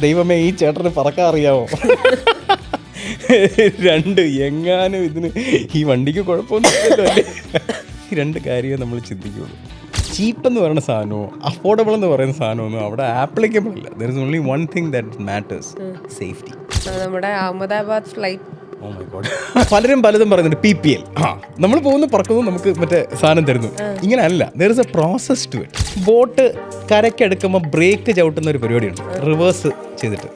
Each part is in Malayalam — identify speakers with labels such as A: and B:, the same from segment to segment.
A: ദൈവമേ ഈ ചേട്ടന് പറക്കാൻ അറിയാമോ? രണ്ട് എങ്ങാനും ഇതിന് ഈ വണ്ടിക്ക് കുഴപ്പമൊന്നുമില്ലല്ലോ അല്ലേ? ഈ രണ്ട് കാര്യമേ നമ്മൾ ചിന്തിക്കുള്ളൂ. ചീപ്പ് എന്ന് പറയുന്ന സാധനമോ അഫോർഡബിൾ എന്ന് പറയുന്ന സാധനമൊന്നും അവിടെ ആപ്ലിക്കബിൾ അല്ല. There is only one thing that matters, safety.
B: നമ്മുടെ Ahmedabad flight,
A: oh my God, പലരും പലതും പറയുന്നുണ്ട്. PPL, നമ്മൾ പോകുന്നു പറക്കുന്നു, നമുക്ക് മറ്റേ സാധനം തരുന്നു. ഇങ്ങനെ അല്ല, there is a process to it. Boat കരയ്ക്കെടുക്കുമ്പോൾ ബ്രേക്ക് ചവിട്ടുന്ന ഒരു പരിപാടിയുണ്ട്, റിവേഴ്സ് ചെയ്തിട്ട്.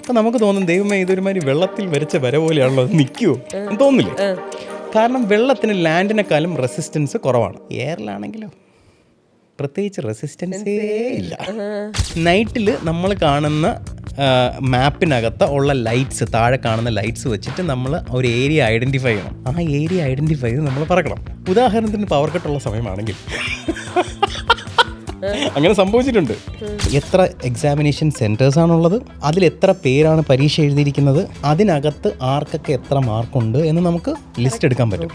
A: അപ്പം നമുക്ക് തോന്നും ദൈവമേ ഇതൊരുമാതിരി വെള്ളത്തിൽ വരച്ച വര പോലെയാണല്ലോ, അത് നിൽക്കുമോ എന്ന് തോന്നില്ലേ? കാരണം വെള്ളത്തിന് ലാൻഡിനെക്കാളും റെസിസ്റ്റൻസ് കുറവാണ്. എയറിലാണെങ്കിലോ പ്രത്യേകിച്ച് റെസിസ്റ്റൻസേ ഇല്ല. നൈറ്റിൽ നമ്മൾ കാണുന്ന മാപ്പിനകത്ത് ഉള്ള ലൈറ്റ്സ്, താഴെ കാണുന്ന ലൈറ്റ്സ് വെച്ചിട്ട് നമ്മൾ ഒരു ഏരിയ ഐഡൻറ്റിഫൈ ചെയ്യണം. ആ ഏരിയ ഐഡൻറ്റിഫൈ ചെയ്ത് നമ്മൾ പറക്കണം. ഉദാഹരണത്തിന് പവർ കട്ടുള്ള സമയമാണെങ്കിൽ അങ്ങനെ സംഭവിച്ചിട്ടുണ്ട്. എത്ര എക്സാമിനേഷൻ സെൻറ്റേഴ്സ് ആണുള്ളത്, അതിൽ എത്ര പേരാണ് പരീക്ഷ എഴുതിയിരിക്കുന്നത്, അതിനകത്ത് ആർക്കൊക്കെ എത്ര മാർക്കുണ്ട് എന്ന് നമുക്ക് ലിസ്റ്റ് എടുക്കാൻ പറ്റും.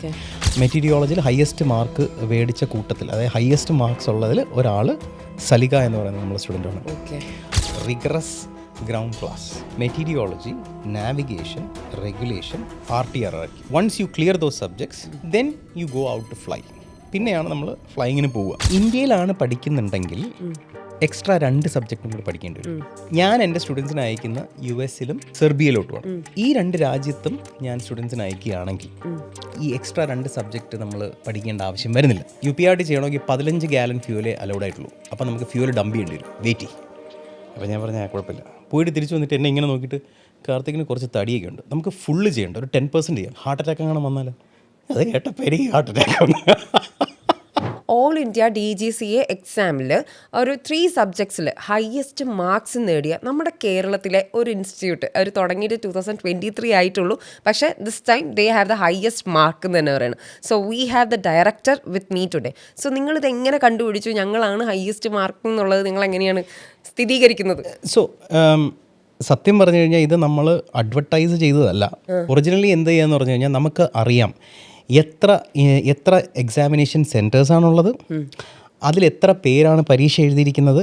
A: മെറ്റീരിയോളജിയിൽ ഹയസ്റ്റ് മാർക്ക് മേടിച്ച കൂട്ടത്തിൽ, അതായത് ഹയസ്റ്റ് മാർക്സ് ഉള്ളതിൽ ഒരാൾ സലിക എന്ന് പറയുന്ന നമ്മുടെ സ്റ്റുഡൻ്റാണ്. Regress ground class, meteorology, navigation, regulation, RTR. Once you clear those subjects then you go out to fly. പിന്നെയാണ് നമ്മൾ ഫ്ലൈയിങ്ങിന് പോവുക. ഇന്ത്യയിലാണ് പഠിക്കുന്നുണ്ടെങ്കിൽ എക്സ്ട്രാ 2 സബ്ജക്റ്റും കൂടി പഠിക്കേണ്ടി വരും. ഞാൻ എൻ്റെ സ്റ്റുഡൻസിനെ അയക്കുന്ന US-ലും സെർബിയയിലോട്ടുമാണ്. ഈ 2 രാജ്യത്തും ഞാൻ സ്റ്റുഡൻസിനെ അയക്കുകയാണെങ്കിൽ ഈ എക്സ്ട്രാ 2 സബ്ജക്റ്റ് നമ്മൾ പഠിക്കേണ്ട ആവശ്യം വരുന്നില്ല. UPRT ചെയ്യണമെങ്കിൽ 15 ഗാലൻ ഫ്യൂവലേ അലൗഡ് ആയിട്ടുള്ളൂ. അപ്പോൾ നമുക്ക് ഫ്യൂവൽ ഡംപ് ചെയ്യേണ്ടി വരും, വെയിറ്റ് ചെയ്യും. അപ്പോൾ ഞാൻ പറഞ്ഞാൽ കുഴപ്പമില്ല. പോയിട്ട് തിരിച്ചു വന്നിട്ട് എന്നെ ഇങ്ങനെ നോക്കിയിട്ട് കാർത്തികിന് കുറച്ച് തടിയൊക്കെ ഉണ്ട്, നമുക്ക് ഫുള്ള് ചെയ്യേണ്ട, ഒരു 10% ചെയ്യാം. ഹാർട്ട് അറ്റാക്ക് അങ്ങനെ വന്നാലോ? അത് കേട്ട പേര് heart attack.
B: All India DGCA എക്സാമിൽ ഒരു 3 സബ്ജക്ട്സിൽ ഹയസ്റ്റ് മാർക്സ് നേടിയ നമ്മുടെ കേരളത്തിലെ ഒരു ഇൻസ്റ്റിറ്റ്യൂട്ട്, അവർ തുടങ്ങിയിട്ട് 2023 ആയിട്ടുള്ളൂ. പക്ഷേ this time they have the highest mark എന്ന് തന്നെ പറയുന്നത്. So we have the director with me today. So നിങ്ങളിത് എങ്ങനെ കണ്ടുപിടിച്ചു ഞങ്ങളാണ് ഹയസ്റ്റ് മാർക്ക് എന്നുള്ളത്? നിങ്ങൾ എങ്ങനെയാണ് സ്ഥിരീകരിക്കുന്നത്?
A: സോ സത്യം പറഞ്ഞു കഴിഞ്ഞാൽ ഇത് നമ്മൾ അഡ്വർടൈസ് ചെയ്തതല്ല. ഒറിജിനലി എന്ത് ചെയ്യാന്ന് പറഞ്ഞു കഴിഞ്ഞാൽ നമുക്ക് അറിയാം എത്ര എക്സാമിനേഷൻ സെൻറ്റേഴ്സാണുള്ളത്, അതിലെത്ര പേരാണ് പരീക്ഷ എഴുതിയിരിക്കുന്നത്,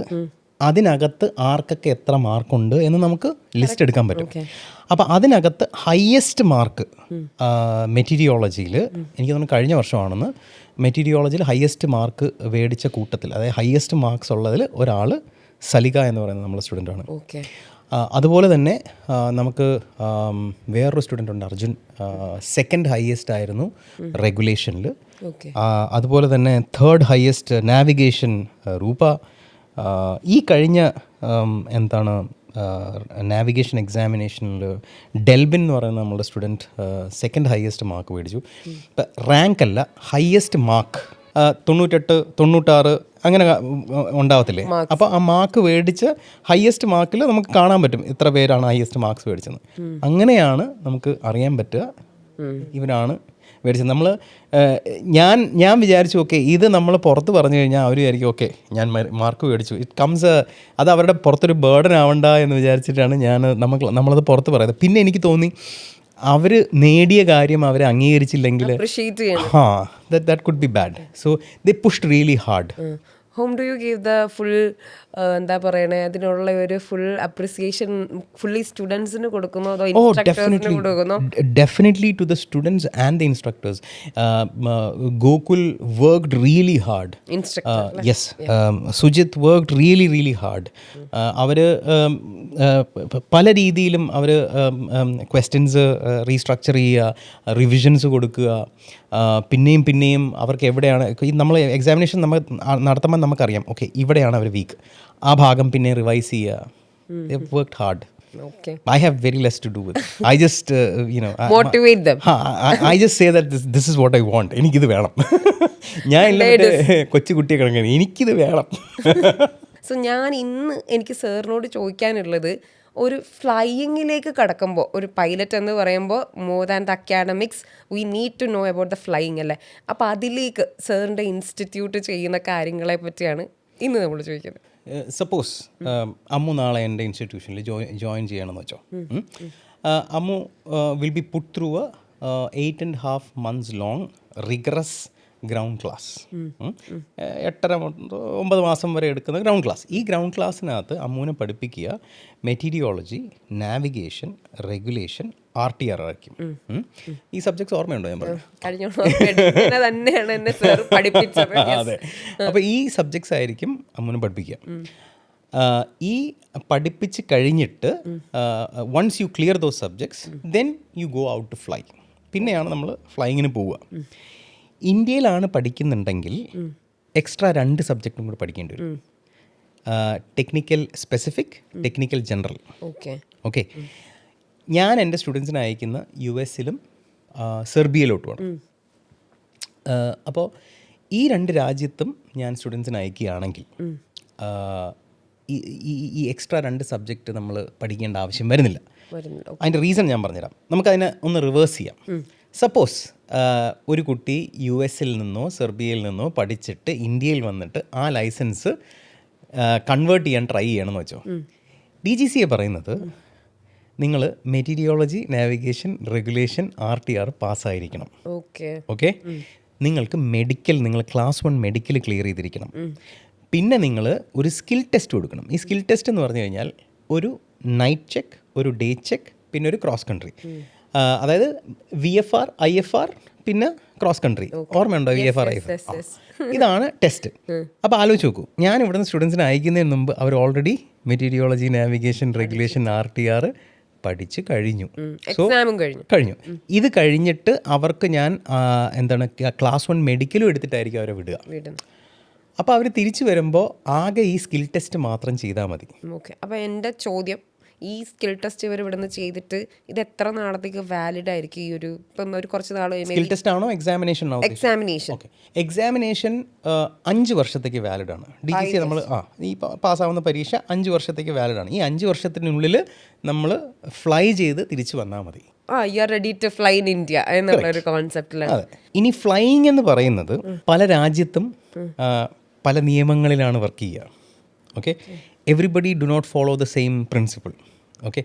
A: അതിനകത്ത് ആർക്കൊക്കെ എത്ര മാർക്കുണ്ട് എന്ന് നമുക്ക് ലിസ്റ്റ് എടുക്കാൻ പറ്റും. അപ്പോൾ അതിനകത്ത് ഹയസ്റ്റ് മാർക്ക് മെറ്റീരിയോളജിയിൽ, എനിക്ക് തോന്നുന്നു കഴിഞ്ഞ വർഷമാണെന്ന്, മെറ്റീരിയോളജിയിൽ ഹയസ്റ്റ് മാർക്ക് മേടിച്ച കൂട്ടത്തിൽ, അതായത് ഹയസ്റ്റ് മാർക്സ് ഉള്ളതിൽ ഒരാൾ സലിക എന്ന് പറയുന്ന നമ്മുടെ സ്റ്റുഡൻ്റാണ്. അതുപോലെ തന്നെ നമുക്ക് വേറൊരു സ്റ്റുഡൻ്റ് ഉണ്ട്, അർജുൻ, സെക്കൻഡ് ഹയസ്റ്റ് ആയിരുന്നു റെഗുലേഷനിൽ. അതുപോലെ തന്നെ തേർഡ് ഹയസ്റ്റ് നാവിഗേഷൻ രൂപ. ഈ കഴിഞ്ഞ നാവിഗേഷൻ എക്സാമിനേഷനിൽ ഡെൽബിൻ എന്ന് പറയുന്ന നമ്മുടെ സ്റ്റുഡൻറ്റ് സെക്കൻഡ് ഹയസ്റ്റ് മാർക്ക് മേടിച്ചു. ഇപ്പം റാങ്ക് അല്ല, ഹയസ്റ്റ് മാർക്ക് 98, 96 അങ്ങനെ ഉണ്ടാവത്തില്ലേ? അപ്പോൾ ആ മാർക്ക് മേടിച്ച് ഹയസ്റ്റ് മാർക്കിൽ നമുക്ക് കാണാൻ പറ്റും എത്ര പേരാണ് ഹയസ്റ്റ് മാർക്സ് മേടിച്ചത്. അങ്ങനെയാണ് നമുക്ക് അറിയാൻ പറ്റുക ഇവരാണ് മേടിച്ചത്. നമ്മൾ ഞാൻ വിചാരിച്ചു ഓക്കെ ഇത് നമ്മൾ പുറത്ത് പറഞ്ഞു കഴിഞ്ഞാൽ അവർ വിചാരിക്കും ഓക്കെ ഞാൻ മാർക്ക് മേടിച്ചു, ഇറ്റ് കംസ്, അത് അവരുടെ പുറത്തൊരു ബേർഡൻ ആവണ്ട എന്ന് വിചാരിച്ചിട്ടാണ് നമ്മളത് പുറത്ത് പറയുന്നത്. പിന്നെ എനിക്ക് തോന്നി അവർ നേടിയ കാര്യം അവർ അംഗീകരിച്ചില്ലെങ്കിൽ that could be bad. So they pushed really hard.
B: Whom do you give the full എന്താ പറയണേ, അതിനുള്ള ഒരു ഫുൾ അപ്രിസിയേഷൻ ഫുള്ളി സ്റ്റുഡൻസിന് കൊടുക്കുന്നോ അതോ ഇൻസ്ട്രക്ടേഴ്സിന് കൊടുക്കുന്നോ?
A: Definitely to the students and the instructors. Gokul worked really hard.
B: Instructor,
A: yes. Sujit worked really hard. അവർ പല രീതിയിലും അവർ ക്വസ്റ്റ്യൻസ് റീസ്ട്രക്ചർ ചെയ്യുക, റിവിഷൻസ് കൊടുക്കുക, പിന്നെയും അവർക്ക് എവിടെയാണ് നമ്മൾ എക്സാമിനേഷൻ നമ്മൾ നടത്തുമ്പോൾ നമുക്കറിയാം ഓക്കെ ഇവിടെയാണ് അവർ വീക്ക്, ആ ഭാഗം പിന്നെ റിവൈസ് ചെയ്യുക. They've worked hard.
B: Okay.
A: I have very less to do with it. I just
B: motivate them.
A: I just say that this is what I want. എനിക്കിത് വേണം. ഞാൻ കൊച്ചു കുട്ടിയെ കിടങ്ങി എനിക്കിത് വേണം.
B: സോ ഞാൻ ഇന്ന് എനിക്ക് സാറിനോട് ചോദിക്കാനുള്ളത്, ഒരു ഫ്ലൈയിങ്ങിലേക്ക് കടക്കുമ്പോൾ ഒരു പൈലറ്റ് എന്ന് പറയുമ്പോൾ more than the academics we need to know about the flying അല്ലേ? അപ്പോൾ അതിലേക്ക് സാറിൻ്റെ ഇൻസ്റ്റിറ്റ്യൂട്ട് ചെയ്യുന്ന കാര്യങ്ങളെ പറ്റിയാണ് ഇന്ന് നമ്മൾ ചോദിക്കുന്നത്.
A: സപ്പോസ് അമ്മു നാളെ എൻ്റെ ഇൻസ്റ്റിറ്റ്യൂഷനിൽ ജോയിൻ ചെയ്യണമെന്ന് വെച്ചോ. Ammu will be puttu through 8.5 months long rigorous ground class. 8.5 മാസം വരെ എടുക്കുന്ന ഗ്രൗണ്ട് ക്ലാസ്. ഈ ഗ്രൗണ്ട് ക്ലാസ്സിനകത്ത് അമ്മൂനെ പഠിപ്പിക്കുക മെറ്റീരിയോളജി, നാവിഗേഷൻ, റെഗുലേഷൻ, RTR ആയിരിക്കും. ഈ സബ്ജക്ട്സ് ഓർമ്മയുണ്ടോ ഞാൻ പറഞ്ഞു?
B: തന്നെയാണ് എന്നെ സർ പഠിപ്പിച്ചത്.
A: അതെ. അപ്പോൾ ഈ സബ്ജക്ട്സ് ആയിരിക്കും അമ്മൂനെ പഠിപ്പിക്കുക. ഈ പഠിപ്പിച്ച് കഴിഞ്ഞിട്ട് once you clear those subjects then you go out to fly. പിന്നെയാണ് നമ്മൾ ഫ്ലൈയിങ്ങിന് പോവുക. ഇന്ത്യയിലാണ് പഠിക്കുന്നുണ്ടെങ്കിൽ എക്സ്ട്രാ 2 സബ്ജക്റ്റും കൂടി പഠിക്കേണ്ടി വരും. Technical specific, technical general. Okay. ഞാൻ എൻ്റെ സ്റ്റുഡൻസിനെ അയക്കുന്ന US-ലും സെർബിയയിലോട്ടുമാണ്. അപ്പോൾ ഈ 2 രാജ്യത്തും ഞാൻ സ്റ്റുഡൻസിനെ അയക്കുകയാണെങ്കിൽ ഈ എക്സ്ട്രാ 2 സബ്ജക്റ്റ് നമ്മൾ പഠിക്കേണ്ട ആവശ്യം വരുന്നില്ല. അതിൻ്റെ റീസൺ ഞാൻ പറഞ്ഞുതരാം. നമുക്കതിനെ ഒന്ന് റിവേഴ്സ് ചെയ്യാം. സപ്പോസ് ഒരു കുട്ടി US-ൽ നിന്നോ സെർബിയയിൽ നിന്നോ പഠിച്ചിട്ട് ഇന്ത്യയിൽ വന്നിട്ട് ആ ലൈസൻസ് കൺവേർട്ട് ചെയ്യാൻ ട്രൈ ചെയ്യണമെന്ന് വെച്ചോ. DGCA പറയുന്നത് നിങ്ങൾ മെറ്റീരിയോളജി, നാവിഗേഷൻ, റെഗുലേഷൻ, RTR പാസ്സായിരിക്കണം. ഓക്കെ. നിങ്ങൾക്ക് നിങ്ങൾ ക്ലാസ് 1 മെഡിക്കൽ ക്ലിയർ ചെയ്തിരിക്കണം. പിന്നെ നിങ്ങൾ ഒരു സ്കിൽ ടെസ്റ്റ് കൊടുക്കണം. ഈ സ്കിൽ ടെസ്റ്റ് എന്ന് പറഞ്ഞു കഴിഞ്ഞാൽ ഒരു നൈറ്റ് ചെക്ക്, ഒരു ഡേ ചെക്ക്, പിന്നെ ഒരു ക്രോസ് കൺട്രി. അതായത് VFR, IFR, പിന്നെ ക്രോസ് കൺട്രി. ഓർമ്മയുണ്ടോ? VFR, IFR. ഇതാണ് ടെസ്റ്റ്. അപ്പോൾ ആലോചിച്ച് നോക്കൂ, ഞാൻ ഇവിടുന്ന് സ്റ്റുഡൻസിനെ അയക്കുന്നതിന് മുമ്പ് അവർ already meteorology, navigation, regulation, RTR പഠിച്ച് കഴിഞ്ഞു. കഴിഞ്ഞു. ഇത് കഴിഞ്ഞിട്ട് അവർക്ക് ഞാൻ ക്ലാസ് 1 മെഡിക്കലും എടുത്തിട്ടായിരിക്കും അവരെ വിടുക. അപ്പോൾ അവർ തിരിച്ചു വരുമ്പോൾ ആകെ ഈ സ്കിൽ ടെസ്റ്റ് മാത്രം ചെയ്താൽ മതി.
B: അപ്പോൾ എൻ്റെ ചോദ്യം, ഈ സ്കിൽ ടെസ്റ്റ് ഇവർ ഇവിടുന്ന് ചെയ്തിട്ട് ഇത് എത്ര നാളത്തേക്ക് വാലിഡ് ആയിരിക്കും? ഈ ഒരു ഇപ്പം ഒരു കുറച്ച് നാൾ
A: സ്കിൽ ടെസ്റ്റ് ആണോ എക്സാമിനേഷൻ ആണോ? എക്സാമിനേഷൻ 5 വർഷത്തേക്ക് വാലിഡ് ആണ്. DGCA നമ്മൾ ഈ പാസ്സാവുന്ന പരീക്ഷ 5 വർഷത്തേക്ക് വാലിഡ് ആണ്. ഈ 5 വർഷത്തിനുള്ളിൽ നമ്മൾ ഫ്ലൈ ചെയ്ത് തിരിച്ചു വന്നാൽ മതി.
B: You are ready to fly in India എന്നുള്ളൊരു കോൺസെപ്റ്റിലാണ്.
A: അതെ. ഇനി ഫ്ലൈയിങ് എന്ന് പറയുന്നത് പല രാജ്യത്തും പല നിയമങ്ങളിലാണ് വർക്ക് ചെയ്യുക. Okay. Everybody do not follow the same principle. Okay.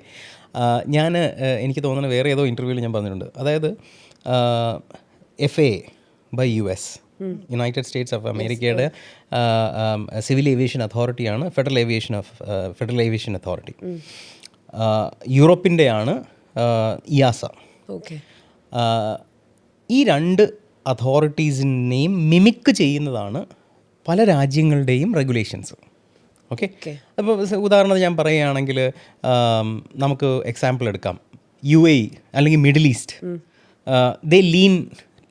A: എനിക്ക് തോന്നുന്ന വേറെ ഏതോ ഇൻ്റർവ്യൂവിൽ ഞാൻ പറഞ്ഞിട്ടുണ്ട്. അതായത് FAA by US, United States of അമേരിക്കയുടെ സിവിൽ ഏവിയേഷൻ അതോറിറ്റിയാണ് ഫെഡറൽ ഏവിയേഷൻ അതോറിറ്റി. യൂറോപ്പിൻ്റെയാണ് IASA. ഈ 2 അതോറിറ്റീസിനെയും മിമിക്ക് ചെയ്യുന്നതാണ് പല രാജ്യങ്ങളുടെയും റെഗുലേഷൻസ്. ഓക്കെ. അപ്പോൾ ഉദാഹരണത്തിന് ഞാൻ പറയുകയാണെങ്കിൽ നമുക്ക് എക്സാമ്പിൾ എടുക്കാം. UAE അല്ലെങ്കിൽ മിഡിൽ ഈസ്റ്റ്, ദേ ലീൻ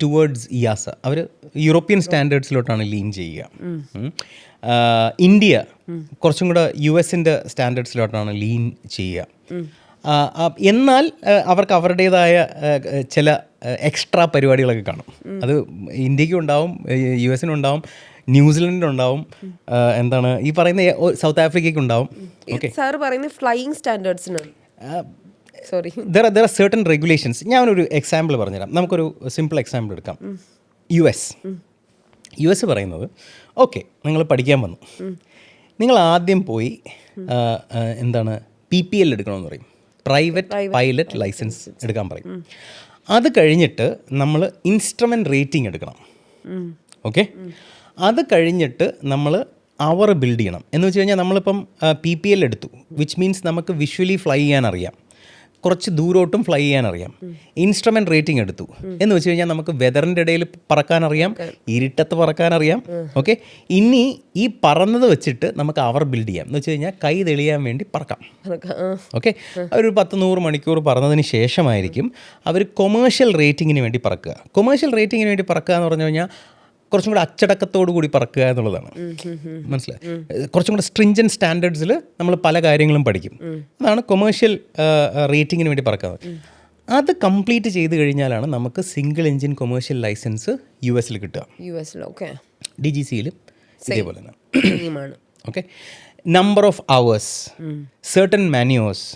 A: ടുവേർഡ്സ് IASA. അവർ യൂറോപ്യൻ സ്റ്റാൻഡേർഡ്സിലോട്ടാണ് ലീൻ ചെയ്യുക. ഇന്ത്യ കുറച്ചും കൂടെ US-ൻ്റെ സ്റ്റാൻഡേർഡ്സിലോട്ടാണ് ലീൻ ചെയ്യുക. എന്നാൽ അവർക്ക് അവരുടേതായ ചില എക്സ്ട്രാ പരിപാടികളൊക്കെ കാണും. അത് ഇന്ത്യക്കും ഉണ്ടാവും, US-നും ഉണ്ടാവും, ന്യൂസിലൻഡിനുണ്ടാവും, ഈ പറയുന്ന സൗത്ത് ആഫ്രിക്കയ്ക്ക് ഉണ്ടാവും. ഓക്കെ.
B: സാർ പറയുന്നത് ഫ്ലൈയിങ് സ്റ്റാൻഡേർഡ്സിനാണ്.
A: there are certain regulations. ഞാനൊരു എക്സാമ്പിൾ പറഞ്ഞുതരാം. നമുക്കൊരു സിമ്പിൾ എക്സാമ്പിൾ എടുക്കാം. US പറയുന്നത്, ഓക്കെ, നിങ്ങൾ പഠിക്കാൻ വന്നു, നിങ്ങൾ ആദ്യം പോയി PPL എടുക്കണമെന്ന് പറയും, പ്രൈവറ്റ് പൈലറ്റ് ലൈസൻസ് എടുക്കാൻ പറയും. അത് കഴിഞ്ഞിട്ട് നമ്മൾ ഇൻസ്ട്രുമെൻ്റ് റേറ്റിംഗ് എടുക്കണം. ഓക്കെ. അത് കഴിഞ്ഞിട്ട് നമ്മൾ അവർ ബിൽഡ് ചെയ്യണം. എന്ന് വെച്ച് കഴിഞ്ഞാൽ നമ്മളിപ്പം PPL എടുത്തു, വിച്ച് മീൻസ് നമുക്ക് വിഷ്വലി ഫ്ലൈ ചെയ്യാൻ അറിയാം, കുറച്ച് ദൂരോട്ടും ഫ്ലൈ ചെയ്യാൻ അറിയാം. ഇൻസ്ട്രുമെൻ്റ് റേറ്റിംഗ് എടുത്തു എന്ന് വെച്ച് കഴിഞ്ഞാൽ നമുക്ക് വെതറിൻ്റെ ഇടയിൽ പറക്കാനറിയാം, ഇരുട്ടത്ത് പറക്കാനറിയാം. ഓക്കെ. ഇനി ഈ പറന്നത് വെച്ചിട്ട് നമുക്ക് അവർ ബിൽഡ് ചെയ്യാം. എന്ന് വെച്ച് കഴിഞ്ഞാൽ കൈ തെളിയാൻ വേണ്ടി പറക്കാം. ഓക്കെ. ഒരു 10-100 മണിക്കൂർ പറന്നതിന് ശേഷമായിരിക്കും അവർ കൊമേഴ്ഷ്യൽ റേറ്റിങ്ങിന് വേണ്ടി പറക്കുക. കൊമേഴ്ഷ്യൽ റേറ്റിങ്ങിന് വേണ്ടി പറക്കുക എന്ന് പറഞ്ഞു കഴിഞ്ഞാൽ കുറച്ചും കൂടെ അച്ചടക്കത്തോടു കൂടി പറക്കുക എന്നുള്ളതാണ്. മനസ്സിലായി? കുറച്ചും കൂടെ സ്ട്രിഞ്ചൻ സ്റ്റാൻഡേർഡ്സിൽ നമ്മൾ പല കാര്യങ്ങളും പഠിക്കും. അതാണ് കൊമേഴ്ഷ്യൽ റേറ്റിങ്ങിന് വേണ്ടി പറക്കുക. അത് കംപ്ലീറ്റ് ചെയ്ത് കഴിഞ്ഞാലാണ് നമുക്ക് സിംഗിൾ എഞ്ചിൻ കൊമേഴ്ഷ്യൽ ലൈസൻസ് US-ൽ കിട്ടുക. DGCA-ലും ഇതേപോലെ തന്നെ. Okay. Number of hours, certain manures,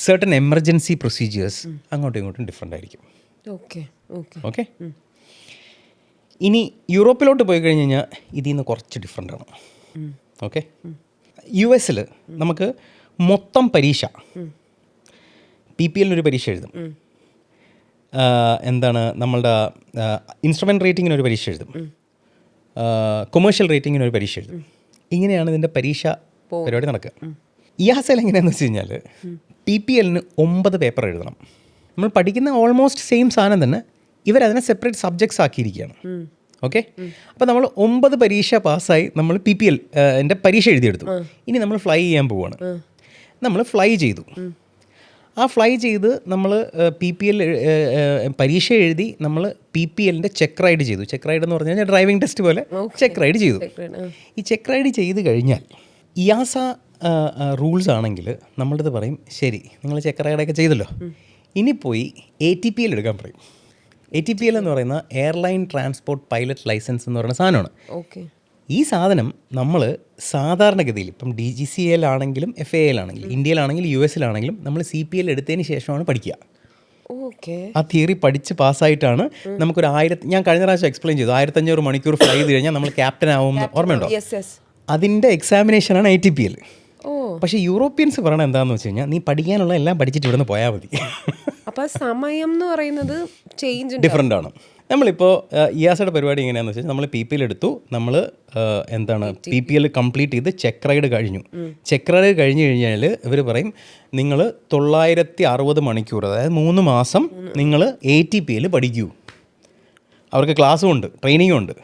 A: certain emergency procedures അങ്ങോട്ടും ഇങ്ങോട്ടും ഡിഫറെൻ്റ് ആയിരിക്കും. ഓക്കെ. ഇനി യൂറോപ്പിലോട്ട് പോയി കഴിഞ്ഞ് കഴിഞ്ഞാൽ ഇതിൽ നിന്ന് കുറച്ച് ഡിഫറെൻ്റ് ആണ്. ഓക്കെ. US-ൽ നമുക്ക് മൊത്തം പരീക്ഷ, PPL-നൊരു പരീക്ഷ എഴുതും, നമ്മളുടെ ഇൻസ്ട്രുമെൻ്റ് റേറ്റിങ്ങിനൊരു പരീക്ഷ എഴുതും, കൊമേഴ്ഷ്യൽ റേറ്റിങ്ങിന് ഒരു പരീക്ഷ എഴുതും. ഇങ്ങനെയാണ് ഇതിൻ്റെ പരീക്ഷ പരിപാടി നടക്കുക. ഇയാസയിൽ എങ്ങനെയാണെന്ന് വെച്ച് കഴിഞ്ഞാൽ PPL 9 പേപ്പർ എഴുതണം. നമ്മൾ പഠിക്കുന്ന ഓൾമോസ്റ്റ് സെയിം സാധനം തന്നെ, ഇവരതിനെ സെപ്പറേറ്റ് സബ്ജക്ട്സ് ആക്കിയിരിക്കുകയാണ്. ഓക്കെ, അപ്പോൾ നമ്മൾ 9 പരീക്ഷ പാസ്സായി നമ്മൾ PPL എൻ്റെ പരീക്ഷ എഴുതിയെടുത്തു. ഇനി നമ്മൾ ഫ്ലൈ ചെയ്യാൻ പോവുകയാണ്. നമ്മൾ ഫ്ലൈ ചെയ്തു. ആ ഫ്ലൈ ചെയ്ത് നമ്മൾ PPL പരീക്ഷ എഴുതി നമ്മൾ PPLൻ്റെ ചെക്ക് റൈഡ് ചെയ്തു. ചെക്ക് റൈഡ് എന്ന് പറഞ്ഞു കഴിഞ്ഞാൽ ഡ്രൈവിംഗ് ടെസ്റ്റ് പോലെ ചെക്ക് റൈഡ് ചെയ്തു. ഈ ചെക്ക് റൈഡ് ചെയ്ത് കഴിഞ്ഞാൽ ഇയാസ റൂൾസ് ആണെങ്കിൽ നമ്മളുടെ അടുത്ത് പറയും, ശരി നിങ്ങൾ ചെക്ക് റൈഡൊക്കെ ചെയ്തല്ലോ, ഇനി പോയി ATPL എടുക്കാൻ പറയും. ATPL എന്ന് പറയുന്ന എയർലൈൻ ട്രാൻസ്പോർട്ട് പൈലറ്റ് ലൈസൻസ് എന്ന് പറയുന്ന സാധനമാണ്.
B: ഓക്കെ, ഈ
A: സാധനം നമ്മൾ സാധാരണഗതിയിൽ ഇപ്പം DGCAയിലാണെങ്കിലും FAAയിലാണെങ്കിലും ഇന്ത്യയിലാണെങ്കിലും US-ലാണെങ്കിലും നമ്മൾ CPL എടുത്തതിന് ശേഷമാണ് പഠിക്കുക.
B: ഓക്കെ,
A: ആ തിയറി പഠിച്ച് പാസ്സായിട്ടാണ് നമുക്കൊരു ഞാൻ കഴിഞ്ഞ പ്രാവശ്യം എക്സ്പ്ലെയിൻ ചെയ്തു, 1500 മണിക്കൂർ ഫ്ലൈ ചെയ്ത് കഴിഞ്ഞാൽ നമ്മൾ ക്യാപ്റ്റൻ ആവുമെന്ന് ഓർമ്മയുണ്ടോ? അതിൻ്റെ എക്സാമിനേഷനാണ് ATPL. പക്ഷേ യൂറോപ്യൻസ് പറയണത് എന്താണെന്ന് വെച്ച് കഴിഞ്ഞാൽ നീ പഠിക്കാനുള്ള എല്ലാം പഠിച്ചിട്ട് ഇവിടുന്ന് പോയാൽ മതി.
B: അപ്പോൾ സമയം എന്ന് പറയുന്നത്
A: ഡിഫറെൻ്റ് ആണ്. നമ്മളിപ്പോൾ ഇയാസയുടെ പരിപാടി എങ്ങനെയാണെന്ന് വെച്ചാൽ നമ്മൾ PPL എടുത്തു, നമ്മൾ PPL കംപ്ലീറ്റ് ചെയ്ത് ചെക്ക് റൈഡ് കഴിഞ്ഞു. ചെക്ക് റൈഡ് കഴിഞ്ഞ് കഴിഞ്ഞാൽ ഇവർ പറയും നിങ്ങൾ 960 മണിക്കൂർ, അതായത് 3 മാസം നിങ്ങൾ ATPL പഠിക്കൂ. അവർക്ക് ക്ലാസ്സും ഉണ്ട്, ട്രെയിനിങ്ങും ഉണ്ട്.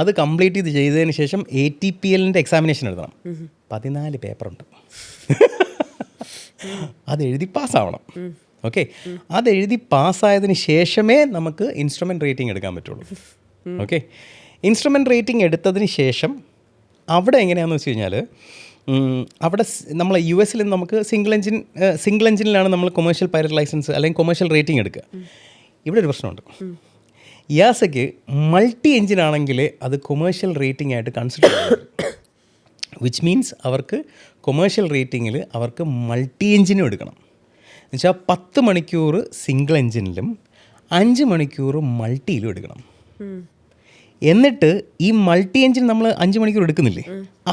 A: അത് കംപ്ലീറ്റ് ചെയ്തതിന് ശേഷം ATPLൻ്റെ എക്സാമിനേഷൻ എഴുതണം. 14 പേപ്പറുണ്ട്. അതെഴുതി പാസ്സാവണം. ഓക്കെ, അതെഴുതി പാസ്സായതിന് ശേഷമേ നമുക്ക് ഇൻസ്ട്രുമെൻ്റ് റേറ്റിംഗ് എടുക്കാൻ പറ്റുള്ളൂ. ഓക്കെ, ഇൻസ്ട്രുമെൻ്റ് റേറ്റിംഗ് എടുത്തതിന് ശേഷം അവിടെ എങ്ങനെയാണെന്ന് വെച്ച് കഴിഞ്ഞാൽ അവിടെ നമ്മൾ US-ൽ നമുക്ക് സിംഗിൾ എഞ്ചിനിലാണ് നമ്മൾ കൊമേഴ്ഷ്യൽ പൈലറ്റ് ലൈസൻസ് അല്ലെങ്കിൽ കൊമേഴ്ഷ്യൽ റേറ്റിംഗ് എടുക്കുക. ഇവിടെ ഒരു പ്രശ്നമുണ്ട്. ഇയാസയ്ക്ക് മൾട്ടി എഞ്ചിൻ ആണെങ്കിൽ അത് കൊമേഴ്ഷ്യൽ റേറ്റിംഗ് ആയിട്ട് കൺസിഡർ ചെയ്യും. വിച്ച് മീൻസ് അവർക്ക് കൊമേഴ്ഷ്യൽ റേറ്റിങ്ങിൽ അവർക്ക് മൾട്ടി എഞ്ചിനും എടുക്കണം. എന്നുവെച്ചാൽ 10 മണിക്കൂർ സിംഗിൾ എഞ്ചിനിലും 5 മണിക്കൂർ മൾട്ടിയിലും എടുക്കണം. എന്നിട്ട് ഈ മൾട്ടി എഞ്ചിൻ നമ്മൾ 5 മണിക്കൂർ എടുക്കുന്നില്ലേ,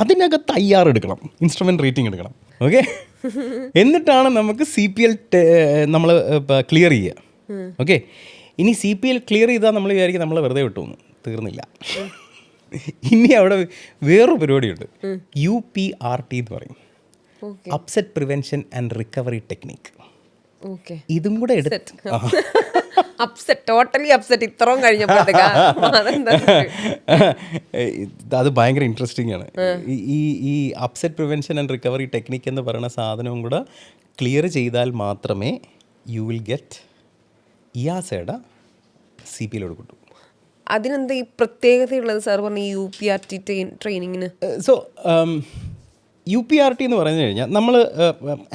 A: അതിനകത്ത് IR എടുക്കണം, ഇൻസ്ട്രുമെൻ്റ് റേറ്റിംഗ് എടുക്കണം. ഓക്കെ, എന്നിട്ടാണ് നമുക്ക് CPL നമ്മൾ ക്ലിയർ ചെയ്യുക. ഓക്കെ, ഇനി CPL ക്ലിയർ ചെയ്താൽ നമ്മൾ വിചാരിക്കും നമ്മൾ വെറുതെ വിട്ടുവന്നു, തീർന്നില്ല. ഇനി അവിടെ വേറൊരു പരിപാടിയുണ്ട്, UPRT എന്ന് പറയും, upset prevention and recovery technique. ഇതും കൂടെ അത് ഭയങ്കര ഇൻട്രസ്റ്റിംഗ് ആണ്. ഈ upset prevention and recovery technique എന്ന് പറയുന്ന സാധനവും കൂടെ ക്ലിയർ ചെയ്താൽ മാത്രമേ യു വിൽ ഗെറ്റ് ഇയാസയുടെ CPL കിട്ടും.
B: അതിനെന്താ ഈ പ്രത്യേകതയുള്ളത് സാർ പറഞ്ഞ UPRT ട്രെയിനിങ്ങിന്?
A: സോ UPRT എന്ന് പറഞ്ഞു കഴിഞ്ഞാൽ നമ്മൾ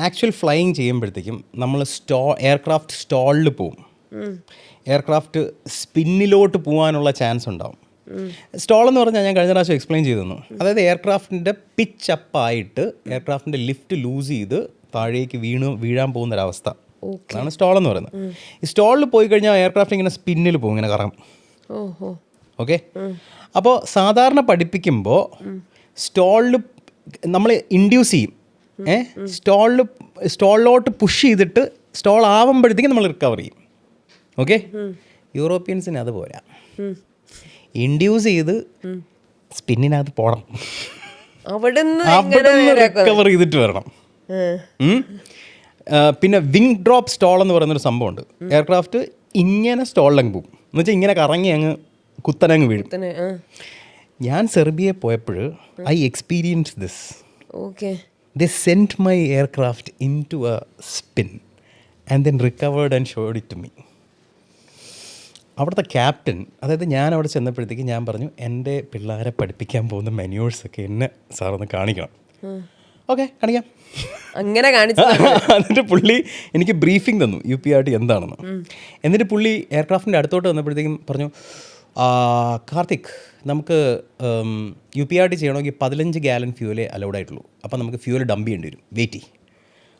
A: ആക്ച്വൽ ഫ്ലൈയിങ് ചെയ്യുമ്പോഴത്തേക്കും നമ്മൾ എയർക്രാഫ്റ്റ് സ്റ്റോളിൽ പോവും. എയർക്രാഫ്റ്റ് സ്പിന്നിലോട്ട് പോകാനുള്ള ചാൻസ് ഉണ്ടാവും. സ്റ്റോൾ എന്ന് പറഞ്ഞാൽ ഞാൻ കഴിഞ്ഞ പ്രാവശ്യം എക്സ്പ്ലെയിൻ ചെയ്തു തന്നു. അതായത് എയർക്രാഫ്റ്റിൻ്റെ പിച്ച് അപ്പായിട്ട് എയർക്രാഫ്റ്റിൻ്റെ ലിഫ്റ്റ് ലൂസ് ചെയ്ത് താഴേക്ക് വീഴാൻ പോകുന്നൊരവസ്ഥ, അതാണ് സ്റ്റോൾ എന്ന് പറയുന്നത്. ഈ സ്റ്റോളിൽ പോയി കഴിഞ്ഞാൽ എയർക്രാഫ്റ്റ് ഇങ്ങനെ സ്പിന്നിൽ പോകും, ഇങ്ങനെ കറങ്ങും. ഓക്കെ, അപ്പോൾ സാധാരണ പഠിപ്പിക്കുമ്പോൾ സ്റ്റോളിൽ നമ്മൾ ഇൻഡ്യൂസ് ചെയ്യും. സ്റ്റോളിലോട്ട് പുഷ് ചെയ്തിട്ട് സ്റ്റോൾ ആവുമ്പോഴത്തേക്കും നമ്മൾ റിക്കവർ ചെയ്യും. ഓക്കെ, യൂറോപ്യൻസിന് അത് പോരാ, ഇൻഡ്യൂസ് ചെയ്ത് സ്പിന്നിനകത്ത് പോകണം, അവിടെ റിക്കവർ ചെയ്തിട്ട് വരണം. പിന്നെ വിങ് ഡ്രോപ്പ് സ്റ്റോൾ എന്ന് പറയുന്നൊരു സംഭവമുണ്ട്. എയർക്രാഫ്റ്റ് ഇങ്ങനെ സ്റ്റോളിലങ്ങ് പോകും, എന്ന് വെച്ചാൽ ഇങ്ങനെ കറങ്ങി അങ്ങ് കുത്തനങ്ങ് വീഴും. ഞാൻ സെർബിയ പോയപ്പോൾ I experience this. They sent my aircraft into a spin and then recovered and showed it to me. അവിടുത്തെ ക്യാപ്റ്റൻ, അതായത് ഞാൻ അവിടെ ചെന്നപ്പോഴത്തേക്ക് ഞാൻ പറഞ്ഞു, എൻ്റെ പിള്ളേരെ പഠിപ്പിക്കാൻ പോകുന്ന മെന്യൂഴ്സൊക്കെ എന്നെ സാറൊന്ന് കാണിക്കണം. ഓക്കെ, കാണിക്കാം.
B: അങ്ങനെ കാണിച്ചു.
A: എന്നിട്ട് പുള്ളി എനിക്ക് ബ്രീഫിംഗ് തന്നു UPRT എന്താണെന്ന്. എന്നിട്ട് പുള്ളി എയർക്രാഫ്റ്റിൻ്റെ അടുത്തോട്ട് വന്നപ്പോഴത്തേക്കും പറഞ്ഞു, കാർത്തിക്, നമുക്ക് UPRT ചെയ്യണമെങ്കിൽ 15 ഗാലൻ ഫ്യൂവലേ അലൗഡ് ആയിട്ടുള്ളൂ. അപ്പോൾ നമുക്ക് ഫ്യൂവൽ ഡംപ് ചെയ്യേണ്ടി വരും, വെയിറ്റ്.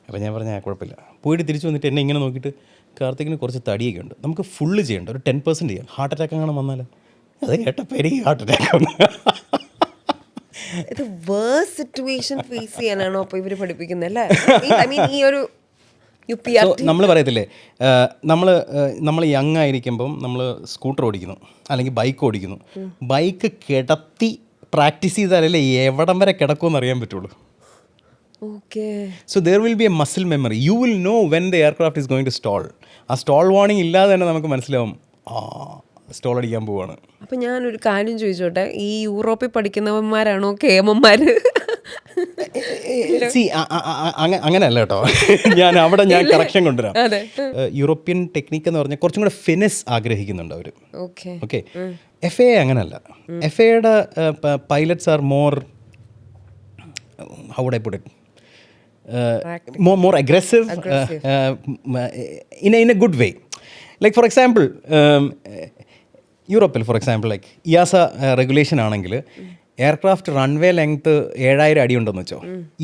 A: അപ്പോൾ ഞാൻ പറഞ്ഞാൽ കുഴപ്പമില്ല. പോയിട്ട് തിരിച്ചു വന്നിട്ട് എന്നെ ഇങ്ങനെ നോക്കിയിട്ട്, കാർത്തിക്കിന് കുറച്ച് തടിയൊക്കെ ഉണ്ട്, നമുക്ക് ഫുള്ള് ചെയ്യണ്ട, ഒരു 10% ചെയ്യാം. ഹാർട്ട് അറ്റാക്ക് അങ്ങനെ വന്നാൽ അത് കേട്ടപ്പോൾ എനിക്ക് ഹാർട്ട് അറ്റാക്ക് വന്നു.
B: ഇത് വേഴ്സ് സിറ്റുവേഷൻ ഫേസ് ചെയ്യാനാണോ അപ്പോൾ ഇവർ പഠിപ്പിക്കുന്നത് അല്ലേ? ഐ മീൻ ഈ ഒരു
A: നമ്മൾ പറയത്തില്ലേ, നമ്മൾ യങ് ആയിരിക്കുമ്പം നമ്മൾ സ്കൂട്ടർ ഓടിക്കുന്നു അല്ലെങ്കിൽ ബൈക്ക് ഓടിക്കുന്നു. ബൈക്ക് കിടത്തി പ്രാക്ടീസ് ചെയ്താലല്ലേ എവിടം വരെ കിടക്കുമെന്ന് അറിയാൻ പറ്റുള്ളൂ. So there will be a muscle memory. You will know when the aircraft is going to stall. ആ സ്റ്റോൾ വാർണിംഗ് ഇല്ലാതെ തന്നെ നമുക്ക് മനസ്സിലാവും സ്റ്റോൾ അടിക്കാൻ പോവാണ്.
B: അപ്പം ഞാനൊരു കാര്യം ചോദിച്ചോട്ടെ, ഈ യൂറോപ്പിൽ പഠിക്കുന്നവന്മാരാണോ കേമന്മാർ?
A: അങ്ങനെയല്ല കേട്ടോ, ഞാൻ കറക്ഷൻ കൊണ്ടുവരാം. യൂറോപ്യൻ ടെക്നിക്ക് എന്ന് പറഞ്ഞാൽ കുറച്ചും കൂടെ ഫിനിസ് ആഗ്രഹിക്കുന്നുണ്ട് അവർ. ഓക്കെ, FAA അങ്ങനെയല്ല. FAAയുടെ pilots are more, how would I put it, more aggressive, in a good way. Like for example, യൂറോപ്പിൽ ഫോർ എക്സാമ്പിൾ ലൈക്ക് ഇയാസ റെഗുലേഷൻ ആണെങ്കിൽ എയർക്രാഫ്റ്റ് റൺവേ ലെങ്ത്ത് 7000 അടി ഉണ്ടെന്ന് വെച്ചോ,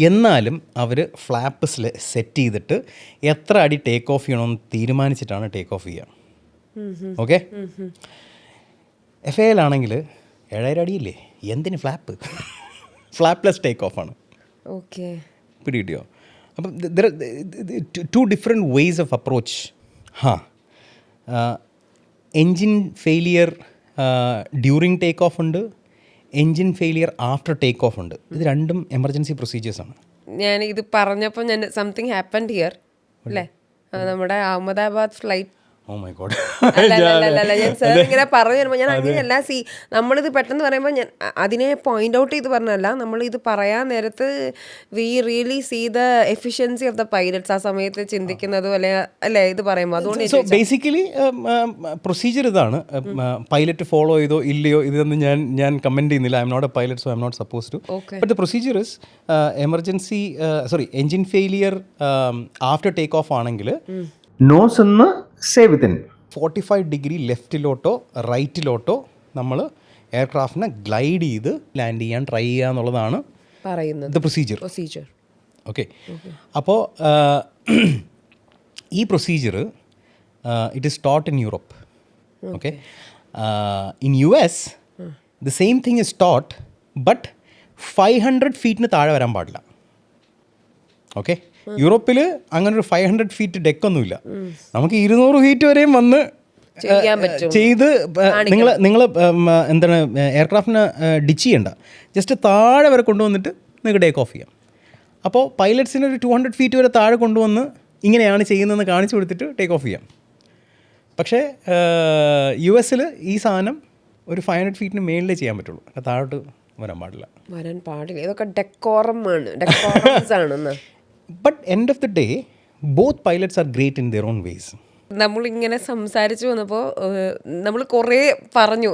A: എന്നാലും അവർ ഫ്ലാപ്പ്സിൽ സെറ്റ് ചെയ്തിട്ട് എത്ര അടി ടേക്ക് ഓഫ് ചെയ്യണമെന്ന് തീരുമാനിച്ചിട്ടാണ് ടേക്ക് ഓഫ് ചെയ്യുക. ഓക്കെ, FAAയിലാണെങ്കിൽ 7000 അടിയില്ലേ, എന്തിന് ഫ്ലാപ്പ്, ഫ്ലാപ്ലെസ് ടേക്ക് ഓഫ് ആണ്.
B: ഓക്കെ,
A: പിടികിട്ടിയോ? അപ്പം two different ways of approach. Engine failure during take off ഉണ്ട്, engine failure after take off ഉണ്ട്. ഇത് രണ്ടും എമർജൻസി പ്രൊസീജിയേഴ്സാണ്.
B: ഞാൻ ഇത് പറഞ്ഞപ്പോൾ ഞാൻ സംതിങ് ഹാപ്പൻഡ് ഹിയർ അല്ലേ, നമ്മുടെ Ahmedabad flight.
A: Oh my God,
B: അല്ല ഞാൻ സാർ ഇങ്ങനെ പറഞ്ഞു തരുമ്പോൾ ഞാൻ അങ്ങനെയല്ല, നമ്മളിത് പെട്ടെന്ന് പറയുമ്പോൾ ഞാൻ അതിനെ പോയിന്റ് ഔട്ട് ചെയ്ത് പറഞ്ഞല്ല, നമ്മളിത് പറയാൻ നേരത്ത് we really see the efficiency of the pilots ആ സമയത്ത് ചിന്തിക്കുന്നതും അല്ലേ ഇത് പറയുമ്പോൾ. അതുകൊണ്ട്
A: ബേസിക്കലി പ്രൊസീജിയർ ഇതാണ്. പൈലറ്റ് ഫോളോ ചെയ്തോ ഇല്ലയോ ഇതൊന്നും ഞാൻ കമൻറ്റ് ചെയ്യുന്നില്ല. I'm not a pilot, so I'm not suppose to. But the procedure is engine failure after take off ആണെങ്കിൽ നോസ് എന്ന് സേ വിത്തിൻ 45 ഡിഗ്രി ലെഫ്റ്റിലോട്ടോ റൈറ്റിലോട്ടോ നമ്മൾ എയർക്രാഫ്റ്റിനെ ഗ്ലൈഡ് ചെയ്ത് ലാൻഡ് ചെയ്യാൻ ട്രൈ ചെയ്യുക എന്നുള്ളതാണ് പറയുന്നത് പ്രൊസീജിയർ. ഓക്കെ, അപ്പോൾ ഈ procedure it is taught in Europe. Okay, in US the same thing is taught, but 500 ഫീറ്റിന് താഴെ വരാൻ പാടില്ല. ഓക്കെ, യൂറോപ്പിൽ അങ്ങനെ ഒരു 500 ഫീറ്റ് ഡെക്കൊന്നുമില്ല. നമുക്ക് 200 ഫീറ്റ് വരെയും വന്ന് ചെയ്ത് നിങ്ങൾ എന്താണ് എയർക്രാഫ്റ്റിനെ ഡിച്ച് ചെയ്യണ്ട, ജസ്റ്റ് താഴെ വരെ കൊണ്ടുവന്നിട്ട് നിങ്ങൾക്ക് ടേക്ക് ഓഫ് ചെയ്യാം. അപ്പോൾ പൈലറ്റ്സിന് ഒരു 200 ഫീറ്റ് വരെ താഴെ കൊണ്ടുവന്ന് ഇങ്ങനെയാണ് ചെയ്യുന്നതെന്ന് കാണിച്ചു കൊടുത്തിട്ട് ടേക്ക് ഓഫ് ചെയ്യാം. പക്ഷേ US ഈ സാധനം ഒരു 500 ഫീറ്റിന് മേളിലേ ചെയ്യാൻ പറ്റുള്ളൂ, താഴോട്ട് വരാൻ പാടില്ല.
B: ഇതൊക്കെ ഡെക്കോറംസ് ആണ്.
A: But end of the day, both pilots are great in their own ways.
B: നമ്മളിങ്ങനെ സംസാരിച്ചു വന്നപ്പോൾ നമ്മൾ കുറേ പറഞ്ഞു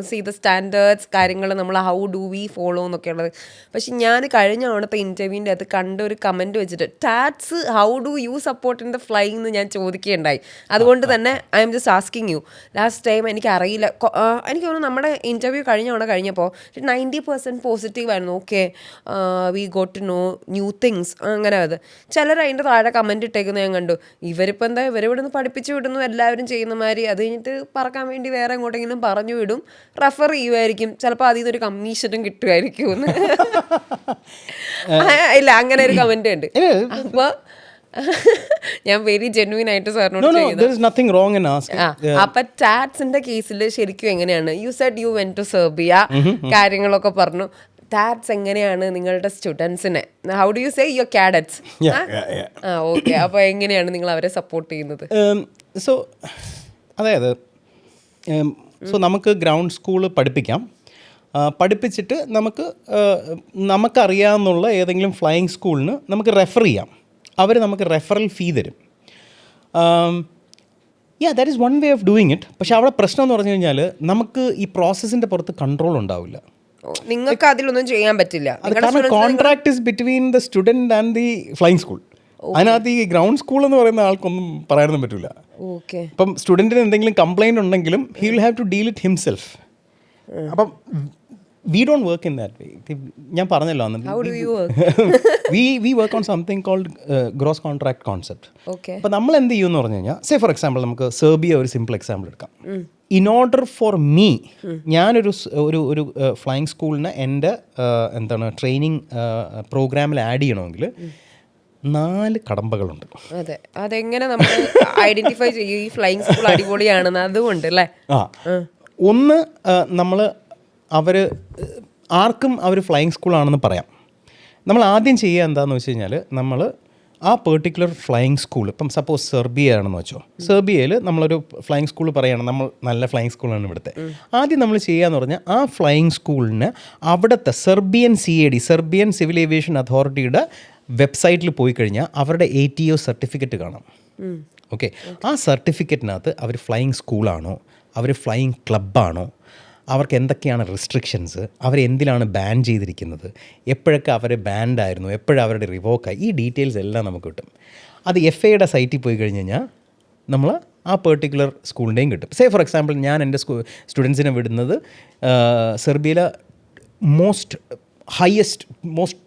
B: സീ ദ സ്റ്റാൻഡേർഡ്സ് കാര്യങ്ങൾ നമ്മൾ ഹൗ ഡു വി ഫോളോ എന്നൊക്കെ ഉള്ളത്. പക്ഷെ ഞാൻ കഴിഞ്ഞ തവണത്തെ ഇൻ്റർവ്യൂവിൻ്റെ അകത്ത് കണ്ട ഒരു കമൻറ്റ് വെച്ചിട്ട് ടാറ്റ്സ് how do you support in the flying എന്ന് ഞാൻ ചോദിക്കുകയുണ്ടായി. അതുകൊണ്ട് തന്നെ I M just asking you. Last time എനിക്കറിയില്ല, എനിക്ക് തോന്നുന്നു നമ്മുടെ ഇൻ്റർവ്യൂ കഴിഞ്ഞപ്പോൾ 90% പോസിറ്റീവായിരുന്നു. Okay, we got to know new things. അങ്ങനെ അത് ചിലർ അതിൻ്റെ താഴെ കമൻറ്റ് ഇട്ടേക്കുന്നത് ഞാൻ കണ്ടു. ഇവരിപ്പോൾ എന്താ ഇവരിവിടെ നിന്ന് പഠിപ്പിച്ചു വിടുന്നു, എല്ലാവരും ചെയ്യുന്ന മാതിരി. അത് കഴിഞ്ഞിട്ട് പറക്കാൻ വേണ്ടി വേറെ എങ്ങോട്ടെങ്കിലും പറഞ്ഞു വിടും, റെഫർ ചെയ്യുമായിരിക്കും, ചിലപ്പോൾ അതിൽ നിന്നൊരു കമ്മീഷനും കിട്ടുമായിരിക്കും എന്ന്. ഇല്ല, അങ്ങനെ ഒരു കമന്റ് ഉണ്ട്. അപ്പോൾ ഞാൻ വെരി ജെന്യൂൻ ആയിട്ട് സാറിനോട് അപ്പൊ ടാറ്റ്സിന്റെ കേസിൽ ശരിക്കും എങ്ങനെയാണ്? You said you went to Serbia, കാര്യങ്ങളൊക്കെ പറഞ്ഞു. ടാറ്റ്സ് എങ്ങനെയാണ് നിങ്ങളുടെ സ്റ്റുഡൻസിനെ, how do you say your cadets? Okay, അപ്പോൾ എങ്ങനെയാണ് നിങ്ങൾ അവരെ സപ്പോർട്ട് ചെയ്യുന്നത്?
A: അതായത് നമുക്ക് ഗ്രൗണ്ട് സ്കൂൾ പഠിപ്പിക്കാം, പഠിപ്പിച്ചിട്ട് നമുക്കറിയാവുന്നുള്ള ഏതെങ്കിലും ഫ്ലൈയിങ് സ്കൂളിന് നമുക്ക് റെഫർ ചെയ്യാം. അവർ നമുക്ക് റെഫറൽ ഫീ തരും. That is one way of doing it. പക്ഷേ അവിടെ പ്രശ്നം എന്ന് പറഞ്ഞു കഴിഞ്ഞാൽ നമുക്ക് ഈ പ്രോസസ്സിൻ്റെ പുറത്ത് കൺട്രോൾ ഉണ്ടാവില്ല.
B: നിങ്ങൾക്ക് അതിലൊന്നും ചെയ്യാൻ പറ്റില്ല.
A: Contract is between the student and the flying school. അതിനകത്ത് ഈ ഗ്രൗണ്ട് സ്കൂൾ എന്ന് പറയുന്ന ആൾക്കൊന്നും പറയാനൊന്നും പറ്റില്ല. അപ്പം സ്റ്റുഡൻറ്റിന് എന്തെങ്കിലും കംപ്ലൈൻറ്റ് ഉണ്ടെങ്കിലും he will have to deal it himself. അപ്പം we don't work in that way. ഞാൻ പറഞ്ഞല്ലോ we work on something called gross contract concept. അപ്പം നമ്മൾ എന്ത് ചെയ്യുമെന്ന് പറഞ്ഞു കഴിഞ്ഞാൽ, സേ ഫോർ എക്സാമ്പിൾ നമുക്ക് സെർബിയ ഒരു സിമ്പിൾ എക്സാമ്പിൾ എടുക്കാം. ഇൻ ഓർഡർ ഫോർ മീ, ഞാനൊരു ഒരു ഫ്ലൈയിങ് സ്കൂളിനെ എൻ്റെ ട്രെയിനിങ് പ്രോഗ്രാമിൽ ആഡ് ചെയ്യണമെങ്കിൽ 4 കടമ്പകളുണ്ട്.
B: അതെ, അതെങ്ങനെ നമ്മൾ ഐഡന്റിഫൈ ചെയ്യും ഈ ഫ്ലൈയിങ് സ്കൂൾ അടിപൊളിയാണെന്ന്? അതുകൊണ്ട് അല്ലേ?
A: ഒന്ന്, നമ്മൾ ആർക്കും അവർ ഫ്ലൈയിങ് സ്കൂളാണെന്ന് പറയാം. നമ്മൾ ആദ്യം ചെയ്യുക എന്താണെന്ന് വെച്ച് കഴിഞ്ഞാൽ, നമ്മൾ ആ പെർട്ടിക്കുലർ ഫ്ലൈയിങ് സ്കൂൾ, ഇപ്പം സപ്പോസ് സെർബിയ ആണെന്ന് വെച്ചോ, സെർബിയയിൽ നമ്മളൊരു ഫ്ലൈയിങ് സ്കൂൾ പറയുകയാണ്, നമ്മൾ നല്ല ഫ്ലൈയിങ് സ്കൂളാണ് ഇവിടുത്തെ. ആദ്യം നമ്മൾ ചെയ്യുകയെന്ന് പറഞ്ഞാൽ ആ ഫ്ലൈയിങ് സ്കൂളിന് അവിടുത്തെ Serbian CAD, Serbian civil aviation അതോറിറ്റിയുടെ വെബ്സൈറ്റിൽ പോയി കഴിഞ്ഞാൽ അവരുടെ ATO സർട്ടിഫിക്കറ്റ് കാണാം. ഓക്കെ, ആ സർട്ടിഫിക്കറ്റിനകത്ത് അവർ ഫ്ലൈയിങ് സ്കൂളാണോ, അവർ ഫ്ലൈയിങ് ക്ലബ്ബാണോ, അവർക്ക് എന്തൊക്കെയാണ് റെസ്ട്രിക്ഷൻസ്, അവരെന്തിലാണ് ബാൻ ചെയ്തിരിക്കുന്നത്, എപ്പോഴൊക്കെ അവർ ബാൻഡായിരുന്നു, എപ്പോഴും അവരുടെ റിവോക്കായി, ഈ ഡീറ്റെയിൽസ് എല്ലാം നമുക്ക് കിട്ടും. അത് FAയുടെ സൈറ്റിൽ പോയി കഴിഞ്ഞ് കഴിഞ്ഞാൽ നമ്മൾ ആ പെർട്ടിക്കുലർ സ്കൂളിൻ്റെയും കിട്ടും. സേ ഫോർ എക്സാമ്പിൾ, ഞാൻ എൻ്റെ സ്റ്റുഡൻസിനെ വിടുന്നത് സെർബിയയിലെ മോസ്റ്റ്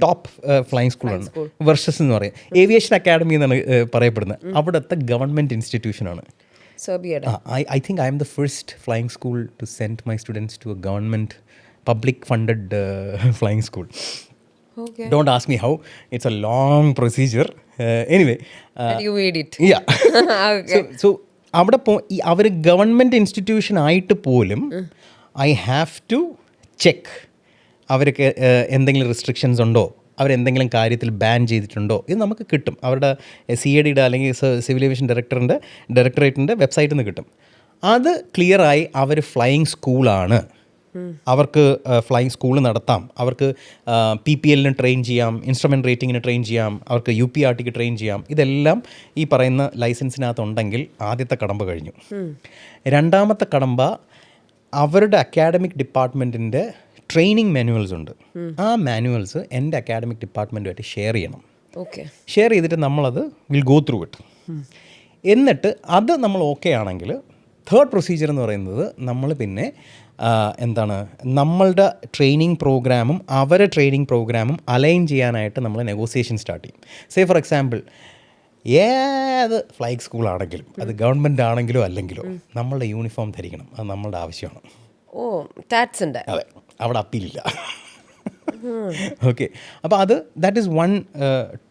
A: ടോപ്പ് ഫ്ലൈയിങ് സ്കൂളാണ്, വെർഷസ് എന്ന് പറയും, ഏവിയേഷൻ അക്കാഡമി എന്നാണ് പറയപ്പെടുന്നത്. അവിടുത്തെ government ഇൻസ്റ്റിറ്റ്യൂഷനാണ്. I think I am the first flying school to send my students to a government public funded flying school. Okay. Don't ask me how. It's a long procedure. Anyway.
B: And you made it.
A: Yeah. Okay. So അവിടെ അവർ ഗവൺമെൻറ് ഇൻസ്റ്റിറ്റ്യൂഷൻ ആയിട്ട് പോലും I have to check അവർക്ക് എന്തെങ്കിലും റെസ്ട്രിക്ഷൻസ് ഉണ്ടോ, അവരെന്തെങ്കിലും കാര്യത്തിൽ ബാൻ ചെയ്തിട്ടുണ്ടോ, ഇത് നമുക്ക് കിട്ടും. അവരുടെ CADയുടെ അല്ലെങ്കിൽ സിവിൽ ഏവിയേഷൻ ഡയറക്ടറേറ്റിൻ്റെ വെബ്സൈറ്റിൽ നിന്ന് കിട്ടും. അത് ക്ലിയറായി അവർ ഫ്ലൈയിങ് സ്കൂളാണ്, അവർക്ക് ഫ്ലൈയിങ് സ്കൂൾ നടത്താം, അവർക്ക് PPLന് ട്രെയിൻ ചെയ്യാം, ഇൻസ്ട്രുമെൻറ്റ് റേറ്റിങ്ങിന് ട്രെയിൻ ചെയ്യാം, അവർക്ക് UPRTക്ക് ട്രെയിൻ ചെയ്യാം. ഇതെല്ലാം ഈ പറയുന്ന ലൈസൻസിനകത്തുണ്ടെങ്കിൽ ആദ്യത്തെ കടമ്പ കഴിഞ്ഞു. രണ്ടാമത്തെ കടമ്പ, അവരുടെ അക്കാഡമിക് ഡിപ്പാർട്ട്മെൻറ്റിൻ്റെ ട്രെയിനിങ് മാനുവൽസ് ഉണ്ട്. ആ മാനുവൽസ് എൻ്റെ അക്കാഡമിക് ഡിപ്പാർട്ട്മെൻറ്റുമായിട്ട് ഷെയർ ചെയ്യണം. ഷെയർ ചെയ്തിട്ട് നമ്മളത് വിൽ ഗോ ത്രൂ ഇറ്റ്. എന്നിട്ട് അത് നമ്മൾ ഓക്കെ ആണെങ്കിൽ തേർഡ് പ്രൊസീജിയർ എന്ന് പറയുന്നത്, നമ്മൾ പിന്നെ നമ്മളുടെ ട്രെയിനിങ് പ്രോഗ്രാമും അവരുടെ ട്രെയിനിങ് പ്രോഗ്രാമും അലൈൻ ചെയ്യാനായിട്ട് നമ്മൾ നെഗോസിയേഷൻ സ്റ്റാർട്ട് ചെയ്യും. സേ ഫോർ എക്സാമ്പിൾ, ഏത് ഫ്ലൈയിങ് സ്കൂളാണെങ്കിലും അത് ഗവൺമെൻറ് ആണെങ്കിലോ അല്ലെങ്കിലോ നമ്മളുടെ യൂണിഫോം ധരിക്കണം. അത് നമ്മളുടെ ആവശ്യമാണ്. അതെ, അവിടെ അപ്പീലില്ല. ഓക്കെ, അപ്പോൾ that is one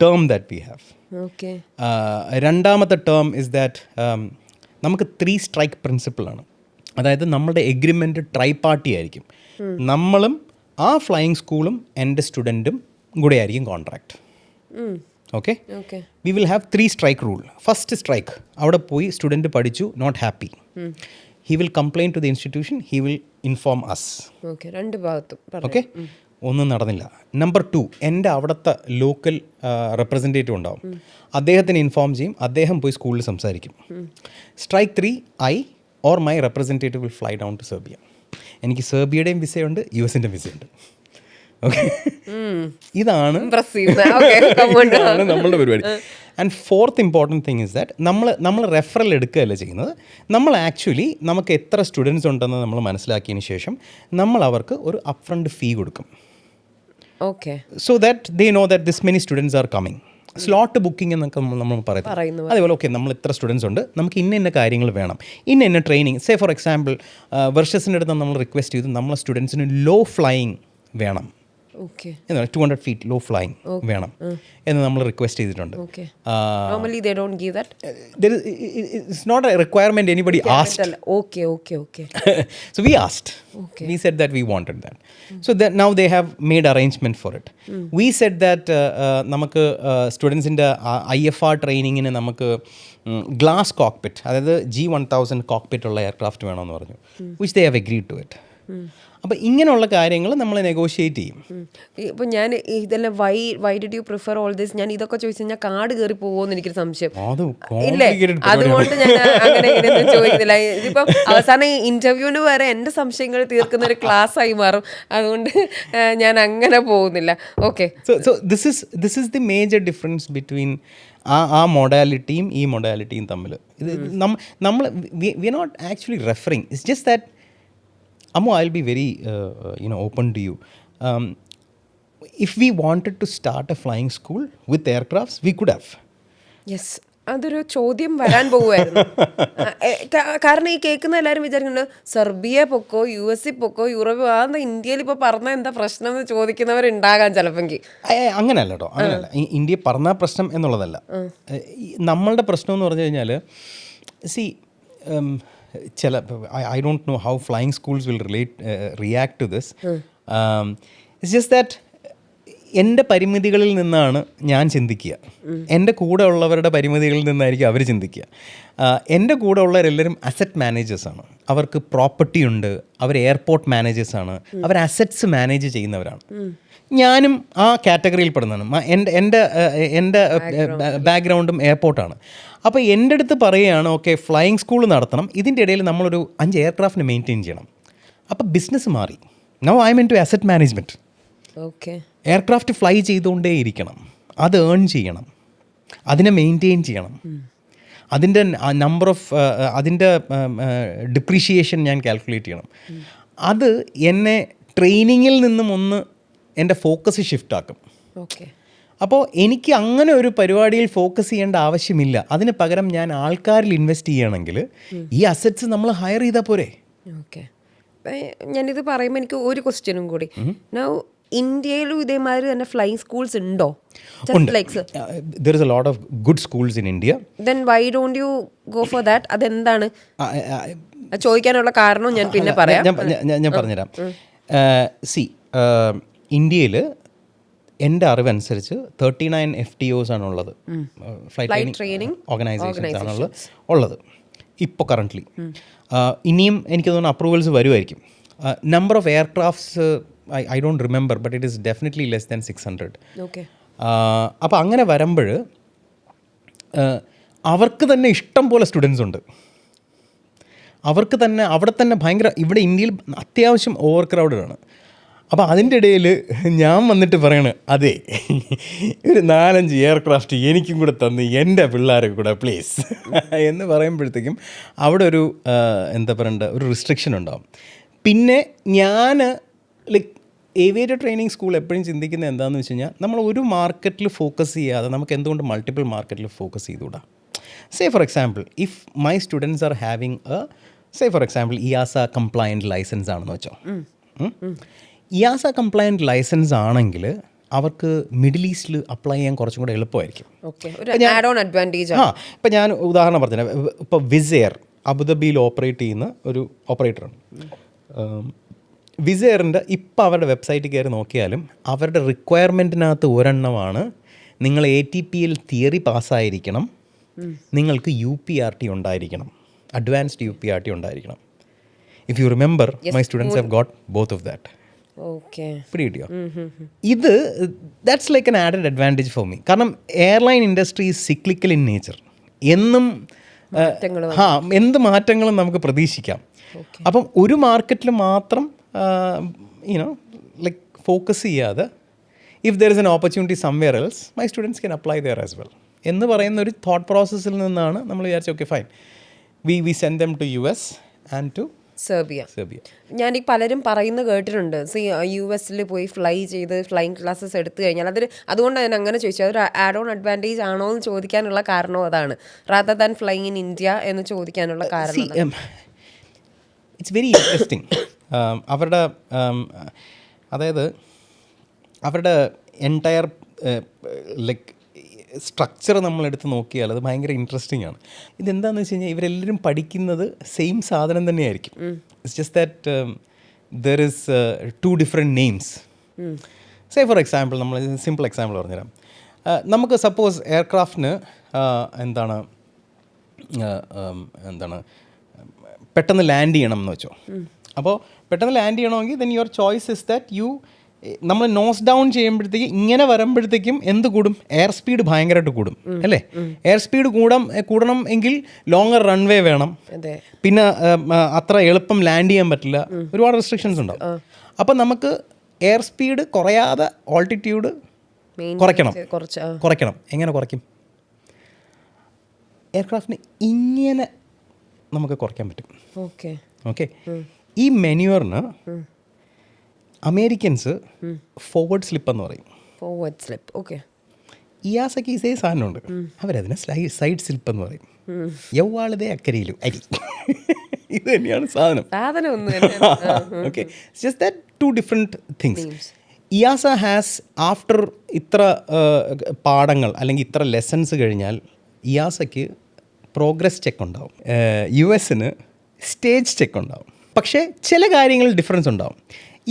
A: term that we have. രണ്ടാമത്തെ ടേം ഇസ് ദാറ്റ് നമുക്ക് 3 സ്ട്രൈക്ക് പ്രിൻസിപ്പിളാണ്. അതായത് നമ്മളുടെ എഗ്രിമെൻറ്റ് ട്രൈ പാർട്ടി ആയിരിക്കും. നമ്മളും ആ ഫ്ലൈയിങ് സ്കൂളും എൻ്റെ സ്റ്റുഡൻറ്റും കൂടെ ആയിരിക്കും contract. Okay, we will have 3 strike rule. First strike, അവിടെ പോയി സ്റ്റുഡൻറ്റ് പഠിച്ചു, not happy, he will complain to the institution, he will inform us.
B: Okay, രണ്ട് ഭാഗത്തും.
A: ഓക്കെ, ഒന്നും നടന്നില്ല. നമ്പർ 2, എൻ്റെ അവിടുത്തെ ലോക്കൽ റെപ്രസെൻറ്റേറ്റീവ് ഉണ്ടാവും, അദ്ദേഹത്തിന് ഇൻഫോം ചെയ്യും, അദ്ദേഹം പോയി സ്കൂളിൽ സംസാരിക്കും. Strike 3, I or my representative will fly down to Serbia. എനിക്ക് സെർബിയയുടെയും വിസയുണ്ട്, US-ൻ്റെ വിസയുണ്ട്. ഓക്കെ, ഇതാണ് നമ്മളുടെ പരിപാടി. And fourth important thing is that നമ്മൾ റെഫറൽ എടുക്കുകയല്ല ചെയ്യുന്നത്. നമ്മൾ ആക്ച്വലി നമുക്ക് എത്ര സ്റ്റുഡൻസ് ഉണ്ടെന്ന് നമ്മൾ മനസ്സിലാക്കിയതിന് ശേഷം നമ്മൾ അവർക്ക് ഒരു അപ്ഫ്രണ്ട് ഫീ കൊടുക്കും.
B: Okay,
A: so that they know that this many students are coming. Slot booking എന്നൊക്കെ നമ്മൾ പറയുന്നത്. അതേപോലെ ഓക്കെ, നമ്മൾ ഇത്ര സ്റ്റുഡൻസ് ഉണ്ട്, നമുക്ക് ഇന്ന കാര്യങ്ങൾ വേണം, ഇന്ന ട്രെയിനിങ്. സേ ഫോർ എക്സാമ്പിൾ, വെർഷസിൻ്റെ അടുത്ത് നമ്മൾ റിക്വസ്റ്റ് ചെയ്തു നമ്മളെ സ്റ്റുഡൻസിന് ലോ ഫ്ലൈയിങ് വേണം, 200 feet low flying വേണം എന്ന് നമ്മൾ റിക്വസ്റ്റ് ചെയ്തിട്ടുണ്ട്.
B: Normally they don't give that.
A: It's not a requirement, anybody asked.
B: Okay.
A: So we asked. We said that we wanted that. So that now they have made arrangement for it. We said that നമുക്ക് സ്റ്റുഡൻസിൻ്റെ IFR ട്രെയിനിങ്ങിന് നമുക്ക് ഗ്ലാസ് കോക്പിറ്റ്, അതായത് G1000 കോക്പിറ്റ് ഉള്ള എയർക്രാഫ്റ്റ് വേണമെന്ന് പറഞ്ഞു, which they have agreed to it. അപ്പോൾ ഇങ്ങനെയുള്ള കാര്യങ്ങൾ നമ്മൾ നെഗോഷിയേറ്റ് ചെയ്യും.
B: ഇപ്പോൾ ഞാൻ ഇതെല്ലാം why did you prefer all this, ഞാൻ ഇതൊക്കെ ചോദിച്ചു കഴിഞ്ഞാൽ കാർഡ് കയറി പോകുമെന്ന് എനിക്കൊരു സംശയം ഇല്ലേ, അതുകൊണ്ട് ഞാൻ അങ്ങനെ ഇങ്ങനെയൊന്നും ചോദിക്കുന്നില്ല. ഇതിപ്പം അവസാനം ഈ ഇൻ്റർവ്യൂവിന് വരെ എൻ്റെ സംശയങ്ങൾ തീർക്കുന്ന ഒരു ക്ലാസ് ആയി മാറും, അതുകൊണ്ട് ഞാൻ അങ്ങനെ പോകുന്നില്ല. Okay,
A: so this is the major difference between ആ മൊഡാലിറ്റിയും ഈ മൊഡാലിറ്റിയും തമ്മിൽ. ഇത് നമ്മൾ we are not actually referring, it's just that Ammo, I'll be very open to you. If we wanted to start a flying school with aircrafts, we could have.
B: Yes. അതൊരു ചോദ്യം വരാൻ പോവുമായിരുന്നു. കാരണം ഈ കേൾക്കുന്ന എല്ലാവരും വിചാരിക്കുന്നുണ്ട് സെർബിയ പൊക്കോ, US പൊക്കോ, യൂറോപ്പ് അതെന്താ ഇന്ത്യയിൽ ഇപ്പോൾ പറഞ്ഞാൽ എന്താ പ്രശ്നം എന്ന് ചോദിക്കുന്നവരുണ്ടാകാം ചിലപ്പോൾ.
A: അങ്ങനെയല്ല കേട്ടോ, അങ്ങനെയല്ല. ഇന്ത്യ പറഞ്ഞ പ്രശ്നം എന്നുള്ളതല്ല. നമ്മളുടെ പ്രശ്നം എന്ന് പറഞ്ഞു കഴിഞ്ഞാൽ ചില I don't know how flying schools will react to this. It's just that എൻ്റെ പരിമിതികളിൽ നിന്നാണ് ഞാൻ ചിന്തിക്കുക, എൻ്റെ കൂടെ ഉള്ളവരുടെ പരിമിതികളിൽ നിന്നായിരിക്കും അവർ ചിന്തിക്കുക. എൻ്റെ കൂടെ ഉള്ളവരെല്ലാവരും അസറ്റ് മാനേജേഴ്സാണ്, അവർക്ക് പ്രോപ്പർട്ടി ഉണ്ട്, അവർ എയർപോർട്ട് മാനേജേഴ്സാണ്, അവർ അസറ്റ്സ് മാനേജ് ചെയ്യുന്നവരാണ്. ഞാനും ആ കാറ്റഗറിയിൽ പെടുന്നതാണ്. എൻ്റെ ബാക്ക്ഗ്രൗണ്ടും എയർപോർട്ടാണ്. അപ്പോൾ എൻ്റെ അടുത്ത് പറയുകയാണ് ഓക്കെ ഫ്ലൈയിങ് സ്കൂൾ നടത്തണം, ഇതിൻ്റെ ഇടയിൽ നമ്മളൊരു 5 എയർക്രാഫ്റ്റിന് മെയിൻറ്റെയിൻ ചെയ്യണം. അപ്പോൾ ബിസിനസ് മാറി. Now I am into asset management.
B: Okay,
A: aircraft fly ചെയ്തുകൊണ്ടേ ഇരിക്കണം, അത് ഏൺ ചെയ്യണം, അതിനെ മെയിൻറ്റെയിൻ ചെയ്യണം, അതിൻ്റെ നമ്പർ ഓഫ് അതിൻ്റെ ഡിപ്രീഷിയേഷൻ ഞാൻ കാൽക്കുലേറ്റ് ചെയ്യണം. അത് എന്നെ ട്രെയിനിങ്ങിൽ നിന്നും ഒന്ന് എൻ്റെ ഫോക്കസ് ഷിഫ്റ്റ് ആക്കും.
B: ഓക്കെ,
A: അപ്പോൾ എനിക്ക് അങ്ങനെ ഒരു പരിപാടിയിൽ ഫോക്കസ് ചെയ്യേണ്ട ആവശ്യമില്ല. അതിന് പകരം ഞാൻ ആൾക്കാരിൽ ഇൻവെസ്റ്റ് ചെയ്യുകയാണെങ്കിൽ ഈ അസറ്റ്സ് നമ്മൾ ഹയർ ചെയ്താൽ പോരെ.
B: ഓക്കെ, ഞാനിത് പറയുമ്പോൾ എനിക്ക് ഒരു ക്വസ്റ്റ്യനും കൂടി. നൗ ഇന്ത്യയിലും ഇതേമാതിരി തന്നെ ഫ്ലൈയിങ് സ്കൂൾസ് ഉണ്ടോ?
A: There is a lot of good schools in India.
B: Then why don't you go for that? അതെന്താണ് ചോദിക്കാനുള്ള കാരണം ഞാൻ പിന്നെ പറയാം.
A: ഞാൻ പറഞ്ഞുതരാം. ഇന്ത്യയിൽ എൻ്റെ അറിവനുസരിച്ച് 39 FTOs ആണുള്ളത്, ഫ്ലൈറ്റ് ട്രെയിനിങ് ഓർഗനൈസേഷൻസ് ആണുള്ളത് ഉള്ളത് ഇപ്പോൾ കറൻ്റ്ലി. ഇനിയും എനിക്ക് തോന്നുന്നു അപ്രൂവൽസ് വരുമായിരിക്കും. Number of aircrafts I don't remember, but it is definitely less than 600.
B: Okay.
A: അപ്പോൾ അങ്ങനെ വരുമ്പോൾ അവർക്ക് തന്നെ ഇഷ്ടം പോലെ സ്റ്റുഡൻസ് ഉണ്ട്. അവർക്ക് തന്നെ അവിടെ തന്നെ ഭയങ്കര, ഇവിടെ ഇന്ത്യയിൽ അത്യാവശ്യം ഓവർ ക്രൗഡഡ് ആണ്. അപ്പോൾ അതിൻ്റെ ഇടയിൽ ഞാൻ വന്നിട്ട് പറയണ അതെ ഒരു 4-5 എയർക്രാഫ്റ്റ് എനിക്കും കൂടെ തന്ന് എൻ്റെ പിള്ളേരെ കൂടെ പ്ലീസ് എന്ന് പറയുമ്പോഴത്തേക്കും അവിടെ ഒരു എന്താ പറയണ്ട ഒരു റിസ്ട്രിക്ഷൻ ഉണ്ടാവും. പിന്നെ ഞാൻ ലൈക്ക് ഏവിയേറ്റർ ട്രെയിനിങ് സ്കൂൾ എപ്പോഴും ചിന്തിക്കുന്നത് എന്താണെന്ന് വെച്ച് കഴിഞ്ഞാൽ നമ്മൾ ഒരു മാർക്കറ്റിൽ ഫോക്കസ് ചെയ്യാതെ നമുക്ക് എന്തുകൊണ്ട് മൾട്ടിപ്പിൾ മാർക്കറ്റിൽ ഫോക്കസ് ചെയ്തുകൂടാ. Say for example if my students are having say for example EASA compliant licence ആണെന്ന് വെച്ചോ. ഇയാസ കംപ്ലയൻറ്റ് ലൈസൻസ് ആണെങ്കിൽ അവർക്ക് മിഡിൽ ഈസ്റ്റിൽ അപ്ലൈ ചെയ്യാൻ കുറച്ചും കൂടെ എളുപ്പമായിരിക്കും. ഇപ്പം ഞാൻ ഉദാഹരണം പറഞ്ഞുതരാം. ഇപ്പോൾ വിസ് എയർ അബുദാബിയിൽ ഓപ്പറേറ്റ് ചെയ്യുന്ന ഒരു ഓപ്പറേറ്ററാണ്. വിസ് എയറിൻ്റെ ഇപ്പം അവരുടെ വെബ്സൈറ്റിൽ കയറി നോക്കിയാലും അവരുടെ റിക്വയർമെൻറ്റിനകത്ത് ഒരെണ്ണമാണ് നിങ്ങൾ ATPL തിയറി പാസ്സായിരിക്കണം, നിങ്ങൾക്ക് UPRT ഉണ്ടായിരിക്കണം, അഡ്വാൻസ്ഡ് UPRT ഉണ്ടായിരിക്കണം. If you remember my students have got both of that. പിടികിട്ടിയോ? ഇത് that's like an added advantage for me. കാരണം airline industry is cyclical in nature. എന്നും എന്ത് മാറ്റങ്ങളും നമുക്ക് പ്രതീക്ഷിക്കാം. അപ്പം ഒരു മാർക്കറ്റിൽ മാത്രം ലൈക്ക് ഫോക്കസ് ചെയ്യാതെ if there is an opportunity somewhere else my students can apply there as well എന്ന് പറയുന്ന ഒരു തോട്ട് പ്രോസസ്സിൽ നിന്നാണ് നമ്മൾ വിചാരിച്ചു okay fine V send them to US and to
B: Serbia. ഞാൻ ഈ പലരും പറയുന്നത് കേട്ടിട്ടുണ്ട്, US പോയി ഫ്ലൈ ചെയ്ത് ഫ്ലൈയിങ് ക്ലാസ്സസ് എടുത്തു കഴിഞ്ഞാൽ അതുകൊണ്ടാണ് ഞാൻ അങ്ങനെ ചോദിച്ചത്. അതൊരു ആഡ് ഓൺ അഡ്വാൻറ്റേജ് ആണോ എന്ന് ചോദിക്കാനുള്ള കാരണം അതാണ്, rather than flying in India എന്ന് ചോദിക്കാനുള്ള കാരണം.
A: It's very interesting. അവരുടെ അതായത് അവരുടെ എൻറ്റയർ ലൈക്ക് സ്ട്രക്ചർ നമ്മളെടുത്ത് നോക്കിയാൽ അത് ഭയങ്കര ഇൻട്രസ്റ്റിംഗ് ആണ്. ഇതെന്താണെന്ന് വെച്ച് കഴിഞ്ഞാൽ ഇവരെല്ലാവരും പഠിക്കുന്നത് സെയിം സാധനം തന്നെയായിരിക്കും. It's just that there is 2 different names. Say for example നമ്മൾ സിമ്പിൾ എക്സാമ്പിൾ പറഞ്ഞുതരാം. നമുക്ക് സപ്പോസ് എയർക്രാഫ്റ്റിന് എന്താണ് പെട്ടെന്ന് ലാൻഡ് ചെയ്യണം എന്ന് വെച്ചോ. അപ്പോൾ പെട്ടെന്ന് ലാൻഡ് ചെയ്യണമെങ്കിൽ then your choice is that നമ്മൾ നോസ് ഡൗൺ ചെയ്യുമ്പോഴത്തേക്ക് ഇങ്ങനെ വരുമ്പോഴത്തേക്കും എന്ത് കൂടും? എയർ സ്പീഡ് ഭയങ്കരമായിട്ട് കൂടും അല്ലേ? എയർ സ്പീഡ് കൂടണം എങ്കിൽ ലോങ്ങർ റൺവേ വേണം, പിന്നെ അത്ര എളുപ്പം ലാൻഡ് ചെയ്യാൻ പറ്റില്ല, ഒരുപാട് റെസ്ട്രിക്ഷൻസ് ഉണ്ടാവും. അപ്പം നമുക്ക് എയർ സ്പീഡ് കുറയാതെ ഓൾട്ടിറ്റ്യൂഡ് കുറയ്ക്കണം. എങ്ങനെ കുറയ്ക്കും? എയർക്രാഫ്റ്റിന് ഇങ്ങനെ നമുക്ക് കുറയ്ക്കാൻ പറ്റും. ഓക്കെ, ഈ മെന്യൂറിന് അമേരിക്കൻസ് ഫോർവേഡ് സ്ലിപ്പ് എന്ന് പറയും. ഇയാസയ്ക്ക് ഇതേ സാധനമുണ്ട്, അവരതിനെ സൈഡ് സ്ലിപ്പ് എന്ന് പറയും. യൗവാളിതേ അക്കരയിലും അരി. ഇത് തന്നെയാണ് സാധനം. Okay, just that two different things. EASA has after ഇത്ര പാഠങ്ങൾ അല്ലെങ്കിൽ ഇത്ര ലെസൺസ് കഴിഞ്ഞാൽ ഇയാസയ്ക്ക് പ്രോഗ്രസ് ചെക്ക് ഉണ്ടാവും. US-ന് സ്റ്റേജ് ചെക്ക് ഉണ്ടാവും. പക്ഷേ ചില കാര്യങ്ങളിൽ ഡിഫറൻസ് ഉണ്ടാവും.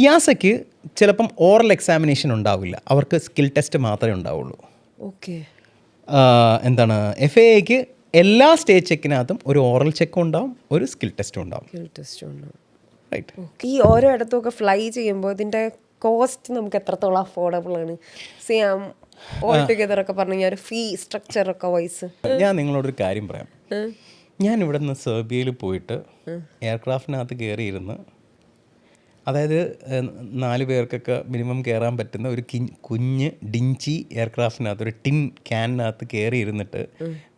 A: ഇയാസയ്ക്ക് ചിലപ്പം ഓറൽ എക്സാമിനേഷൻ ഉണ്ടാവില്ല, അവർക്ക് സ്കിൽ ടെസ്റ്റ് മാത്രമേ ഉണ്ടാവുള്ളൂ.
B: ഓക്കെ.
A: എന്താണ് FAAക്ക് എല്ലാ സ്റ്റേജ് ചെക്കിനകത്തും ഒരു ഓറൽ ചെക്കും ഉണ്ടാവും, ഒരു സ്കിൽ ടെസ്റ്റും ഉണ്ടാവും. റൈറ്റ്.
B: ഈ ഓരോ ഇടത്തുമൊക്കെ ഫ്ലൈ ചെയ്യുമ്പോൾ ഇതിൻ്റെ കോസ്റ്റ് നമുക്ക് എത്രത്തോളം അഫോർഡബിൾ ആണ്? സെയിം ഓൾ ടുഗെദർ ഒക്കെ പറഞ്ഞു കഴിഞ്ഞാൽ ഫീ സ്ട്രക്ചർ ഒക്കെ വൈസ്.
A: ഞാൻ നിങ്ങളോടൊരു കാര്യം പറയാം. ഞാൻ ഇവിടെ നിന്ന് സെർബിയയിൽ പോയിട്ട് എയർക്രാഫ്റ്റിനകത്ത് കയറിയിരുന്ന്, അതായത് 4 പേർക്കൊക്കെ മിനിമം കയറാൻ പറ്റുന്ന ഒരു കുഞ്ഞ് ഡിഞ്ചി എയർക്രാഫ്റ്റിനകത്ത്, ഒരു ടിൻ ക്യാനിനകത്ത് കയറി ഇരുന്നിട്ട്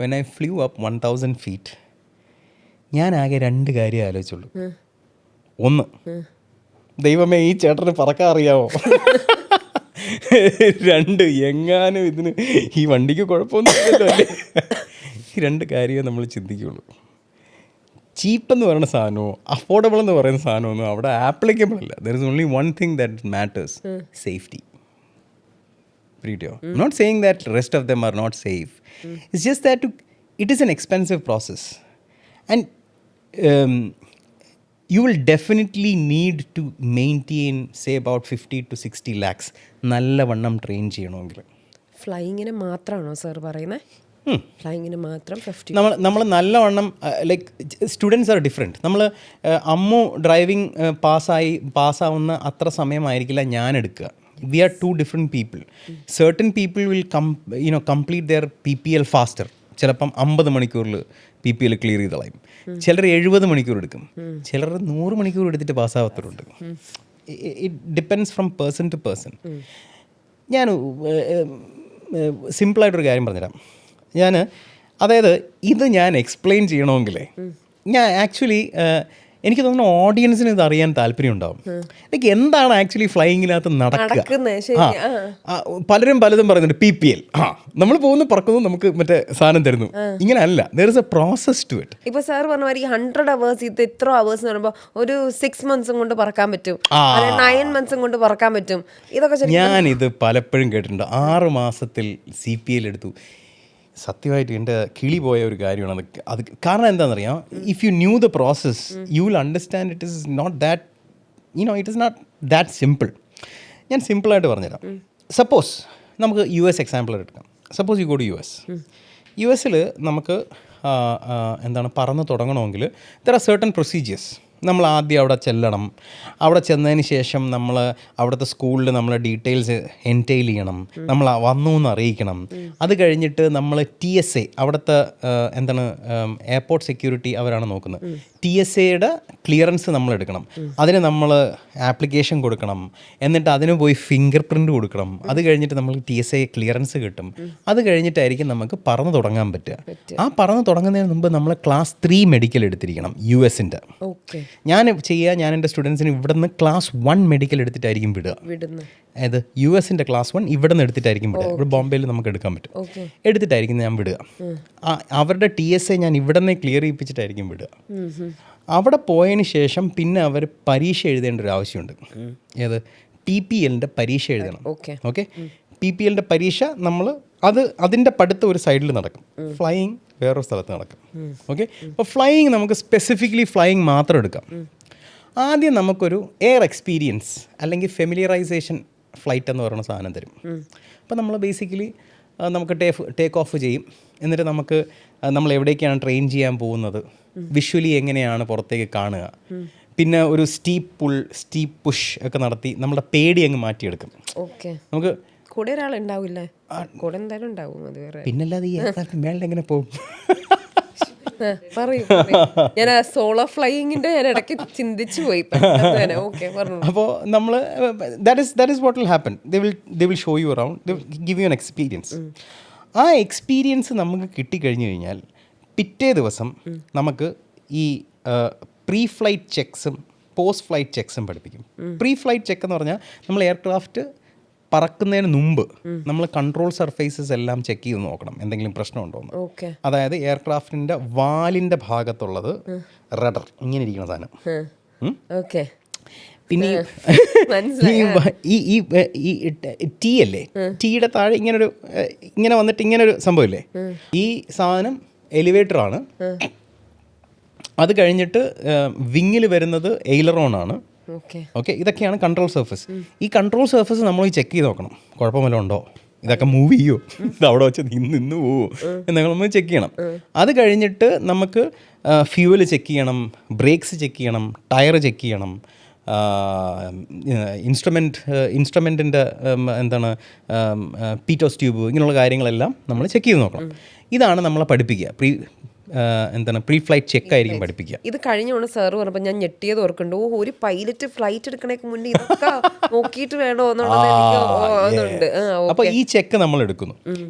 A: when I flew up 1000 feet, ഞാൻ ആകെ 2 കാര്യം ആലോചിച്ചുള്ളൂ. ഒന്ന്, ദൈവമേ ഈ ചേട്ടന് പറക്കാൻ അറിയാമോ? 2, എങ്ങാനും ഇതിന് ഈ വണ്ടിക്ക് കുഴപ്പമൊന്നുമില്ലല്ലോ അല്ലേ? ഈ 2 കാര്യമേ നമ്മൾ ചിന്തിക്കുകയുള്ളൂ. ചീപ്പ് എന്ന് പറയുന്ന സാധനമോ അഫോർഡബിൾ എന്ന് പറയുന്ന സാധനമൊന്നും അവിടെ ആപ്ലിക്കബിൾ അല്ല. There is only one thing that matters, safety. I'm not saying that rest of them are not safe. It's just that it is an expensive process, and you will definitely need to maintain say about 50 to 60 lakhs നല്ലവണ്ണം ട്രെയിൻ ചെയ്യണമെങ്കിൽ.
B: ഫ്ലൈയിങ്ങിന് മാത്രമാണോ സാർ പറയുന്നത്? ഫ്ലൈയിങ്ങിന് മാത്രം 50?
A: നമ്മൾ നല്ലവണ്ണം ലൈക്ക് സ്റ്റുഡൻസ് ആർ ഡിഫറെൻറ്റ്. നമ്മൾ അമ്മു ഡ്രൈവിംഗ് പാസ്സാവുന്ന അത്ര സമയമായിരിക്കില്ല ഞാൻ എടുക്കുക. We are 2 different people. Certain people will complete their PPL faster. ചിലപ്പം 50 മണിക്കൂറിൽ PPL ക്ലിയർ ചെയ്ത് കളയും. ചിലർ 70 മണിക്കൂർ എടുക്കും, ചിലർ 100 മണിക്കൂർ എടുത്തിട്ട് പാസ്സാവാത്തവരുണ്ട്. It depends from person to person. ഞാൻ സിമ്പിളായിട്ടൊരു കാര്യം പറഞ്ഞുതരാം. അതായത് ഇത് ഞാൻ എക്സ്പ്ലെയിൻ ചെയ്യണമെങ്കിൽ ഞാൻ ആക്ച്വലി എനിക്ക് തോന്നുന്നു ഓഡിയൻസിന് ഇത് അറിയാൻ താല്പര്യം ഉണ്ടാവും. ലൈക്ക് എന്താണ് ആക്ച്വലി ഫ്ലൈയിങ്ങിനകത്ത് നടക്കുക. പലരും പലതും പറയുന്നുണ്ട് PPL, നമ്മൾ പോകുന്നു പറക്കുന്നു നമുക്ക് മറ്റേ സാധനം തരുന്നു. ഇങ്ങനെ അല്ല, there is a process to it.
B: ഇപ്പൊ സാർ പറഞ്ഞ മാതിരി 100 hours ഇത് ഇത്ര hours എന്ന് പറയുമ്പോൾ ഒരു 6 months കൊണ്ട് പറക്കാൻ പറ്റും, 9 months കൊണ്ട് പറക്കാൻ പറ്റും. ഇതൊക്കെ
A: ഞാൻ ഇത് പലപ്പോഴും കേട്ടിട്ടുണ്ട്. 6 മാസത്തിൽ CPL എടുത്തു. സത്യമായിട്ട് എൻ്റെ കിളി പോയ ഒരു കാര്യമാണ് അത്. കാരണം എന്താണെന്നറിയാം, if you knew the process you will understand it is not that it is not that simple. ഞാൻ സിമ്പിളായിട്ട് പറഞ്ഞുതരാം. സപ്പോസ് നമുക്ക് US എക്സാമ്പിൾ എടുക്കാം. സപ്പോസ് യു ഗോ ടു US-ൽ നമുക്ക് പറന്ന് തുടങ്ങണമെങ്കിൽ ദർ ആർ സർട്ടൺ പ്രൊസീജിയേഴ്സ്. നമ്മൾ ആദ്യം അവിടെ ചെല്ലണം. അവിടെ ചെന്നതിന് ശേഷം നമ്മൾ അവിടുത്തെ സ്കൂളിൽ നമ്മളെ ഡീറ്റെയിൽസ് എൻറ്റെയിൽ ചെയ്യണം, നമ്മൾ വന്നു എന്ന് അറിയിക്കണം. അത് കഴിഞ്ഞിട്ട് നമ്മൾ TSA, അവിടുത്തെ എയർപോർട്ട് സെക്യൂരിറ്റി അവരാണ് നോക്കുന്നത്. TSAയുടെ ക്ലിയറൻസ് നമ്മൾ എടുക്കണം. അതിന് നമ്മൾ ആപ്ലിക്കേഷൻ കൊടുക്കണം, എന്നിട്ട് അതിന് പോയി ഫിംഗർ പ്രിൻ്റ് കൊടുക്കണം. അത് കഴിഞ്ഞിട്ട് നമ്മൾ TSA ക്ലിയറൻസ് കിട്ടും. അത് കഴിഞ്ഞിട്ടായിരിക്കും നമുക്ക് പറന്ന് തുടങ്ങാൻ പറ്റുക. ആ പറന്ന് തുടങ്ങുന്നതിന് മുമ്പ് നമ്മൾ Class 3 മെഡിക്കൽ എടുത്തിരിക്കണം US-ൻ്റെ. ഞാൻ എൻ്റെ സ്റ്റുഡൻസിന് ഇവിടെ നിന്ന് Class 1 മെഡിക്കൽ എടുത്തിട്ടായിരിക്കും വിടുക. അതായത് US-ൻ്റെ Class 1 ഇവിടെ നിന്ന് എടുത്തിട്ടായിരിക്കും വിടുക. ഇവിടെ ബോംബെയിൽ നമുക്ക് എടുക്കാൻ പറ്റും. എടുത്തിട്ടായിരിക്കും ഞാൻ വിടുക. അവരുടെ TSA ഞാൻ ഇവിടെ നിന്ന് ക്ലിയർ ചെയ്യിപ്പിച്ചിട്ടായിരിക്കും വിടുക. അവിടെ പോയതിന് ശേഷം പിന്നെ അവർ പരീക്ഷ എഴുതേണ്ട ഒരു ആവശ്യമുണ്ട്. ഏത്? TPL-ൻ്റെ പരീക്ഷ എഴുതണം. ഓക്കെ, PPL-ൻ്റെ പരീക്ഷ നമ്മൾ അതിൻ്റെ പഠിത്തം ഒരു സൈഡിൽ നടക്കും, ഫ്ലൈയിങ് വേറൊരു സ്ഥലത്ത് നടക്കും. ഓക്കെ, അപ്പോൾ ഫ്ലൈയിങ് നമുക്ക് സ്പെസിഫിക്കലി ഫ്ലൈയിങ് മാത്രം എടുക്കാം. ആദ്യം നമുക്കൊരു എയർ എക്സ്പീരിയൻസ് അല്ലെങ്കിൽ ഫെമിലിയറൈസേഷൻ ഫ്ലൈറ്റ് എന്ന് പറയുന്ന സാധനം തരും. അപ്പോൾ നമ്മൾ ബേസിക്കലി നമുക്ക് ടേക്ക് ഓഫ് ചെയ്യും. എന്നിട്ട് നമുക്ക് നമ്മൾ എവിടേക്കാണ് ട്രെയിൻ ചെയ്യാൻ പോകുന്നത്, വിഷ്വലി എങ്ങനെയാണ് പുറത്തേക്ക് കാണുക, പിന്നെ ഒരു സ്റ്റീപ്പ് പുഷ് ഒക്കെ നടത്തി നമ്മുടെ പേടി അങ്ങ് മാറ്റിയെടുക്കും. നമുക്ക്
B: കൂടെ ഒരാളുണ്ടാവില്ലേ? കൂടെ എന്തായാലും ഉണ്ടാവും. അത് വേറെ
A: പിന്നല്ലാതെ ഈ മേളിൽ എങ്ങനെ പോകും?
B: ഞാൻ സോളോ ഫ്ലൈയിങ്ങിന്റെ ഞാൻ ഇടയ്ക്ക് ചിന്തിച്ചു പോയി.
A: അപ്പോൾ നമ്മൾ that is what will happen. They will show you around, they will give you an experience. ആ എക്സ്പീരിയൻസ് നമുക്ക് കിട്ടിക്കഴിഞ്ഞു കഴിഞ്ഞാൽ പിറ്റേ ദിവസം നമുക്ക് ഈ പ്രീ ഫ്ലൈറ്റ് ചെക്സും പോസ്റ്റ് ഫ്ലൈറ്റ് ചെക്സും പഠിപ്പിക്കും. പ്രീ ഫ്ലൈറ്റ് ചെക്ക് എന്ന് പറഞ്ഞാൽ നമ്മൾ എയർക്രാഫ്റ്റ് പറക്കുന്നതിന് മുമ്പ് നമ്മൾ കൺട്രോൾ സർഫേസസ് എല്ലാം ചെക്ക് ചെയ്ത് നോക്കണം എന്തെങ്കിലും പ്രശ്നമുണ്ടോ എന്ന്.
B: ഓക്കെ.
A: അതായത് എയർക്രാഫ്റ്റിൻ്റെ വാലിൻ്റെ ഭാഗത്തുള്ളത് റഡർ ഇങ്ങനെ ഇരിക്കുന്ന സാധനം.
B: ഓക്കെ.
A: പിന്നെ ഈ ടീ അല്ലേ, ടീയുടെ താഴെ ഇങ്ങനെ വന്നിട്ട് ഇങ്ങനൊരു സംഭവമില്ലേ, ഈ സാധനം എലിവേറ്ററാണ്. അത് കഴിഞ്ഞിട്ട് വിങ്ങിൽ വരുന്നത് എയിലറോൺ ആണ്. ഓക്കെ, ഇതൊക്കെയാണ് കൺട്രോൾ സർഫസ്. ഈ കൺട്രോൾ സർഫസ് നമ്മൾ ചെക്ക് ചെയ്ത് നോക്കണം, കുഴപ്പമില്ല ഉണ്ടോ, ഇതൊക്കെ മൂവ് ചെയ്യോ, ഇത് അവിടെ വെച്ച് നിന്ന് പോവോ എന്നൊക്കെ നമ്മൾ ചെക്ക് ചെയ്യണം. അത് കഴിഞ്ഞിട്ട് നമുക്ക് ഫ്യൂവൽ ചെക്ക് ചെയ്യണം, ബ്രേക്സ് ചെക്ക് ചെയ്യണം, ടയർ ചെക്ക് ചെയ്യണം, ഇൻസ്ട്രുമെൻറ്റിൻ്റെ എന്താണ് പീറ്റോസ് ട്യൂബ്, ഇങ്ങനെയുള്ള കാര്യങ്ങളെല്ലാം നമ്മൾ ചെക്ക് ചെയ്ത് നോക്കണം. ഇതാണ് നമ്മളെ പഠിപ്പിക്കുക, പ്രീ ഫ്ലൈറ്റ് ചെക്ക് ആയിരിക്കും പഠിപ്പിക്കുക.
B: ഇത് കഴിഞ്ഞോണ്ട് സാർ പറഞ്ഞപ്പോൾ ഞാൻ ഞെട്ടിയത് ഓർക്കുന്നുണ്ട്. ഒരു പൈലറ്റ് ഫ്ലൈറ്റ് എടുക്കണേക്ക് മുന്നേ ഇതൊക്കെ നോക്കിയിട്ട് വേണോ എന്നുള്ളത്.
A: അപ്പോൾ ഈ ചെക്ക് നമ്മൾ എടുക്കുന്നു,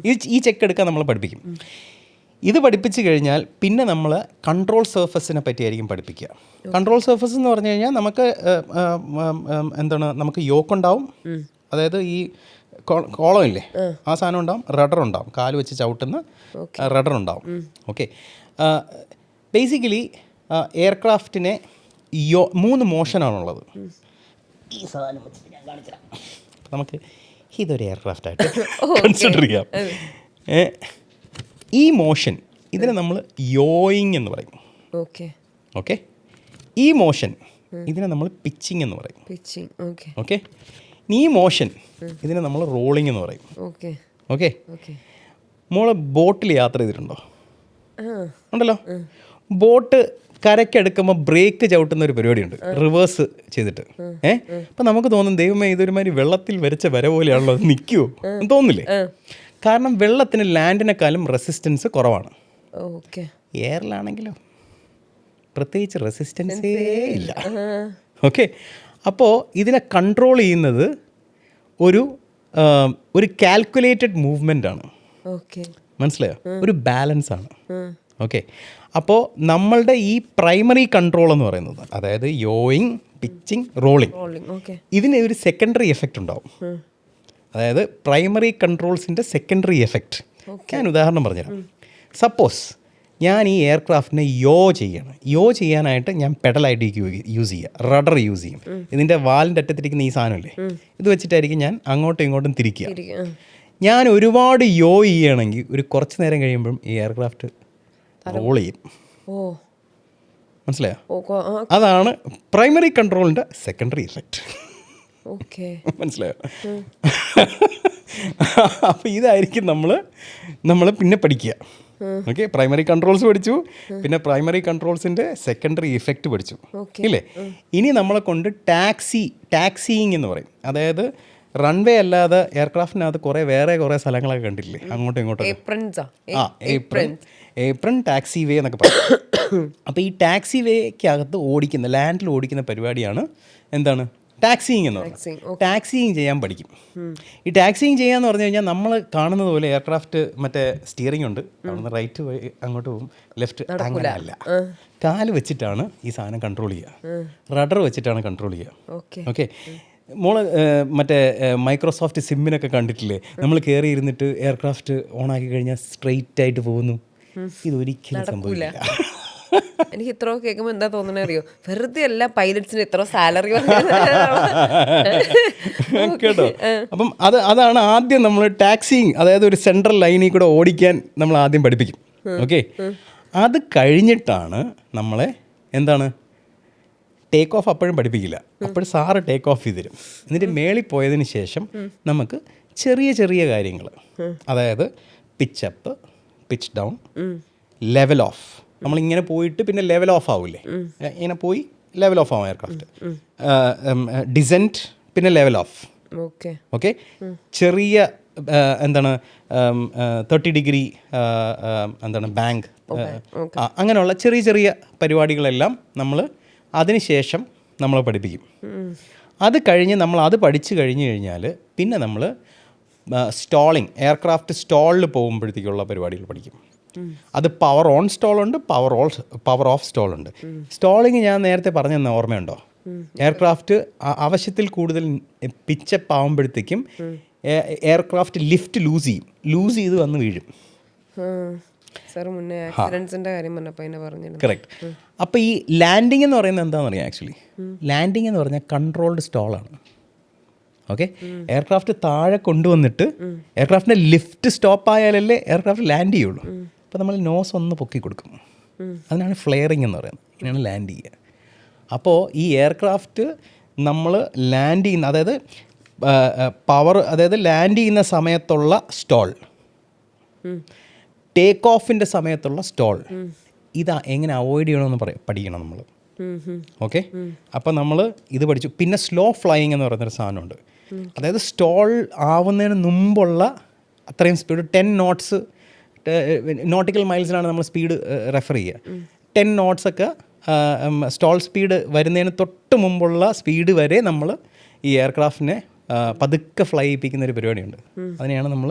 A: ഈ ചെക്ക് എടുക്കാൻ നമ്മൾ പഠിപ്പിക്കും. ഇത് പഠിപ്പിച്ച് കഴിഞ്ഞാൽ പിന്നെ നമ്മൾ കൺട്രോൾ സർഫസിനെ പറ്റിയായിരിക്കും പഠിപ്പിക്കുക. കൺട്രോൾ സർഫസ് എന്ന് പറഞ്ഞു കഴിഞ്ഞാൽ നമുക്ക് നമുക്ക് യോക്കുണ്ടാവും, അതായത് ഈ കോളം ഇല്ലേ ആ സാധനം ഉണ്ടാവും, റഡർ ഉണ്ടാവും, കാല് വെച്ച് ചവിട്ടുന്ന റഡർ ഉണ്ടാവും. ഓക്കെ, ബേസിക്കലി എയർക്രാഫ്റ്റിനെ 3 മോഷനാണുള്ളത്. ഈ സാധനം വെച്ചിട്ട് ഞാൻ കാണിച്ചുതരാം, നമുക്ക് ഇതൊരു എയർക്രാഫ്റ്റായിട്ട് കൺസിഡർ ചെയ്യാം. ഈ മോഷൻ ഇതിനെ നമ്മൾ യോയിങ് എന്ന് പറയും. ഓക്കെ, ഈ മോഷൻ ഇതിനെ നമ്മൾ പിച്ചിങ് എന്ന് പറയും. ഓക്കെ, ഈ മോഷൻ ഇതിനെ നമ്മൾ റോളിംഗ് എന്ന് പറയും. ഓക്കെ, മോള് ബോട്ടിൽ യാത്ര ചെയ്തിട്ടുണ്ടോ? ഉണ്ടല്ലോ. ബോട്ട് കരയ്ക്കെടുക്കുമ്പോൾ ബ്രേക്ക് ചവിട്ടുന്ന ഒരു പരിപാടിയുണ്ട്, റിവേഴ്സ് ചെയ്തിട്ട്. അപ്പം നമുക്ക് തോന്നും ദൈവമേ ഇതൊരുമാതിരി വെള്ളത്തിൽ വരച്ച വര പോലെയാണല്ലോ, നിൽക്കുമോ എന്ന് തോന്നില്ലേ? കാരണം വെള്ളത്തിന് ലാൻഡിനെക്കാളും റെസിസ്റ്റൻസ് കുറവാണ്. എയറിലാണെങ്കിലോ പ്രത്യേകിച്ച് റെസിസ്റ്റൻസേ ഇല്ല. ഓക്കെ, അപ്പോൾ ഇതിനെ കൺട്രോൾ ചെയ്യുന്നത് ഒരു കാൽക്കുലേറ്റഡ് മൂവ്മെൻ്റ് ആണ്. മനസ്സിലായോ? ഒരു ബാലൻസ് ആണ്. ഓക്കെ, അപ്പോൾ നമ്മളുടെ ഈ പ്രൈമറി കൺട്രോൾ എന്ന് പറയുന്നത്, അതായത് യോയിങ്, പിച്ചിങ്, റോളിംഗ്, ഇതിന് ഒരു സെക്കൻഡറി എഫക്റ്റ് ഉണ്ടാവും. അതായത് പ്രൈമറി കൺട്രോൾസിൻ്റെ സെക്കൻഡറി എഫക്റ്റ്. ഞാൻ ഉദാഹരണം പറഞ്ഞുതരാം. സപ്പോസ് ഞാൻ ഈ എയർക്രാഫ്റ്റിനെ യോ ചെയ്യാനായിട്ട് ഞാൻ പെഡലായിട്ട് യൂസ് ചെയ്യുക, റഡർ യൂസ് ചെയ്യും. ഇതിൻ്റെ വാലിൻ്റെ അറ്റത്തിരിക്കുന്ന ഈ സാധനമല്ലേ, ഇത് വെച്ചിട്ടായിരിക്കും ഞാൻ അങ്ങോട്ടും ഇങ്ങോട്ടും തിരിക്കുക. ഞാൻ ഒരുപാട് ചെയ്യുകയാണെങ്കിൽ ഒരു കുറച്ച് നേരം കഴിയുമ്പോഴും ഈ എയർക്രാഫ്റ്റ് റോൾ ചെയ്യും. മനസ്സിലായോ? അതാണ് പ്രൈമറി കൺട്രോളിൻ്റെ സെക്കൻഡറി എഫക്റ്റ്. മനസ്സിലായോ? അപ്പോൾ ഇതായിരിക്കും നമ്മൾ പിന്നെ പഠിക്കുക. ഓക്കെ, പ്രൈമറി കൺട്രോൾസ് പഠിച്ചു, പിന്നെ പ്രൈമറി കൺട്രോൾസിൻ്റെ സെക്കൻഡറി ഇഫക്റ്റ് പഠിച്ചു ഇല്ലേ? ഇനി നമ്മളെ കൊണ്ട് ടാക്സിയിങ് എന്ന് പറയും. അതായത് റൺവേ അല്ലാതെ എയർക്രാഫ്റ്റിനകത്ത് വേറെ കുറേ സ്ഥലങ്ങളൊക്കെ കണ്ടില്ലേ, അങ്ങോട്ടും ഇങ്ങോട്ടും. ഏപ്രൺ, ടാക്സി വേ എന്നൊക്കെ പറയും. അപ്പോൾ ഈ ടാക്സി വേക്കകത്ത് ലാൻഡിൽ ഓടിക്കുന്ന പരിപാടിയാണ് എന്താണ് ടാക്സിയിങ് എന്ന് പറയുന്നത്. ടാക്സിയിങ് ചെയ്യാൻ പഠിക്കും. ഈ ടാക്സിയിങ് ചെയ്യാന്ന് പറഞ്ഞു കഴിഞ്ഞാൽ നമ്മൾ കാണുന്നത് പോലെ എയർക്രാഫ്റ്റ് മറ്റേ സ്റ്റിയറിംഗ് ഉണ്ട്, അവിടുന്ന് റൈറ്റ് പോയി അങ്ങോട്ട് പോകും, ലെഫ്റ്റ് അങ്ങനെ അല്ല. കാല് വെച്ചിട്ടാണ് ഈ സാധനം കൺട്രോൾ ചെയ്യുക, റഡർ വെച്ചിട്ടാണ് കൺട്രോൾ ചെയ്യുക. ഓക്കെ, മോള് മറ്റേ മൈക്രോസോഫ്റ്റ് സിമ്മിനൊക്കെ കണ്ടിട്ടില്ലേ, നമ്മൾ കയറി ഇരുന്നിട്ട് എയർക്രാഫ്റ്റ് ഓണാക്കി കഴിഞ്ഞാൽ സ്ട്രെയിറ്റ് ആയിട്ട് പോകുന്നു. ഇതൊരിക്കലും സംഭവിക്കില്ല.
B: എനിക്ക് ഇത്ര കേൾക്കുമ്പോൾ എന്താ തോന്നണേ അറിയോ, വെറുതെ അല്ല പൈലറ്റ്സിന് ഇത്ര സാലറി
A: കേട്ടോ. അപ്പം അതാണ് ആദ്യം നമ്മൾ ടാക്സിങ്, അതായത് ഒരു സെൻട്രൽ ലൈനിൽ കൂടെ ഓടിക്കാൻ നമ്മൾ ആദ്യം പഠിപ്പിക്കും. ഓക്കെ, അത് കഴിഞ്ഞിട്ടാണ് നമ്മളെ എന്താണ് ടേക്ക് ഓഫ് അപ്പോഴും പഠിപ്പിക്കില്ല, അപ്പോഴും സാറ് ടേക്ക് ഓഫ് ചെയ്ത് തരും. എന്നിട്ട് മേളിൽ പോയതിന് ശേഷം നമുക്ക് ചെറിയ ചെറിയ കാര്യങ്ങൾ, അതായത് പിച്ചപ്പ്, പിച്ച് ഡൗൺ, ലെവൽ ഓഫ്. നമ്മളിങ്ങനെ പോയിട്ട് പിന്നെ ലെവൽ ഓഫ് ആവില്ലേ, ഇങ്ങനെ പോയി ലെവൽ ഓഫ് ആവും എയർക്രാഫ്റ്റ്. ഡിസെൻറ്റ്, പിന്നെ ലെവൽ ഓഫ്. ഓക്കെ, ചെറിയ എന്താണ് 30 ഡിഗ്രി എന്താണ് ബാങ്ക്, അങ്ങനെയുള്ള ചെറിയ ചെറിയ പരിപാടികളെല്ലാം നമ്മൾ അതിനുശേഷം നമ്മൾ പഠിപ്പിക്കും. അത് കഴിഞ്ഞ് നമ്മൾ അത് പഠിച്ചു കഴിഞ്ഞാൽ പിന്നെ നമ്മൾ സ്റ്റോളിങ്, എയർക്രാഫ്റ്റ് സ്റ്റോളിൽ പോകുമ്പോഴത്തേക്കുള്ള പരിപാടികൾ പഠിക്കും. അത് പവർ ഓൺ സ്റ്റോളുണ്ട്, പവർ ഓഫ് സ്റ്റോളുണ്ട്. സ്റ്റോളിങ് ഞാൻ നേരത്തെ പറഞ്ഞെന്ന ഓർമ്മയുണ്ടോ? എയർക്രാഫ്റ്റ് ആവശ്യത്തിൽ കൂടുതൽ പിച്ചപ്പ് ആകുമ്പോഴത്തേക്കും എയർക്രാഫ്റ്റ് ലിഫ്റ്റ് ലൂസ് ചെയ്ത് വന്ന് വീഴും.
B: സാർ മുന്നേ ആക്സിഡൻസിന്റെ കാര്യം പറഞ്ഞപ്പോൾ അതിനെ പറഞ്ഞിരുന്നു.
A: കറക്റ്റ്. അപ്പോൾ ഈ ലാൻഡിങ് എന്ന് പറയുന്നത് എന്താണെന്ന് അറിയാം. ആക്ച്വലി ലാൻഡിങ് എന്ന് പറഞ്ഞാൽ കൺട്രോൾഡ് സ്റ്റോളാണ്. ഓക്കെ, എയർക്രാഫ്റ്റ് താഴെ കൊണ്ടുവന്നിട്ട് എയർക്രാഫ്റ്റിൻ്റെ ലിഫ്റ്റ് സ്റ്റോപ്പ് ആയാലല്ലേ എയർക്രാഫ്റ്റ് ലാൻഡ് ചെയ്യുള്ളൂ. അപ്പോൾ നമ്മൾ നോസ് ഒന്ന് പൊക്കി കൊടുക്കും. അതിനാണ് ഫ്ലെയറിങ് എന്ന് പറയുന്നത്. ഇങ്ങനെയാണ് ലാൻഡ് ചെയ്യുക. അപ്പോൾ ഈ എയർക്രാഫ്റ്റ് നമ്മൾ ലാൻഡ് ചെയ്യുന്ന, അതായത് പവർ, അതായത് ലാൻഡ് ചെയ്യുന്ന സമയത്തുള്ള സ്റ്റോൾ, ടേക്ക് ഓഫിൻ്റെ സമയത്തുള്ള സ്റ്റോൾ, ഇതാ എങ്ങനെ അവോയ്ഡ് ചെയ്യണമെന്ന് പഠിക്കണം നമ്മൾ. ഓക്കെ, അപ്പോൾ നമ്മൾ ഇത് പഠിച്ചു. പിന്നെ സ്ലോ ഫ്ലൈയിങ് എന്ന് പറയുന്നൊരു സാധനമുണ്ട്. അതായത് സ്റ്റോൾ ആവുന്നതിന് മുമ്പുള്ള അത്രയും സ്പീഡ് 10 knots, നോട്ടിക്കൽ മൈൽസിലാണ് നമ്മൾ സ്പീഡ് റെഫർ ചെയ്യുക. 10 knots ഒക്കെ സ്റ്റോൾ സ്പീഡ് വരുന്നതിന് തൊട്ട് മുമ്പുള്ള സ്പീഡ് വരെ നമ്മൾ ഈ എയർക്രാഫ്റ്റിനെ പതുക്കെ ഫ്ലൈ ചെയ്യിപ്പിക്കുന്ന ഒരു പരിപാടിയുണ്ട്. അതിനെയാണ് നമ്മൾ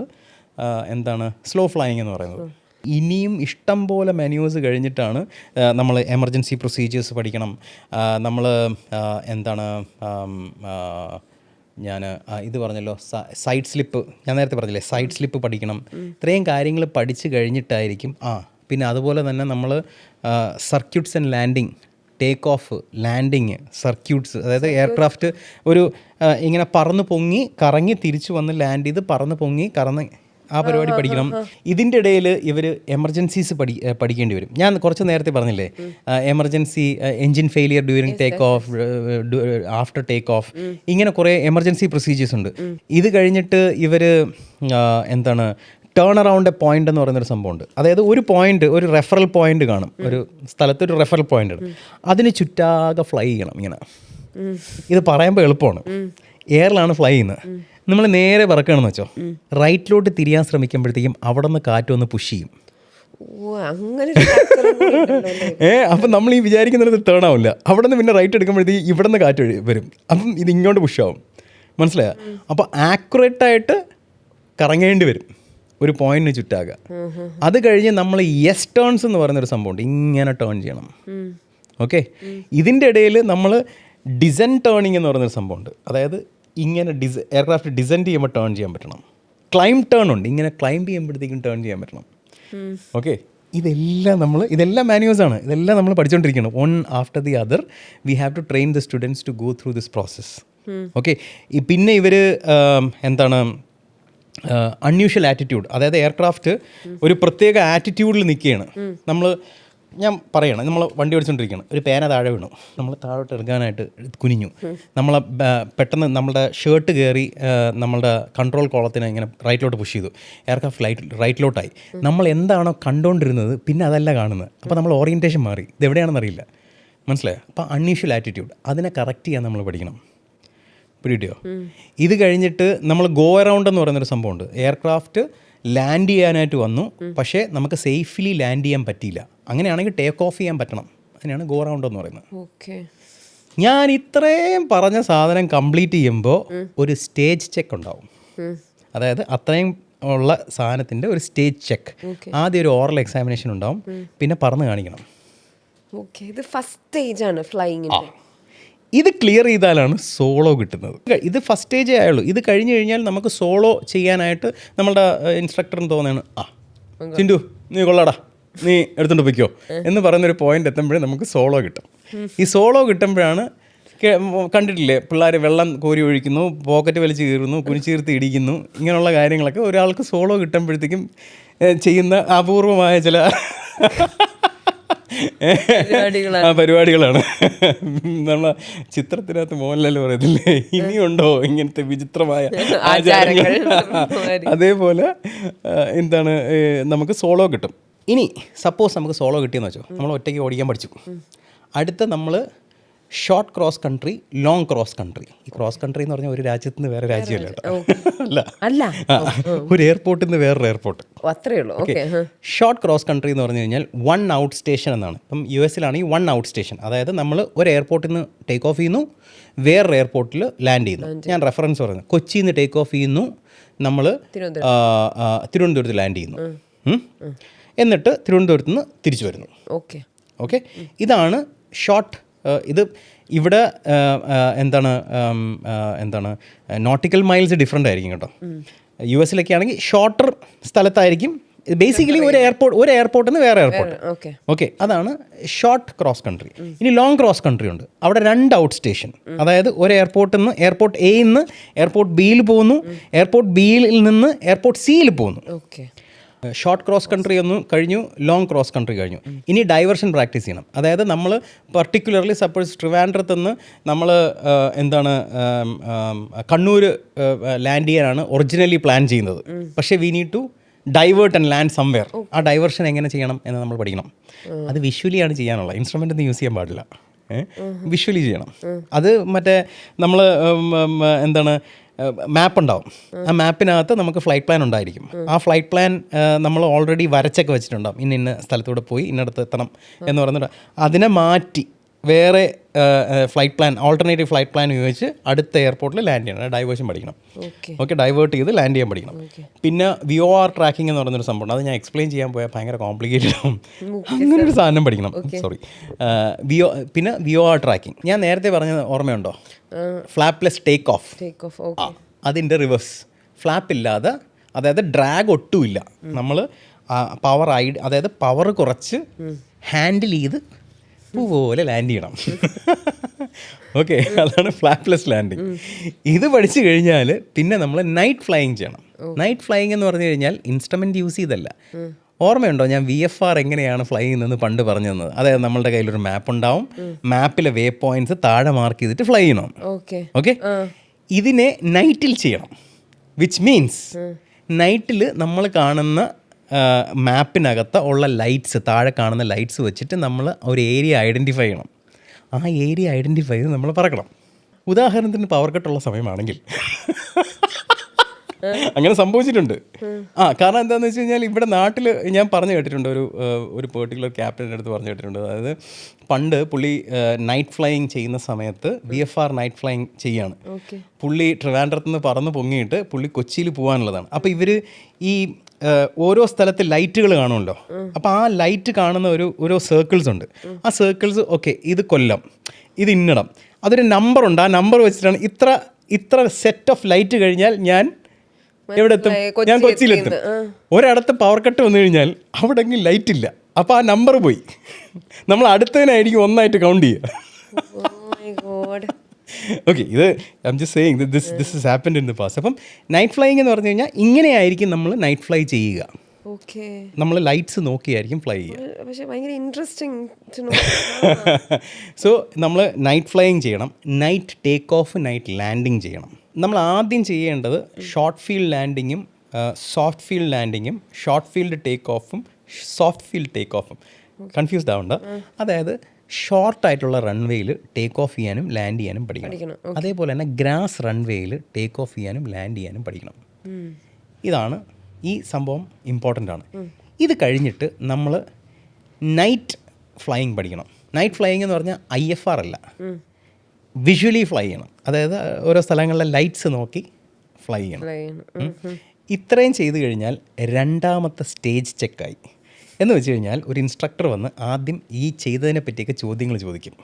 A: സ്ലോ ഫ്ലൈയിങ് എന്ന് പറയുന്നത്. ഇനിയും ഇഷ്ടം പോലെ മെന്യൂസ് കഴിഞ്ഞിട്ടാണ് നമ്മൾ എമർജൻസി പ്രൊസീജിയേഴ്സ് പഠിക്കണം. നമ്മൾ ഞാൻ ഇത് പറഞ്ഞല്ലോ, സൈഡ് സ്ലിപ്പ്, ഞാൻ നേരത്തെ പറഞ്ഞില്ലേ, സൈഡ് സ്ലിപ്പ് പഠിക്കണം. ഇത്രയും കാര്യങ്ങൾ പഠിച്ച് കഴിഞ്ഞിട്ടായിരിക്കും പിന്നെ അതുപോലെ തന്നെ നമ്മൾ circuits and landing, take off, landing, circuits, അതായത് എയർക്രാഫ്റ്റ് ഒരു ഇങ്ങനെ പറന്ന് പൊങ്ങി കറങ്ങി തിരിച്ചു വന്ന് ലാൻഡ് ചെയ്ത് പറന്ന് പൊങ്ങി കറന്ന് ആ പരിപാടി പഠിക്കണം. ഇതിൻ്റെ ഇടയിൽ ഇവർ എമർജൻസീസ് പഠിക്കേണ്ടി വരും. ഞാൻ കുറച്ച് നേരത്തെ പറഞ്ഞില്ലേ, emergency engine failure during take of, after take of, ഇങ്ങനെ കുറേ എമർജൻസി പ്രൊസീജിയേഴ്സ് ഉണ്ട്. ഇത് കഴിഞ്ഞിട്ട് ഇവർ ടേൺ അറൗണ്ട് എ പോയിന്റ് എന്ന് പറയുന്നൊരു സംഭവമുണ്ട്. അതായത് ഒരു പോയിന്റ്, ഒരു റെഫറൽ പോയിന്റ് കാണും, ഒരു സ്ഥലത്ത് ഒരു റെഫറൽ പോയിന്റ് ഉണ്ട്, അതിന് ചുറ്റാകെ ഫ്ലൈ ചെയ്യണം. ഇങ്ങനെ ഇത് പറയുമ്പോൾ എളുപ്പമാണ്, എയറിലാണ് ഫ്ലൈ ചെയ്യുന്നത്. നമ്മൾ നേരെ പറക്കുകയാണെന്ന് വെച്ചോ, റൈറ്റിലോട്ട് തിരിയാൻ ശ്രമിക്കുമ്പോഴത്തേക്കും അവിടെ നിന്ന് കാറ്റൊന്ന് പുഷ് ചെയ്യും. അപ്പം നമ്മൾ ഈ വിചാരിക്കുന്നിടത്ത് ടേൺ ആവില്ല. അവിടെ നിന്ന് പിന്നെ റൈറ്റ് എടുക്കുമ്പോഴത്തേക്കും ഇവിടെ നിന്ന് കാറ്റ് വരും. അപ്പം ഇത് ഇങ്ങോട്ട് പുഷാവും. മനസ്സിലായോ? അപ്പോൾ ആക്യുറേറ്റായിട്ട് കറങ്ങേണ്ടി വരും ഒരു പോയിന്റിന് ചുറ്റാകുക. അത് കഴിഞ്ഞ് നമ്മൾ യെസ് ടേൺസ് എന്ന് പറയുന്നൊരു സംഭവമുണ്ട്, ഇങ്ങനെ ടേൺ ചെയ്യണം. ഓക്കെ, ഇതിൻ്റെ ഇടയിൽ നമ്മൾ ഡിസെൻഡ് ടേണിങ് എന്ന് പറയുന്നൊരു സംഭവമുണ്ട്. അതായത് ഇങ്ങനെ എയർക്രാഫ്റ്റ് ഡിസെൻഡ് ചെയ്യുമ്പോൾ ടേൺ ചെയ്യാൻ പറ്റണം. ക്ലൈം ടേൺ ഉണ്ട്, ഇങ്ങനെ ക്ലൈംബ് ചെയ്യുമ്പോഴത്തേക്കും ടേൺ ചെയ്യാൻ പറ്റണം. ഓക്കെ, ഇതെല്ലാം മാനുവൽസാണ്. ഇതെല്ലാം നമ്മൾ പഠിച്ചുകൊണ്ടിരിക്കണം. One after the other we have to train the students to go through this process. Okay, പിന്നെ ഇവർ അൺയൂഷ്വൽ ആറ്റിറ്റ്യൂഡ്, അതായത് എയർക്രാഫ്റ്റ് ഒരു പ്രത്യേക ആറ്റിറ്റ്യൂഡിൽ നിൽക്കുകയാണ്. ഞാൻ പറയണം, നമ്മൾ വണ്ടി ഓടിച്ചുകൊണ്ടിരിക്കുകയാണ്, ഒരു പേന താഴെ വീണു, നമ്മൾ താഴോട്ട് എടുക്കാനായിട്ട് കുനിഞ്ഞു, നമ്മളെ പെട്ടെന്ന് നമ്മുടെ ഷർട്ട് കയറി നമ്മളുടെ കൺട്രോൾ കോളത്തിനെ ഇങ്ങനെ റൈറ്റിലോട്ട് പുഷ് ചെയ്തു, എയർക്രാഫ്റ്റ് റൈറ്റിലോട്ടായി. നമ്മൾ എന്താണോ കണ്ടുകൊണ്ടിരുന്നത് പിന്നെ അതല്ല കാണുന്നത്. അപ്പോൾ നമ്മൾ ഓറിയൻറ്റേഷൻ മാറി, ഇതെവിടെയാണെന്ന് അറിയില്ല. മനസ്സിലായോ? അപ്പോൾ അൺയൂഷ്വൽ ആറ്റിറ്റ്യൂഡ്, അതിനെ കറക്റ്റ് ചെയ്യാൻ നമ്മൾ പഠിക്കണം. പിടിയോ? ഇത് കഴിഞ്ഞിട്ട് നമ്മൾ ഗോ അറൗണ്ട് എന്ന് പറയുന്നൊരു സംഭവമുണ്ട്. എയർക്രാഫ്റ്റ് ലാൻഡ് ചെയ്യാനായിട്ട് വന്നു, പക്ഷേ നമുക്ക് സേഫ്ലി ലാൻഡ് ചെയ്യാൻ പറ്റിയില്ല. അങ്ങനെയാണെങ്കിൽ ടേക്ക് ഓഫ് ചെയ്യാൻ പറ്റണം. അതിനാണ് ഗോ അറൗണ്ട് എന്ന് പറയുന്നത്. ഞാൻ ഇത്രയും പറഞ്ഞ സാധനം കംപ്ലീറ്റ് ചെയ്യുമ്പോൾ ഒരു സ്റ്റേജ് ചെക്ക് ഉണ്ടാവും. അതായത് അത്രയും ഉള്ള സാധനത്തിൻ്റെ ഒരു സ്റ്റേജ് ചെക്ക്. ആദ്യം ഒരു ഓറൽ എക്സാമിനേഷൻ ഉണ്ടാവും, പിന്നെ പറന്ന് കാണിക്കണം.
B: ഇത് ഫസ്റ്റ് സ്റ്റേജാണ് ഫ്ലൈയിങ്ങിൻ്റെ.
A: ഇത് ക്ലിയർ ചെയ്താലാണ് സോളോ കിട്ടുന്നത്. ഇത് ഫസ്റ്റ് സ്റ്റേജേ ആയുള്ളൂ. ഇത് കഴിഞ്ഞ് കഴിഞ്ഞാൽ നമുക്ക് സോളോ ചെയ്യാനായിട്ട് നമ്മളുടെ ഇൻസ്ട്രക്ടറിന് തോന്നുകയാണ്, ചിൻഡു നീ കൊള്ളാടാ, നീ എടുത്തുകൊണ്ട് പോയിക്കോ എന്ന് പറയുന്നൊരു പോയിന്റ് എത്തുമ്പോഴേ നമുക്ക് സോളോ കിട്ടും. ഈ സോളോ കിട്ടുമ്പോഴാണ് കണ്ടിട്ടില്ലേ, പിള്ളേർ വെള്ളം കോരി ഒഴിക്കുന്നു, പോക്കറ്റ് വലിച്ച് കീറുന്നു, കുനിച്ചീർത്ത് ഇടിക്കുന്നു, ഇങ്ങനെയുള്ള കാര്യങ്ങളൊക്കെ ഒരാൾക്ക് സോളോ കിട്ടുമ്പോഴത്തേക്കും ചെയ്യുന്ന അപൂർവമായ ചില പരിപാടികളാണ്. നമ്മളെ ചിത്രത്തിനകത്ത് മോഹൻലാൽ പറയത്തില്ലേ, ഇനിയുണ്ടോ ഇങ്ങനത്തെ വിചിത്രമായ ആചാരങ്ങൾ? അതേപോലെ നമുക്ക് സോളോ കിട്ടും. ഇനി സപ്പോസ് നമുക്ക് സോളോ കിട്ടിയെന്ന് വെച്ചോ, നമ്മൾ ഒറ്റയ്ക്ക് ഓടിക്കാൻ പഠിച്ചു. അടുത്ത നമ്മൾ short cross country, long cross country. ഈ ക്രോസ് കൺട്രി എന്ന് പറഞ്ഞാൽ ഒരു രാജ്യത്ത് നിന്ന് വേറെ രാജ്യമല്ല കേട്ടോ, അല്ല, ഒരു എയർപോർട്ടിൽ നിന്ന് വേറൊരു എയർപോർട്ട്, അത്രയേ ഉള്ളൂ. ഷോർട്ട് ക്രോസ് കൺട്രി എന്ന് പറഞ്ഞു കഴിഞ്ഞാൽ വൺ ഔട്ട് സ്റ്റേഷൻ എന്നാണ്. ഇപ്പം US വൺ ഔട്ട് സ്റ്റേഷൻ, അതായത് നമ്മൾ ഒരു എയർപോർട്ടിൽ നിന്ന് ടേക്ക് ഓഫ് ചെയ്യുന്നു, വേറൊരു എയർപോർട്ടിൽ ലാൻഡ് ചെയ്യുന്നു. ഞാൻ റെഫറൻസ് പറയുന്നത്, കൊച്ചിയിൽ നിന്ന് ടേക്ക് ഓഫ് ചെയ്യുന്നു, നമ്മൾ തിരുവനന്തപുരത്ത് ലാൻഡ് ചെയ്യുന്നു, എന്നിട്ട് തിരുവനന്തപുരത്ത് നിന്ന് തിരിച്ചു വരുന്നു. ഓക്കെ, ഇതാണ് ഷോർട്ട് ഇത് ഇവിടെ എന്താണ് നോട്ടിക്കൽ മൈൽസ് ഡിഫറെൻ്റ് ആയിരിക്കും കേട്ടോ. US ആണെങ്കിൽ ഷോർട്ടർ സ്ഥലത്തായിരിക്കും ബേസിക്കലി ഒരു എയർപോർട്ടിൽ നിന്ന് വേറെ എയർപോർട്ട്. ഓക്കെ, അതാണ് ഷോർട്ട് ക്രോസ് കൺട്രി. ഇനി ലോങ് ക്രോസ് കൺട്രി ഉണ്ട്. അവിടെ 2 ഔട്ട് സ്റ്റേഷൻ, അതായത് ഒരു എയർപോർട്ടിൽ നിന്ന് എയർപോർട്ട് എയിൽ നിന്ന് എയർപോർട്ട് ബിയിൽ പോകുന്നു, എയർപോർട്ട് ബിയിൽ നിന്ന് എയർപോർട്ട് സിയിൽ പോകുന്നു. ഷോർട്ട് ക്രോസ് കൺട്രി ഒന്ന് കഴിഞ്ഞു, ലോങ് ക്രോസ് കൺട്രി കഴിഞ്ഞു. ഇനി ഡൈവേർഷൻ പ്രാക്ടീസ് ചെയ്യണം. അതായത് നമ്മൾ പർട്ടിക്കുലർലി സപ്പോസ് ട്രിവാൻഡ്രത്ത് നിന്ന് നമ്മൾ കണ്ണൂർ ലാൻഡ് ചെയ്യാനാണ് ഒറിജിനലി പ്ലാൻ ചെയ്യുന്നത്. പക്ഷേ we need to divert and land somewhere. ആ ഡൈവേർഷൻ എങ്ങനെ ചെയ്യണം എന്ന് നമ്മൾ പഠിക്കണം. അത് വിഷ്വലിയാണ് ചെയ്യാനുള്ളത്, ഇൻസ്ട്രുമെൻ്റ് ഒന്നും യൂസ് ചെയ്യാൻ പാടില്ല. വിഷ്വലി ചെയ്യണം. അത് മറ്റേ നമ്മൾ മാപ്പ് ഉണ്ടാവും. ആ മാപ്പിനകത്ത് നമുക്ക് ഫ്ലൈറ്റ് പ്ലാൻ ഉണ്ടായിരിക്കും. ആ ഫ്ലൈറ്റ് പ്ലാൻ നമ്മൾ ഓൾറെഡി വരച്ചൊക്കെ വെച്ചിട്ടുണ്ടാവും. ഇന്ന സ്ഥലത്തൂടെ പോയി ഇന്നടത്ത് എത്തണം എന്ന് പറഞ്ഞിട്ട് അതിനെ മാറ്റി വേറെ flight plan, alternative flight plan ഉപയോഗിച്ച് അടുത്ത എയർപോർട്ടിൽ ലാൻഡ് ചെയ്യണം. ഡൈവേർഷൻ പഠിക്കണം. ഓക്കെ, ഡൈവേർട്ട് ചെയ്ത് ലാൻഡ് ചെയ്യാൻ പഠിക്കണം. പിന്നെ VOR ട്രാക്കിംഗ് എന്ന് പറയുന്നൊരു സംഭവം, അത് ഞാൻ എക്സ്പ്ലെയിൻ ചെയ്യാൻ പോയാൽ ഭയങ്കര കോംപ്ലിക്കേറ്റഡ് ആവും. അങ്ങനൊരു സാധനം പഠിക്കണം. സോറി. പിന്നെ VOR ട്രാക്കിംഗ് ഞാൻ നേരത്തെ പറഞ്ഞത് ഓർമ്മയുണ്ടോ? ഫ്ലാപ്ലെസ് ടേക്ക് ഓഫ്. അതിൻ്റെ റിവേഴ്സ്. ഫ്ലാപ്പ് ഇല്ലാതെ, അതായത് ഡ്രാഗ് ഒട്ടുമില്ല. നമ്മൾ അതായത് പവർ കുറച്ച് ഹാൻഡിൽ ചെയ്ത് പോലെ ലാൻഡ് ചെയ്യണം. ഓക്കെ, അതാണ് ഫ്ലാപ്ലെസ് ലാൻഡിങ്. ഇത് പഠിച്ചു കഴിഞ്ഞാൽ പിന്നെ നമ്മൾ നൈറ്റ് ഫ്ലൈയിങ് ചെയ്യണം. നൈറ്റ് ഫ്ലൈയിങ് എന്ന് പറഞ്ഞു കഴിഞ്ഞാൽ ഇൻസ്ട്രുമെൻ്റ് യൂസ് ചെയ്തല്ല. ഓർമ്മയുണ്ടോ ഞാൻ VFR എങ്ങനെയാണ് ഫ്ലൈ ചെയ്യുന്നതെന്ന് പണ്ട് പറഞ്ഞു തന്നത്? അതായത് നമ്മളുടെ കയ്യിലൊരു മാപ്പ് ഉണ്ടാവും, മാപ്പിലെ വേ പോയിന്റ്സ് താഴെ മാർക്ക് ചെയ്തിട്ട് ഫ്ലൈ ചെയ്യണം. ഓക്കെ, ഇതിനെ നൈറ്റിൽ ചെയ്യണം. വിച്ച് മീൻസ് നൈറ്റിൽ നമ്മൾ കാണുന്ന മാപ്പിനകത്ത് ഉള്ള ലൈറ്റ്സ്, താഴെ കാണുന്ന ലൈറ്റ്സ് വെച്ചിട്ട് നമ്മൾ ഒരു ഏരിയ ഐഡൻറ്റിഫൈ ചെയ്യണം. ആ ഏരിയ ഐഡൻറ്റിഫൈ ചെയ്ത് നമ്മൾ പറക്കണം. ഉദാഹരണത്തിന് പവർ കട്ടുള്ള സമയമാണെങ്കിൽ അങ്ങനെ സംഭവിച്ചിട്ടുണ്ട്. കാരണം എന്താണെന്ന് വെച്ച് കഴിഞ്ഞാൽ ഇവിടെ നാട്ടിൽ ഞാൻ പറഞ്ഞു കേട്ടിട്ടുണ്ട്, ഒരു പെർട്ടിക്കുലർ ക്യാപ്റ്റൻ്റെ അടുത്ത് പറഞ്ഞു കേട്ടിട്ടുണ്ട്. അതായത് പണ്ട് പുള്ളി നൈറ്റ് ഫ്ലൈയിങ് ചെയ്യുന്ന സമയത്ത് VFR നൈറ്റ് ഫ്ലൈയിങ് ചെയ്യാണ്. പുള്ളി ട്രിവാൻഡ്രത്ത് നിന്ന് പറന്ന് പൊങ്ങിയിട്ട് പുള്ളി കൊച്ചിയിൽ പോകാനുള്ളതാണ്. അപ്പോൾ ഇവർ ഈ ഓരോ സ്ഥലത്ത് ലൈറ്റുകൾ കാണുമല്ലോ. അപ്പോൾ ആ ലൈറ്റ് കാണുന്ന ഓരോ സർക്കിൾസ് ഉണ്ട്. ആ സർക്കിൾസ് ഓക്കെ, ഇത് കൊല്ലം, ഇത് ഇന്നിടം, അതൊരു നമ്പറുണ്ട്. ആ നമ്പർ വെച്ചിട്ടാണ് ഇത്ര സെറ്റ് ഓഫ് ലൈറ്റ് കഴിഞ്ഞാൽ ഞാൻ എവിടെ എത്തും? ഞാൻ കൊച്ചിയിലെത്തും. ഒരിടത്ത് പവർ കട്ട് വന്നു കഴിഞ്ഞാൽ അവിടെ എങ്കിലും ലൈറ്റ് ഇല്ല. അപ്പോൾ ആ നമ്പർ പോയി. നമ്മൾ അടുത്തതിനായിരിക്കും ഒന്നായിട്ട് കൗണ്ട് ചെയ്യുക. ഓക്കെ, ഇത് I M just saying this has happened in the past. അപ്പം നൈറ്റ് ഫ്ലൈയിങ് എന്ന് പറഞ്ഞു കഴിഞ്ഞാൽ ഇങ്ങനെയായിരിക്കും നമ്മൾ നൈറ്റ് ഫ്ലൈ ചെയ്യുക. നമ്മൾ ലൈറ്റ്സ് നോക്കിയായിരിക്കും ഫ്ലൈ ചെയ്യുക. സോ നമ്മൾ നൈറ്റ് ഫ്ലൈയിങ് ചെയ്യണം, night take off, night landing ചെയ്യണം. നമ്മൾ ആദ്യം ചെയ്യേണ്ടത് ഷോർട്ട് ഫീൽഡ് ലാൻഡിങ്ങും സോഫ്റ്റ് ഫീൽഡ് ലാൻഡിങ്ങും ഷോർട്ട് ഫീൽഡ് ടേക്ക് ഓഫും സോഫ്റ്റ് ഫീൽഡ് ടേക്ക് ഓഫും കൺഫ്യൂസ്ഡ് ആവണ്ട. അതായത് ഷോർട്ടായിട്ടുള്ള റൺവേയിൽ ടേക്ക് ഓഫ് ചെയ്യാനും ലാൻഡ് ചെയ്യാനും പഠിക്കണം. അതേപോലെ തന്നെ ഗ്രാസ് റൺവേയിൽ ടേക്ക് ഓഫ് ചെയ്യാനും ലാൻഡ് ചെയ്യാനും പഠിക്കണം. ഇതാണ് ഈ സംഭവം ഇമ്പോർട്ടൻ്റ് ആണ്. ഇത് കഴിഞ്ഞിട്ട് നമ്മൾ നൈറ്റ് ഫ്ലൈയിങ് പഠിക്കണം. നൈറ്റ് ഫ്ലൈയിങ് എന്ന് പറഞ്ഞാൽ IFR അല്ല, വിഷ്വലി ഫ്ലൈ ചെയ്യണം. അതായത് ഓരോ സ്ഥലങ്ങളിലെ ലൈറ്റ്സ് നോക്കി ഫ്ലൈ ചെയ്യണം. ഇത്രയും ചെയ്തു കഴിഞ്ഞാൽ രണ്ടാമത്തെ സ്റ്റേജ് ചെക്കായി. എന്ന് വെച്ച് കഴിഞ്ഞാൽ ഒരു ഇൻസ്ട്രക്ടർ വന്ന് ആദ്യം ഈ ചെയ്തതിനെ പറ്റിയൊക്കെ ചോദ്യങ്ങൾ ചോദിക്കും.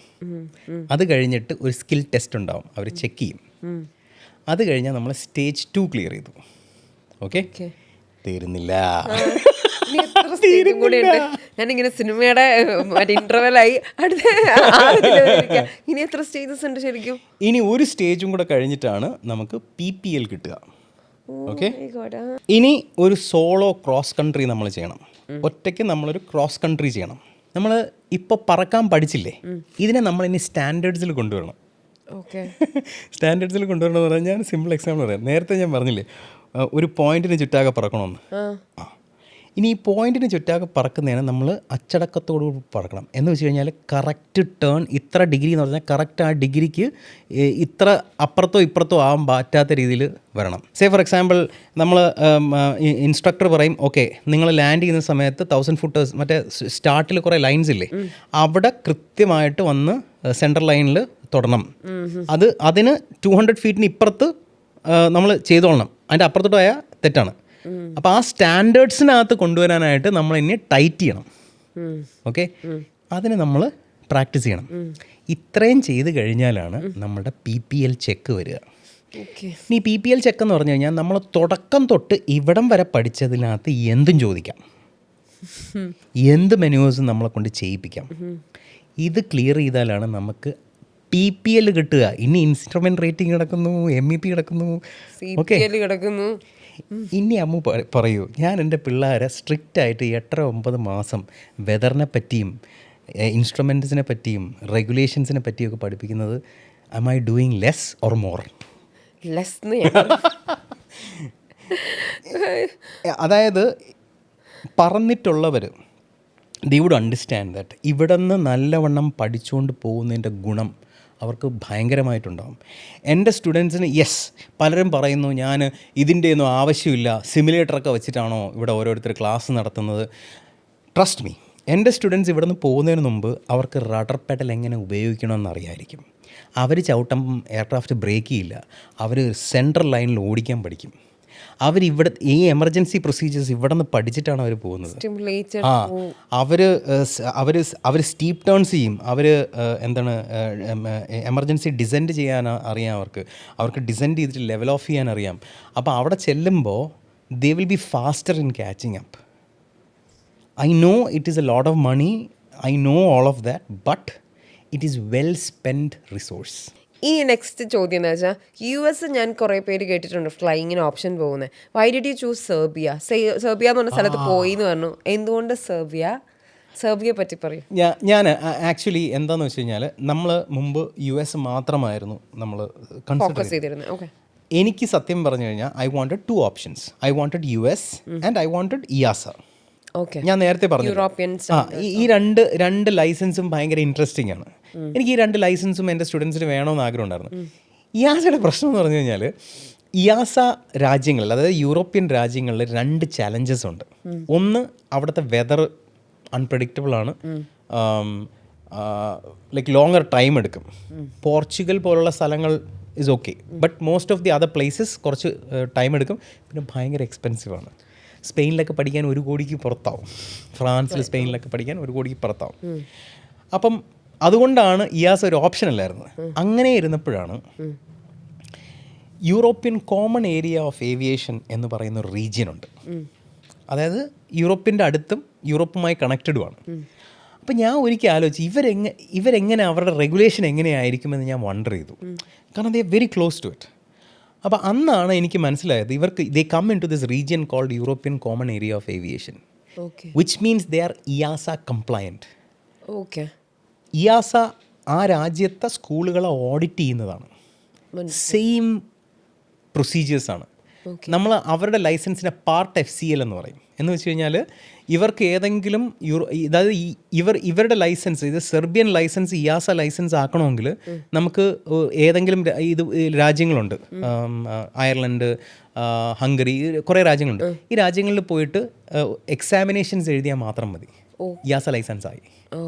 A: അത് കഴിഞ്ഞിട്ട് ഒരു സ്കിൽ ടെസ്റ്റ് ഉണ്ടാവും, അവർ ചെക്ക് ചെയ്യും. അത് കഴിഞ്ഞാൽ നമ്മൾ സ്റ്റേജ് 2 ക്ലിയർ ചെയ്തു. ഓക്കെ, തീരുന്നില്ല.
B: ഞാനിങ്ങനെ സിനിമയുടെ ഇന്റർവെല്ലായി ഇനി എത്ര സ്റ്റേജസ് ഉണ്ട് ശരിക്കും?
A: ഇനി ഒരു സ്റ്റേജും കൂടെ കഴിഞ്ഞിട്ടാണ് നമുക്ക് PPL കിട്ടുക. ഓക്കെ, ഇനി ഒരു സോളോ ക്രോസ് കൺട്രി നമ്മൾ ചെയ്യണം. ഒറ്റയ്ക്ക് നമ്മളൊരു ക്രോസ് കൺട്രി ചെയ്യണം. നമ്മൾ ഇപ്പോൾ പറക്കാൻ പഠിച്ചില്ലേ, ഇതിനെ നമ്മൾ ഇനി സ്റ്റാൻഡേർഡ്സിൽ കൊണ്ടുവരണം. സ്റ്റാൻഡേർഡ്സിൽ കൊണ്ടുവരണം എന്ന് പറഞ്ഞാൽ ഞാൻ സിമ്പിൾ എക്സാമ്പിൾ പറയാം. നേരത്തെ ഞാൻ പറഞ്ഞില്ലേ ഒരു പോയിന്റിന് ചുറ്റാകെ പറക്കണമെന്ന്. ഇനി ഈ പോയിന്റിന് ചുറ്റാകെ പറക്കുന്നതിന് നമ്മൾ അച്ചടക്കത്തോടു പറക്കണം. എന്ന് വെച്ച് കഴിഞ്ഞാൽ കറക്റ്റ് ടേൺ ഇത്ര ഡിഗ്രി എന്ന് പറഞ്ഞാൽ കറക്റ്റ് ആ ഡിഗ്രിക്ക് ഇത്ര അപ്പുറത്തോ ഇപ്പുറത്തോ ആവാൻ പറ്റാത്ത രീതിയിൽ വരണം. സേ ഫോർ എക്സാമ്പിൾ നമ്മൾ ഇൻസ്ട്രക്ടർ പറയും, ഓക്കെ നിങ്ങൾ ലാൻഡ് ചെയ്യുന്ന സമയത്ത് 1000 ഫുട്ടേഴ്സ് മറ്റേ സ്റ്റാർട്ടിൽ കുറേ ലൈൻസ് ഇല്ലേ, അവിടെ കൃത്യമായിട്ട് വന്ന് സെൻട്രൽ ലൈനിൽ തൊടണം. അതിന് 200 ഫീറ്റിന് ഇപ്പുറത്ത് നമ്മൾ ചെയ്തോളണം. അതിൻ്റെ അപ്പുറത്തോട്ട് പോയാൽ തെറ്റാണ്. അപ്പോൾ ആ സ്റ്റാൻഡേർഡ്സിനകത്ത് കൊണ്ടുവരാനായിട്ട് നമ്മൾ ഇനി ടൈറ്റ് ചെയ്യണം. ഓക്കെ, അതിന് നമ്മൾ പ്രാക്ടീസ് ചെയ്യണം. ഇത്രയും ചെയ്ത് കഴിഞ്ഞാലാണ് നമ്മുടെ PPL ചെക്ക് വരിക. ഈ PPL ചെക്ക് എന്ന് പറഞ്ഞു കഴിഞ്ഞാൽ നമ്മൾ തുടക്കം തൊട്ട് ഇവിടം വരെ പഠിച്ചതിനകത്ത് എന്തും ചോദിക്കാം, എന്ത് മെനുവേഴ്സും നമ്മളെ കൊണ്ട് ചെയ്യിപ്പിക്കാം. ഇത് ക്ലിയർ ചെയ്താലാണ് നമുക്ക് PPL കിട്ടുക. ഇനി ഇൻസ്ട്രുമെന്റ് റേറ്റിംഗ് കിടക്കുന്നു, MEP കിടക്കുന്നു, ഓക്കെ
B: കിടക്കുന്നു.
A: ഇനി അമ്മു പറയൂ, ഞാൻ എൻ്റെ പിള്ളേരെ സ്ട്രിക്റ്റായിട്ട് 8-9 മാസം വെതറിനെ പറ്റിയും ഇൻസ്ട്രുമെൻറ്റ്സിനെ പറ്റിയും റെഗുലേഷൻസിനെ പറ്റിയൊക്കെ പഠിപ്പിക്കുന്നത് am I doing less or more? അതായത് പറഞ്ഞിട്ടുള്ളവർ ദേ വുഡ് അണ്ടർസ്റ്റാൻഡ് ദാറ്റ് ഇവിടെ നിന്ന് നല്ലവണ്ണം പഠിച്ചുകൊണ്ട് പോകുന്നതിൻ്റെ ഗുണം അവർക്ക് ഭയങ്കരമായിട്ടുണ്ടാകും. എൻ്റെ സ്റ്റുഡൻസിന് പലരും പറയുന്നു ഞാൻ ഇതിൻ്റെ ഒന്നും ആവശ്യമില്ല, സിമുലേറ്ററൊക്കെ വെച്ചിട്ടാണോ ഇവിടെ ഓരോരുത്തർ ക്ലാസ് നടത്തുന്നത്. ട്രസ്റ്റ് മീ, എൻ്റെ സ്റ്റുഡൻസ് ഇവിടെ നിന്ന് പോകുന്നതിന് മുമ്പ് അവർക്ക് റഡർ പെഡൽ എങ്ങനെ ഉപയോഗിക്കണമെന്ന് അറിയാമായിരിക്കും. അവർ ചവിട്ടുമ്പം എയർക്രാഫ്റ്റ് ബ്രേക്ക് ചെയ്യില്ല, അവർ സെൻട്രൽ ലൈനിൽ ഓടിക്കാൻ പഠിക്കും. അവരിവിടെ ഈ എമർജൻസി പ്രൊസീജിയേഴ്സ് ഇവിടെ നിന്ന് പഠിച്ചിട്ടാണ് അവർ പോകുന്നത്. അവർ സ്റ്റീപ്പ് ടേൺസ് ചെയ്യും, അവർ എന്താണ് എമർജൻസി ഡിസെൻഡ് ചെയ്യാൻ അറിയാം, അവർക്ക് ഡിസെൻഡ് ചെയ്തിട്ട് ലെവൽ ഓഫ് ചെയ്യാൻ അറിയാം. അപ്പോൾ അവിടെ ചെല്ലുമ്പോൾ they will be faster in catching up. I know it is a lot of money, I know all of that, but it is well spent resource.
B: ഇനി നെക്സ്റ്റ് ചോദ്യം എന്ന് വെച്ചാൽ US ഞാൻ കുറേ പേര് കേട്ടിട്ടുണ്ട് ഫ്ലൈയിങ്ങിന് ഓപ്ഷൻ പോകുന്നത്. Why did you choose Serbia? Serbia എന്ന് പറഞ്ഞ സ്ഥലത്ത് പോയി എന്ന് പറഞ്ഞു. എന്തുകൊണ്ട് സെർബിയയെ പറ്റി പറയും.
A: ഞാൻ ആക്ച്വലി എന്താണെന്ന് വെച്ച് കഴിഞ്ഞാൽ നമ്മൾ മുമ്പ് US മാത്രമായിരുന്നു നമ്മൾ
B: ഫോക്കസ് ചെയ്തിരുന്നത്. ഓക്കെ,
A: എനിക്ക് സത്യം പറഞ്ഞു കഴിഞ്ഞാൽ I wanted 2 options. I wanted US and I wanted EASA. ഞാൻ നേരത്തെ പറഞ്ഞു ഈ രണ്ട് ലൈസൻസും ഭയങ്കര ഇൻട്രസ്റ്റിംഗ് ആണ്. എനിക്ക് ഈ 2 ലൈസൻസും എൻ്റെ സ്റ്റുഡൻസിന് വേണമെന്ന് ആഗ്രഹം ഉണ്ടായിരുന്നു. ഇയാസയുടെ പ്രശ്നം എന്ന് പറഞ്ഞു കഴിഞ്ഞാൽ ഇയാസ രാജ്യങ്ങളിൽ, അതായത് യൂറോപ്യൻ രാജ്യങ്ങളിൽ 2 ചാലഞ്ചസ് ഉണ്ട്. ഒന്ന്, അവിടുത്തെ വെതർ അൺപ്രഡിക്റ്റബിൾ ആണ്, ലൈക്ക് ലോങ്ങർ ടൈം എടുക്കും. പോർച്ചുഗൽ പോലുള്ള സ്ഥലങ്ങൾ is okay, but most of the other places കുറച്ച് ടൈം എടുക്കും. പിന്നെ ഭയങ്കര എക്സ്പെൻസീവ് ആണ്. സ്പെയിനിലൊക്കെ പഠിക്കാൻ 1 കോടിക്ക് പുറത്താവും, ഫ്രാൻസിൽ സ്പെയിനിലൊക്കെ പഠിക്കാൻ 1 കോടിക്ക് പുറത്താവും. അപ്പം അതുകൊണ്ടാണ് ഇയാസ് ഒരു ഓപ്ഷൻ അല്ലായിരുന്നത്. അങ്ങനെ ഇരുന്നപ്പോഴാണ് European common area of aviation എന്ന് പറയുന്ന ഒരു റീജിയൻ ഉണ്ട്. അതായത് യൂറോപ്പിൻ്റെ അടുത്തും യൂറോപ്പുമായി കണക്റ്റഡുമാണ്. അപ്പം ഞാൻ ഒരിക്കൽ ആലോചിച്ച് ഇവരെങ്ങനെ അവരുടെ റെഗുലേഷൻ എങ്ങനെയായിരിക്കുമെന്ന് ഞാൻ വണ്ടർ ചെയ്തു. കാരണം they very close to it. അപ്പോൾ അന്നാണ് എനിക്ക് മനസ്സിലായത് ഇവർക്ക് they come into this region called European common area of aviation, which means they are EASA compliant. EASA ആ രാജ്യത്തെ സ്കൂളുകളെ ഓഡിറ്റ് ചെയ്യുന്നതാണ്. സെയിം പ്രൊസീജിയേഴ്സാണ്. നമ്മൾ അവരുടെ ലൈസൻസിനെ പാർട്ട് FCL എന്ന് പറയും. എന്ന് വെച്ച് കഴിഞ്ഞാൽ ഇവർക്ക് ഏതെങ്കിലും അതായത് ഇവരുടെ ലൈസൻസ്, ഇത് സെർബിയൻ ലൈസൻസ് ഇയാസ ലൈസൻസ് ആക്കണമെങ്കിൽ നമുക്ക് ഏതെങ്കിലും രാജ്യങ്ങളുണ്ട്, അയർലൻഡ്, ഹംഗറി, കുറേ രാജ്യങ്ങളുണ്ട്. ഈ രാജ്യങ്ങളിൽ പോയിട്ട് എക്സാമിനേഷൻസ് എഴുതിയാൽ മാത്രം മതി, ഇയാസ ലൈസൻസ് ആയി.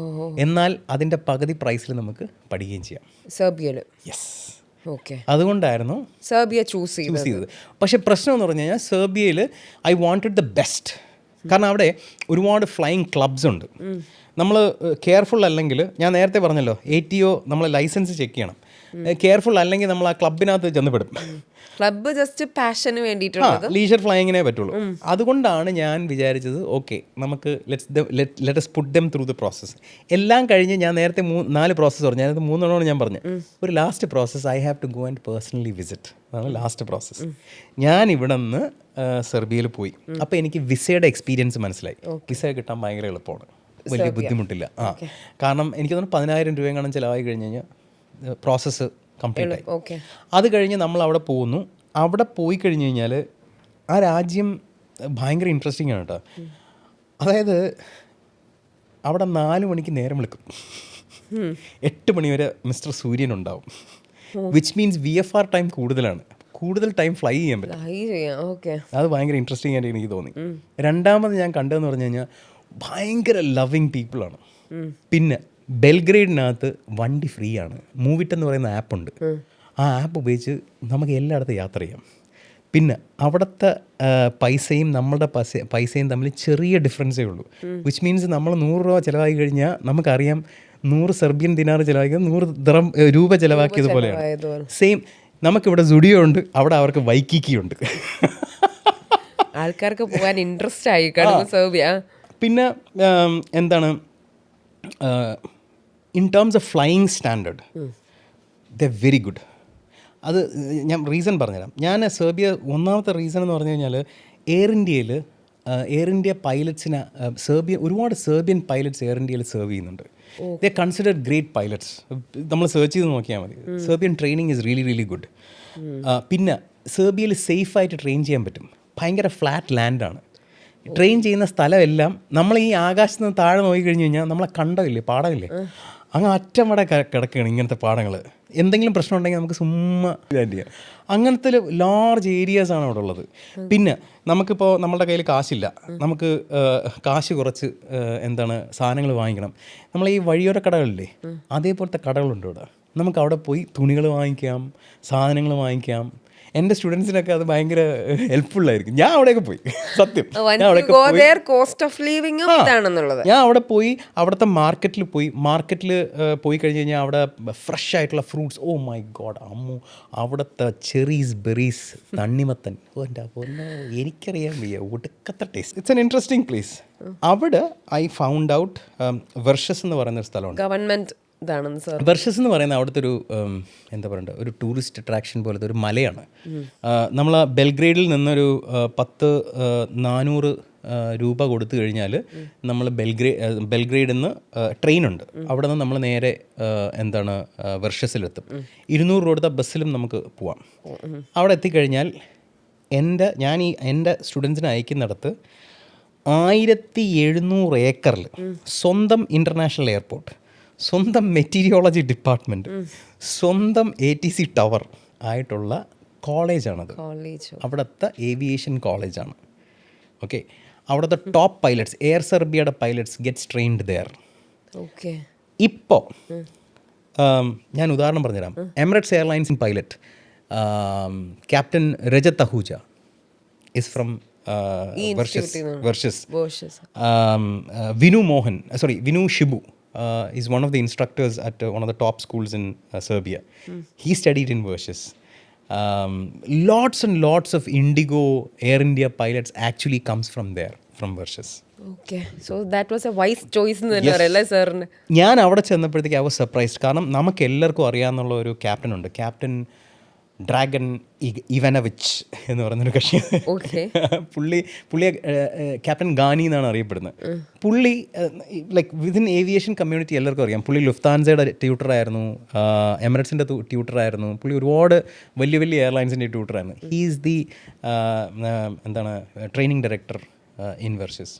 A: എന്നാൽ അതിൻ്റെ പകുതി പ്രൈസിൽ നമുക്ക് പഠിക്കുകയും ചെയ്യാം സെർബിയയിൽ. അതുകൊണ്ടായിരുന്നു സെർബിയ ചൂസ് ചെയ്തത്. പക്ഷേ പ്രശ്നം എന്ന് പറഞ്ഞു കഴിഞ്ഞാൽ സെർബിയയിൽ ഐ വാണ്ടഡ് ദ ബെസ്റ്റ്. കാരണം അവിടെ ഒരുപാട് ഫ്ലൈയിങ് ക്ലബ്സ് ഉണ്ട്. നമ്മൾ കെയർഫുൾ അല്ലെങ്കിൽ, ഞാൻ നേരത്തെ പറഞ്ഞല്ലോ ATO നമ്മൾ ലൈസൻസ് ചെക്ക് ചെയ്യണം. കെയർഫുൾ അല്ലെങ്കിൽ നമ്മൾ ആ ക്ലബിനകത്ത് ചെന്നപ്പെടും. ക്ലബ്ബ് ജസ്റ്റ് പാഷന് വേണ്ടിയിട്ടുള്ളത്, ലീഷർ ഫ്ലൈയിങ്ങിനെ പറ്റുള്ളൂ. അതുകൊണ്ടാണ് ഞാൻ വിചാരിച്ചത് ഓക്കെ നമുക്ക് let us put them through the process. എല്ലാം കഴിഞ്ഞ് ഞാൻ നേരത്തെ 4 പ്രോസസ്സ് പറഞ്ഞു, ഞാനത് 3 ഞാൻ പറഞ്ഞു. ഒരു last process I have to go and personally visit, അതാണ് ലാസ്റ്റ് പ്രോസസ്സ്. ഞാൻ ഇവിടെ നിന്ന് സെർബിയയിൽ പോയി. അപ്പോൾ എനിക്ക് വിസയുടെ എക്സ്പീരിയൻസ് മനസ്സിലായി. വിസ കിട്ടാൻ ഭയങ്കര എളുപ്പമാണ്, വലിയ ബുദ്ധിമുട്ടില്ല. കാരണം എനിക്ക് തോന്നുന്നു 10,000 രൂപയെങ്ങാനും ചിലവായി കഴിഞ്ഞ് കഴിഞ്ഞാൽ പ്രോസസ്സ് കംപ്ലീറ്റ് ആയി. അത് കഴിഞ്ഞ് നമ്മൾ അവിടെ പോകുന്നു. അവിടെ പോയി കഴിഞ്ഞ് കഴിഞ്ഞാൽ ആ രാജ്യം ഭയങ്കര ഇൻട്രസ്റ്റിംഗ് ആണ് കേട്ടോ. അതായത് അവിടെ 4 മണിക്ക് നേരം വിളിക്കും, 8 മണി വരെ മിസ്റ്റർ സൂര്യൻ ഉണ്ടാവും. വിച്ച് മീൻസ് VFR ടൈം കൂടുതൽ ടൈം ഫ്ലൈ ചെയ്യാൻ പറ്റും. അത് ഭയങ്കര ഇൻട്രസ്റ്റിംഗ് ആയിട്ട് എനിക്ക് തോന്നി. രണ്ടാമത് ഞാൻ കണ്ടതെന്ന് പറഞ്ഞു കഴിഞ്ഞാൽ ഭയങ്കര ലവിങ് പീപ്പിളാണ്. പിന്നെ ബെൽഗ്രേഡിനകത്ത് വണ്ടി ഫ്രീ ആണ്. മൂവിറ്റ് എന്ന് പറയുന്ന ആപ്പുണ്ട്. ആ ആപ്പ് ഉപയോഗിച്ച് നമുക്ക് എല്ലായിടത്തും യാത്ര ചെയ്യാം. പിന്നെ അവിടുത്തെ പൈസയും നമ്മളുടെ പൈസയും തമ്മിൽ ചെറിയ ഡിഫറൻസേ ഉള്ളൂ. വിച്ച് മീൻസ് നമ്മൾ 100 രൂപ ചിലവായി കഴിഞ്ഞാൽ നമുക്കറിയാം 100 സെർബിയൻ ദിനാർ ചിലവാക്കിയത് 100 രൂപ ചിലവാക്കിയതുപോലെയാണ്.
B: ചെലവായതുപോലെ.
A: സെയിം. നമുക്കിവിടെ സുഡിയോ ഉണ്ട്, അവിടെ അവർക്ക് വൈക്കിക്കി ഉണ്ട്.
B: ആൾക്കാർക്ക് പോകാൻ ഇൻട്രസ്റ്റ് ആയി കാണും സെർബിയ.
A: പിന്നെ എന്താണ്, in terms of flying standard the very good. അത് ഞാൻ റീസൺ പറഞ്ഞുതരാം. ഞാൻ സെർബിയ ഒന്നാമത്തെ റീസൺ എന്ന് പറഞ്ഞു കഴിഞ്ഞാൽ എയർ ഇന്ത്യ പൈലറ്റ്സിന് ഒരുപാട് സെർബിയൻ പൈലറ്റ്സ് എയർ ഇന്ത്യയിൽ സെർവ് ചെയ്യുന്നുണ്ട്. ദേ കൺസിഡർഡ് ഗ്രേറ്റ് പൈലറ്റ്സ്. നമ്മൾ സെർച്ച് ചെയ്ത് നോക്കിയാൽ മതി. Serbian training is really really good. പിന്നെ സെർബിയയിൽ സേഫായിട്ട് ട്രെയിൻ ചെയ്യാൻ പറ്റും. ഭയങ്കര ഫ്ലാറ്റ് ലാൻഡാണ്. ട്രെയിൻ ചെയ്യുന്ന സ്ഥലമെല്ലാം നമ്മൾ ഈ ആകാശത്ത് നിന്ന് താഴെ നോക്കി കഴിഞ്ഞ് കഴിഞ്ഞാൽ നമ്മളെ കണ്ടമില്ലേ, പാടമില്ലേ, അങ്ങ് അറ്റം വടെ കിടക്കുകയാണ് ഇങ്ങനത്തെ പാടങ്ങൾ. എന്തെങ്കിലും പ്രശ്നം ഉണ്ടെങ്കിൽ നമുക്ക് സുമ്മാ ലാൻഡ് ചെയ്യാം. അങ്ങനത്തെ ലാർജ് ഏരിയാസാണ് അവിടെ ഉള്ളത്. പിന്നെ നമുക്കിപ്പോൾ നമ്മളുടെ കയ്യിൽ കാശില്ല, നമുക്ക് കാശ് കുറച്ച് സാധനങ്ങൾ വാങ്ങിക്കണം. നമ്മൾ ഈ വഴിയോര കടകളില്ലേ, അതേപോലത്തെ കടകളുണ്ട് ഇവിടെ. നമുക്ക് അവിടെ പോയി തുണികൾ വാങ്ങിക്കാം, സാധനങ്ങൾ വാങ്ങിക്കാം. എൻ്റെ സ്റ്റുഡൻസിനൊക്കെ അത് ഭയങ്കര ഹെൽപ്ഫുള്ളായിരിക്കും. ഞാൻ അവിടെയൊക്കെ പോയി, സത്യം ഞാൻ അവിടെ പോയി അവിടുത്തെ മാർക്കറ്റിൽ പോയി കഴിഞ്ഞ് കഴിഞ്ഞാൽ അവിടെ ഫ്രഷ് ആയിട്ടുള്ള fruits, oh my God Ammu, അവിടുത്തെ ചെറീസ്, ബെറീസ്, തണ്ണിമത്തൻ, എൻ്റെ പൊന്നോ എനിക്കറിയാൻ വയ്യ, ഒടുക്കത്തെ taste. It's an interesting place. അവിടെ ഐ ഫൗണ്ട് ഔട്ട് വെർഷസ് എന്ന് പറയുന്നൊരു സ്ഥലമുണ്ട്.
B: ഗവൺമെൻറ്
A: വെർഷസ് എന്ന് പറയുന്നത് അവിടുത്തെ ഒരു ഒരു ടൂറിസ്റ്റ് അട്രാക്ഷൻ പോലത്തെ ഒരു മലയാണ്. നമ്മൾ ബെൽഗ്രേഡിൽ നിന്നൊരു 400 രൂപ കൊടുത്തു കഴിഞ്ഞാൽ നമ്മൾ ബെൽഗ്രേഡിൽ നിന്ന് ട്രെയിനുണ്ട്. അവിടെ നിന്ന് നമ്മൾ നേരെ വെർഷസിലെത്തും. 200 രൂപ കൊടുത്ത ബസ്സിലും നമുക്ക് പോവാം. അവിടെ എത്തിക്കഴിഞ്ഞാൽ ഞാൻ എൻ്റെ സ്റ്റുഡൻസിനെ അയക്കുന്നിടത്ത് 1700 ഏക്കറിൽ സ്വന്തം ഇൻ്റർനാഷണൽ എയർപോർട്ട്, സ്വന്തം മെറ്റീരിയോളജി ഡിപ്പാർട്ട്മെൻറ്റ്, സ്വന്തം ATC ടവർ ആയിട്ടുള്ള കോളേജാണത്. അവിടുത്തെ ഏവിയേഷൻ കോളേജാണ്. ഓക്കെ, അവിടുത്തെ ടോപ്പ് പൈലറ്റ്സ്, എയർ സെർബിയയുടെ പൈലറ്റ്സ് ഗെറ്റ്സ് ട്രെയിൻഡ് ദെയർ. ഇപ്പോൾ ഞാൻ ഉദാഹരണം പറഞ്ഞുതരാം. എമിറേറ്റ്സ് എയർലൈൻസിൻ pilot captain Rajat Ahuja is from Vershis. Vinu Shibu is one of the instructors at one of the top schools in Serbia. He studied in Vershis. Lots and lots of Indigo Air India pilots actually comes from there, from Vershis.
B: Okay, so that was a wise choice എന്ന് തന്നെ പറയല്ലേ സാറിന്?
A: ഞാൻ അവിടെ ചെന്നപ്പോഴത്തേക്ക് I was surprised. കാരണം നമുക്ക് എല്ലാവർക്കും അറിയാവുന്ന ഒരു ക്യാപ്റ്റൻ ഉണ്ട്, ക്യാപ്റ്റൻ ഡ്രാഗൻ ഇവാനോവിച്ച് എന്ന് പറയുന്നൊരു കക്ഷി. പുള്ളിയെ ക്യാപ്റ്റൻ ഗാനി എന്നാണ് അറിയപ്പെടുന്നത്. പുള്ളി വിതിൻ ഏവിയേഷൻ കമ്മ്യൂണിറ്റി എല്ലാവർക്കും അറിയാം. പുള്ളി ലുഫ്താൻസയുടെ ട്യൂട്ടറായിരുന്നു, എമിറേറ്റ്സിൻ്റെ ട്യൂട്ടറായിരുന്നു. പുള്ളി ഒരുപാട് വലിയ വലിയ എയർലൈൻസിൻ്റെ ട്യൂട്ടറായിരുന്നു. He is the training director in Vrsac.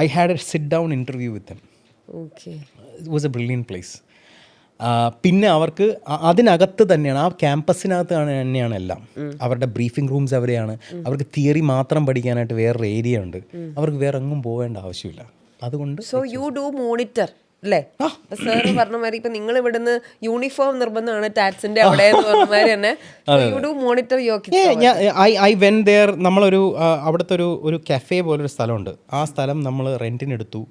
A: I had a sit down interview with him. It was a brilliant place. പിന്നെ അവർക്ക് അതിനകത്ത് തന്നെയാണ്, ആ ക്യാമ്പസിനകത്ത് തന്നെയാണ് എല്ലാം. അവരുടെ ബ്രീഫിംഗ് റൂംസ് അവിടെയാണ്. അവർക്ക് തിയറി മാത്രം പഠിക്കാനായിട്ട് വേറൊരു ഏരിയ ഉണ്ട്. അവർക്ക് വേറെ എങ്ങും പോകേണ്ട ആവശ്യമില്ല. അതുകൊണ്ട്
B: സോ യു ഡു മോണിറ്റർ അല്ലേ? സാറ് പറഞ്ഞ മാതിരി ഇപ്പൊ നിങ്ങൾ ഇവിടുന്ന് യൂണിഫോം നിർബന്ധമാണ് ടാക്സിന്റെ അവിടെ പറഞ്ഞ മാതിരി തന്നെ you do monitor
A: I when there. നമ്മളൊരു അവിടുത്തെ ഒരു കഫേ പോലൊരു സ്ഥലമുണ്ട്. ആ സ്ഥലം നമ്മൾ റെന്റിനെടുത്തു.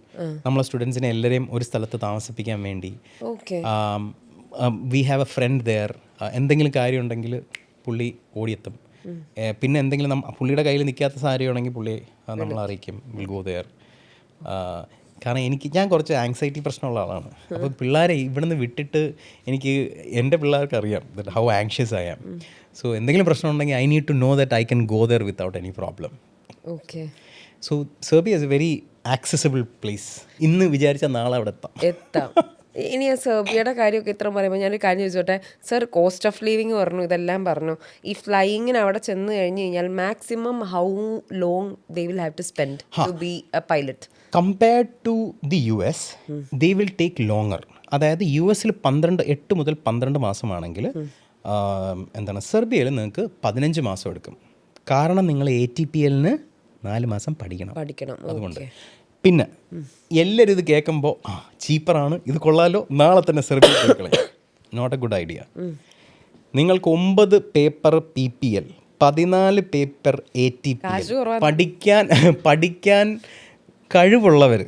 A: നമ്മളെ സ്റ്റുഡൻസിനെ എല്ലാവരെയും ഒരു സ്ഥലത്ത് താമസിപ്പിക്കാൻ വേണ്ടി. We have a friend there. എന്തെങ്കിലും കാര്യം ഉണ്ടെങ്കിൽ പുള്ളി ഓടിയെത്തും. പിന്നെ എന്തെങ്കിലും പുള്ളിയുടെ കയ്യിൽ നിൽക്കാത്ത സാരിയാണെങ്കിൽ പുള്ളി നമ്മളെ അറിയിക്കും, വിൽ ഗോ ദെയർ. കാരണം ഞാൻ കുറച്ച് ആങ്സൈറ്റി പ്രശ്നമുള്ള ആളാണ്. അപ്പോൾ പിള്ളേരെ ഇവിടുന്ന് വിട്ടിട്ട് എൻ്റെ പിള്ളേർക്ക് അറിയാം that how anxious I am. So എന്തെങ്കിലും പ്രശ്നം ഉണ്ടെങ്കിൽ I need to know that I can go there without any problem. So Serbia is a very accessible place. ഇന്ന് വിചാരിച്ച നാളെ അവിടെ എത്താം.
B: ഇനി ആ സെർബിയയുടെ കാര്യമൊക്കെ ഇത്ര പറയുമ്പോൾ ഞാനൊരു കാര്യം ചോദിച്ചോട്ടെ സർ? കോസ്റ്റ് ഓഫ് ലിവിങ് പറഞ്ഞു, ഇതെല്ലാം പറഞ്ഞു. ഈ ഫ്ലൈയിങ്ങിന് അവിടെ ചെന്ന് കഴിഞ്ഞ് കഴിഞ്ഞാൽ maximum how long they will have to spend to be a pilot?
A: Compared to the US, they will take longer. അതായത് US 8 മുതൽ 12 മാസമാണെങ്കിൽ സെർബിയയിൽ നിങ്ങൾക്ക് 15 മാസം എടുക്കും. കാരണം നിങ്ങൾ ATPLന് 4 മാസം പഠിക്കണം. അതുകൊണ്ട് പിന്നെ എല്ലാവരും ഇത് കേൾക്കുമ്പോൾ ചീപ്പറാണ്, ഇത് കൊള്ളാലോ, നാളെ തന്നെ സെർബിയ കേൾക്കണം. Not a good idea. നിങ്ങൾക്ക് 9 പേപ്പർ PPL, 14 പേപ്പർ ATPL പഠിക്കാൻ കഴിവുള്ളവർ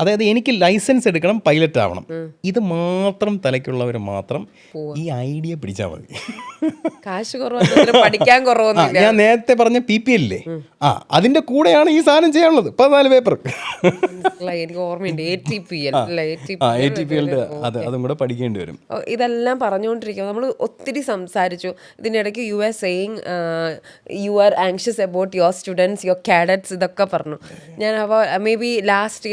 A: അതായത് എനിക്ക് ലൈസൻസ് എടുക്കണം, പൈലറ്റ് ആവണം, ഇത് മാത്രം തലയ്ക്കുള്ളവർ മാത്രം ഈ ഐഡിയ പിടിച്ചാൽ മതി.
B: കാശ് കുറവൊന്നും പഠിക്കാൻ കുറവൊന്നുമില്ല.
A: ഞാൻ നേരത്തെ പറഞ്ഞ PPL ഇല്ലേ, അതിന്റെ കൂടെയാണ് ഈ സാധനം ചെയ്യാനുള്ളത്. 14 പേപ്പർ
B: എനിക്ക് ഓർമ്മയുണ്ട്. ATPL
A: അതും കൂടെ പഠിക്കേണ്ടി വരും.
B: ഇതെല്ലാം പറഞ്ഞുകൊണ്ടിരിക്കുക. നമ്മൾ ഒത്തിരി സംസാരിച്ചു. ഇതിൻ്റെ ഇടയ്ക്ക് you are saying you are anxious about your students, your cadets, ഇതൊക്കെ പറഞ്ഞു. ഞാൻ അപ്പോൾ may be last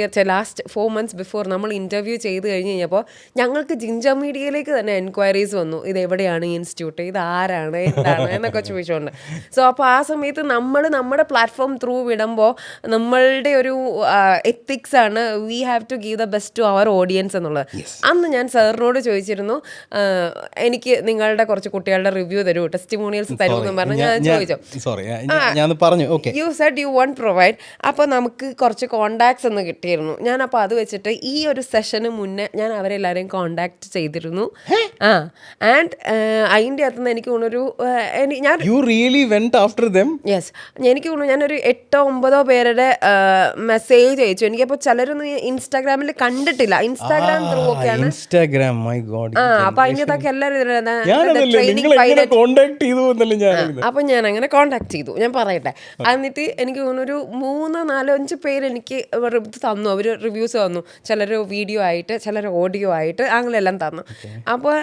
B: 4 months before നമ്മൾ ഇൻ്റർവ്യൂ ചെയ്ത് കഴിഞ്ഞപ്പോൾ ഞങ്ങൾക്ക് ജിഞ്ചർ മീഡിയയിലേക്ക് തന്നെ എൻക്വയറീസ് വന്നു. ഇത് എവിടെയാണ് ഈ ഇൻസ്റ്റിറ്റ്യൂട്ട്, ഇത് ആരാണ്, എന്താണ് എന്നൊക്കെ ചോദിച്ചുകൊണ്ട്. സോ അപ്പോൾ ആ സമയത്ത് നമ്മൾ നമ്മുടെ പ്ലാറ്റ്ഫോം ത്രൂ വിടുമ്പോൾ നമ്മളുടെ ഒരു എത്തിക്സ് ആണ്, we have to give the best to our audience എന്നുള്ളത്. അന്ന് ഞാൻ സാറിനോട് ചോദിച്ചിരുന്നു, എനിക്ക് നിങ്ങളുടെ കുറച്ച് കുട്ടികളുടെ റിവ്യൂ തരൂ, ടെസ്റ്റിമോണിയൽസ് തരൂ എന്ന് പറഞ്ഞ് ഞാൻ ചോദിച്ചു. You said you won't provide. അപ്പോൾ നമുക്ക് കുറച്ച് കോണ്ടാക്ട്സ് ഒന്ന് കിട്ടിയിരുന്നു. ഞാൻ അപ്പോൾ അത് വെച്ചിട്ട് ഈ ഒരു സെഷന് മുന്നേ ഞാൻ അവരെല്ലാവരെയും കോണ്ടാക്ട് ചെയ്തിരുന്നു. ആൻഡ് അതിൻ്റെ അകത്തുനിന്ന് എനിക്ക് തോന്നുന്നൊരു യെസ്, എനിക്ക് തോന്നുന്നു ഞാനൊരു 8-9 പേരുടെ മെസ്സേജ് അയച്ചു. എനിക്കപ്പോൾ ചിലരൊന്നും ഇൻസ്റ്റാഗ്രാമിൽ കണ്ടിട്ടില്ല, ഇൻസ്റ്റാഗ്രാം ത്രൂ ഒക്കെയാണ്. അപ്പൊ അതിനകത്തൊക്കെ എല്ലാവരും അപ്പൊ ഞാൻ അങ്ങനെ കോണ്ടാക്ട് ചെയ്തു. ഞാൻ പറയട്ടെ, എന്നിട്ട് എനിക്ക് തോന്നുന്നു ഒരു 3-4-5 പേര് എനിക്ക് തന്നു. അവർ റിവ്യൂസ് തന്നു. ചിലർ വീഡിയോ ആയിട്ട്, ചിലർ ഓഡിയോ ആയിട്ട്, അങ്ങനെയെല്ലാം തന്നു. അപ്പോൾ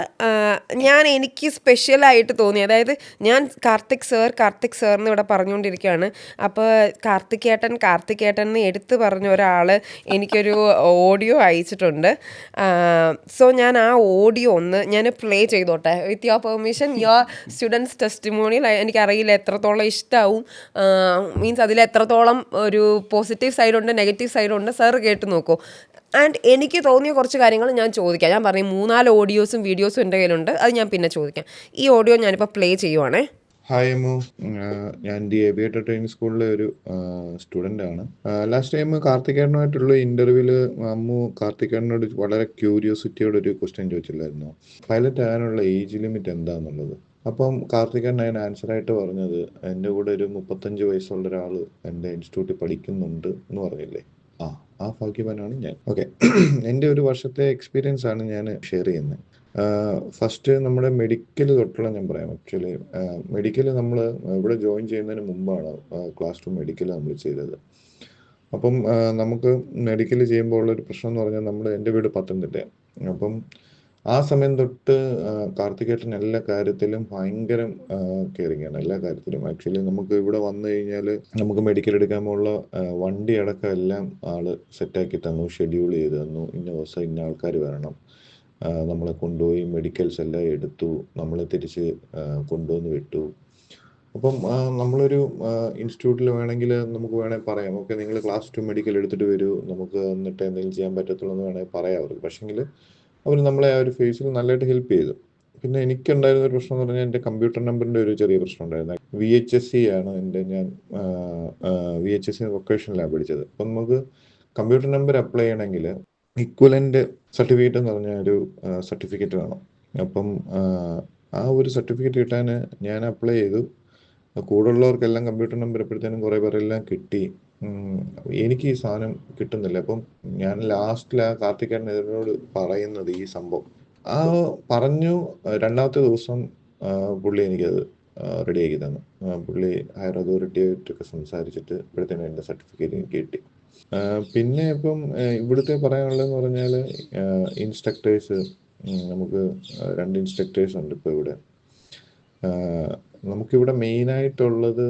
B: എനിക്ക് സ്പെഷ്യലായിട്ട് തോന്നി, അതായത് ഞാൻ കാർത്തിക് സർ എന്ന് ഇവിടെ പറഞ്ഞുകൊണ്ടിരിക്കുകയാണ്. അപ്പോൾ കാർത്തികേട്ടൻ എന്ന് എടുത്ത് പറഞ്ഞ ഒരാൾ എനിക്കൊരു ഓഡിയോ അയച്ചിട്ടുണ്ട്. സോ ഞാൻ ആ ഓഡിയോ ഒന്ന് ഞാൻ പ്ലേ ചെയ്തോട്ടെ, with your permission. Your students testimonial എനിക്കറിയില്ല എത്രത്തോളം ഇഷ്ടമാവും, മീൻസ് അതിൽ എത്രത്തോളം ഒരു പോസിറ്റീവ് സൈഡുണ്ട്, നെഗറ്റീവ് സൈഡുണ്ട്. സാർ കേട്ട് നോക്കൂ. ആൻഡ് എനിക്ക് തോന്നിയ കുറച്ച് കാര്യങ്ങൾ ഞാൻ ചോദിക്കാം. ഞാൻ പറയും 3-4 ഓഡിയോസും വീഡിയോസും എൻ്റെ കയ്യിലുണ്ട്, അത് ഞാൻ പിന്നെ ചോദിക്കാം. ഈ ഓഡിയോ ഞാനിപ്പോൾ പ്ലേ ചെയ്യുവാണേ.
C: ഹായ് അമ്മു, ഞാൻ ദി ഏവിയേറ്റർ ട്രെയിനിങ് സ്കൂളിലെ ഒരു സ്റ്റുഡൻ്റ് ആണ്. ലാസ്റ്റ് ടൈം കാർത്തികേട്ടനുമായിട്ടുള്ള ഇൻ്റർവ്യൂവിൽ അമ്മു കാർത്തികേട്ടനോട് വളരെ ക്യൂരിയോസിറ്റിയോട് ഒരു ക്വസ്റ്റ്യൻ ചോദിച്ചില്ലായിരുന്നു, പൈലറ്റ് ആകാനുള്ള ഏജ് ലിമിറ്റ് എന്താണെന്നുള്ളത്. അപ്പം കാർത്തികേട്ടൻ അതിന് ആൻസറായിട്ട് പറഞ്ഞത്, എൻ്റെ കൂടെ ഒരു 35 വയസ്സുള്ള ഒരാൾ എൻ്റെ ഇൻസ്റ്റിറ്റ്യൂട്ടിൽ പഠിക്കുന്നുണ്ട് എന്ന് പറഞ്ഞില്ലേ, ആ ഭാഗ്യവാനാണ് ഞാൻ. ഓക്കെ, എൻ്റെ ഒരു വർഷത്തെ എക്സ്പീരിയൻസ് ആണ് ഞാൻ ഷെയർ ചെയ്യുന്നത്. ഫസ്റ്റ് നമ്മുടെ മെഡിക്കൽ തൊട്ടുള്ള ഞാൻ പറയാം. ആക്ച്വലി മെഡിക്കൽ നമ്മൾ ഇവിടെ ജോയിൻ ചെയ്യുന്നതിന് മുമ്പാണ് ക്ലാസ് 2 മെഡിക്കൽ നമ്മൾ ചെയ്തത്. അപ്പം നമുക്ക് മെഡിക്കൽ ചെയ്യുമ്പോൾ ഉള്ളൊരു പ്രശ്നം എന്ന് പറഞ്ഞാൽ എൻ്റെ വീട് പത്തനംതിട്ടയാണ്. അപ്പം ആ സമയം തൊട്ട് കാർത്തികേട്ടൻ എല്ലാ കാര്യത്തിലും ഭയങ്കര കെയറിങ് ആണ്, എല്ലാ കാര്യത്തിലും. ആക്ച്വലി നമുക്ക് ഇവിടെ വന്നു കഴിഞ്ഞാൽ നമുക്ക് മെഡിക്കൽ എടുക്കാനുള്ള വണ്ടി അടക്കം എല്ലാം ആള് സെറ്റാക്കി തന്നു, ഷെഡ്യൂൾ ചെയ്ത് തന്നു. ഇന്ന ദിവസം ഇന്ന ആൾക്കാർ വരണം, നമ്മളെ കൊണ്ടുപോയി മെഡിക്കൽസ് എല്ലാം എടുത്തു, നമ്മളെ തിരിച്ച് കൊണ്ടുവന്ന് വിട്ടു. അപ്പം നമ്മളൊരു ഇൻസ്റ്റിറ്റ്യൂട്ടിൽ നമുക്ക് വേണമെങ്കിൽ പറയാം, ഓക്കെ നിങ്ങൾ ക്ലാസ് 2 മെഡിക്കൽ എടുത്തിട്ട് വരൂ, നമുക്ക് എന്നിട്ട് എന്തെങ്കിലും ചെയ്യാൻ പറ്റത്തുള്ളൂ എന്ന് വേണമെങ്കിൽ പറയാം അവർക്ക്. പക്ഷേങ്കിൽ അവർ നമ്മളെ ആ ഒരു ഫേസിൽ നല്ലതായിട്ട് ഹെൽപ്പ് ചെയ്തു. പിന്നെ എനിക്കുണ്ടായിരുന്ന ഒരു പ്രശ്നം എന്ന് പറഞ്ഞാൽ എൻ്റെ കമ്പ്യൂട്ടർ നമ്പറിൻ്റെ ഒരു ചെറിയ പ്രശ്നം ഉണ്ടായിരുന്നു. VHSC ആണ് ഞാൻ VHSC വൊക്കേഷനിലാണ് പഠിച്ചത്. അപ്പം നമുക്ക് കമ്പ്യൂട്ടർ നമ്പർ അപ്ലൈ ചെയ്യണമെങ്കിൽ ഇക്വലൻ്റ് സർട്ടിഫിക്കറ്റ് എന്ന് പറഞ്ഞ ഒരു സർട്ടിഫിക്കറ്റ് വേണം. അപ്പം ആ ഒരു സർട്ടിഫിക്കറ്റ് കിട്ടാൻ ഞാൻ അപ്ലൈ ചെയ്തു. കൂടെ ഉള്ളവർക്കെല്ലാം കമ്പ്യൂട്ടർ നമ്പർ എപ്പോഴത്തേനും കുറേ പേരെല്ലാം കിട്ടി. എനിക്ക് ഈ സാധനം കിട്ടുന്നില്ല. അപ്പം ഞാൻ ലാസ്റ്റിൽ ആ കാർത്തികേട്ടൻ ഇതിനോട് പറയുന്നത് ഈ സംഭവം പറഞ്ഞു. രണ്ടാമത്തെ ദിവസം പുള്ളി എനിക്കത് റെഡിയാക്കി തന്നു. പുള്ളി ഹയർ അതോറിറ്റി ആയിട്ടൊക്കെ സംസാരിച്ചിട്ട് ഇപ്പോഴത്തേനും എൻ്റെ സർട്ടിഫിക്കറ്റ് എനിക്ക് കിട്ടി. പിന്നെ ഇപ്പം ഇവിടുത്തെ പറയാനുള്ളതെന്ന് പറഞ്ഞാൽ ഇൻസ്ട്രക്ടേഴ്സ്, നമുക്ക് 2 ഇൻസ്ട്രക്ടേഴ്സ് ഉണ്ട് ഇപ്പോൾ ഇവിടെ. നമുക്കിവിടെ മെയിനായിട്ടുള്ളത്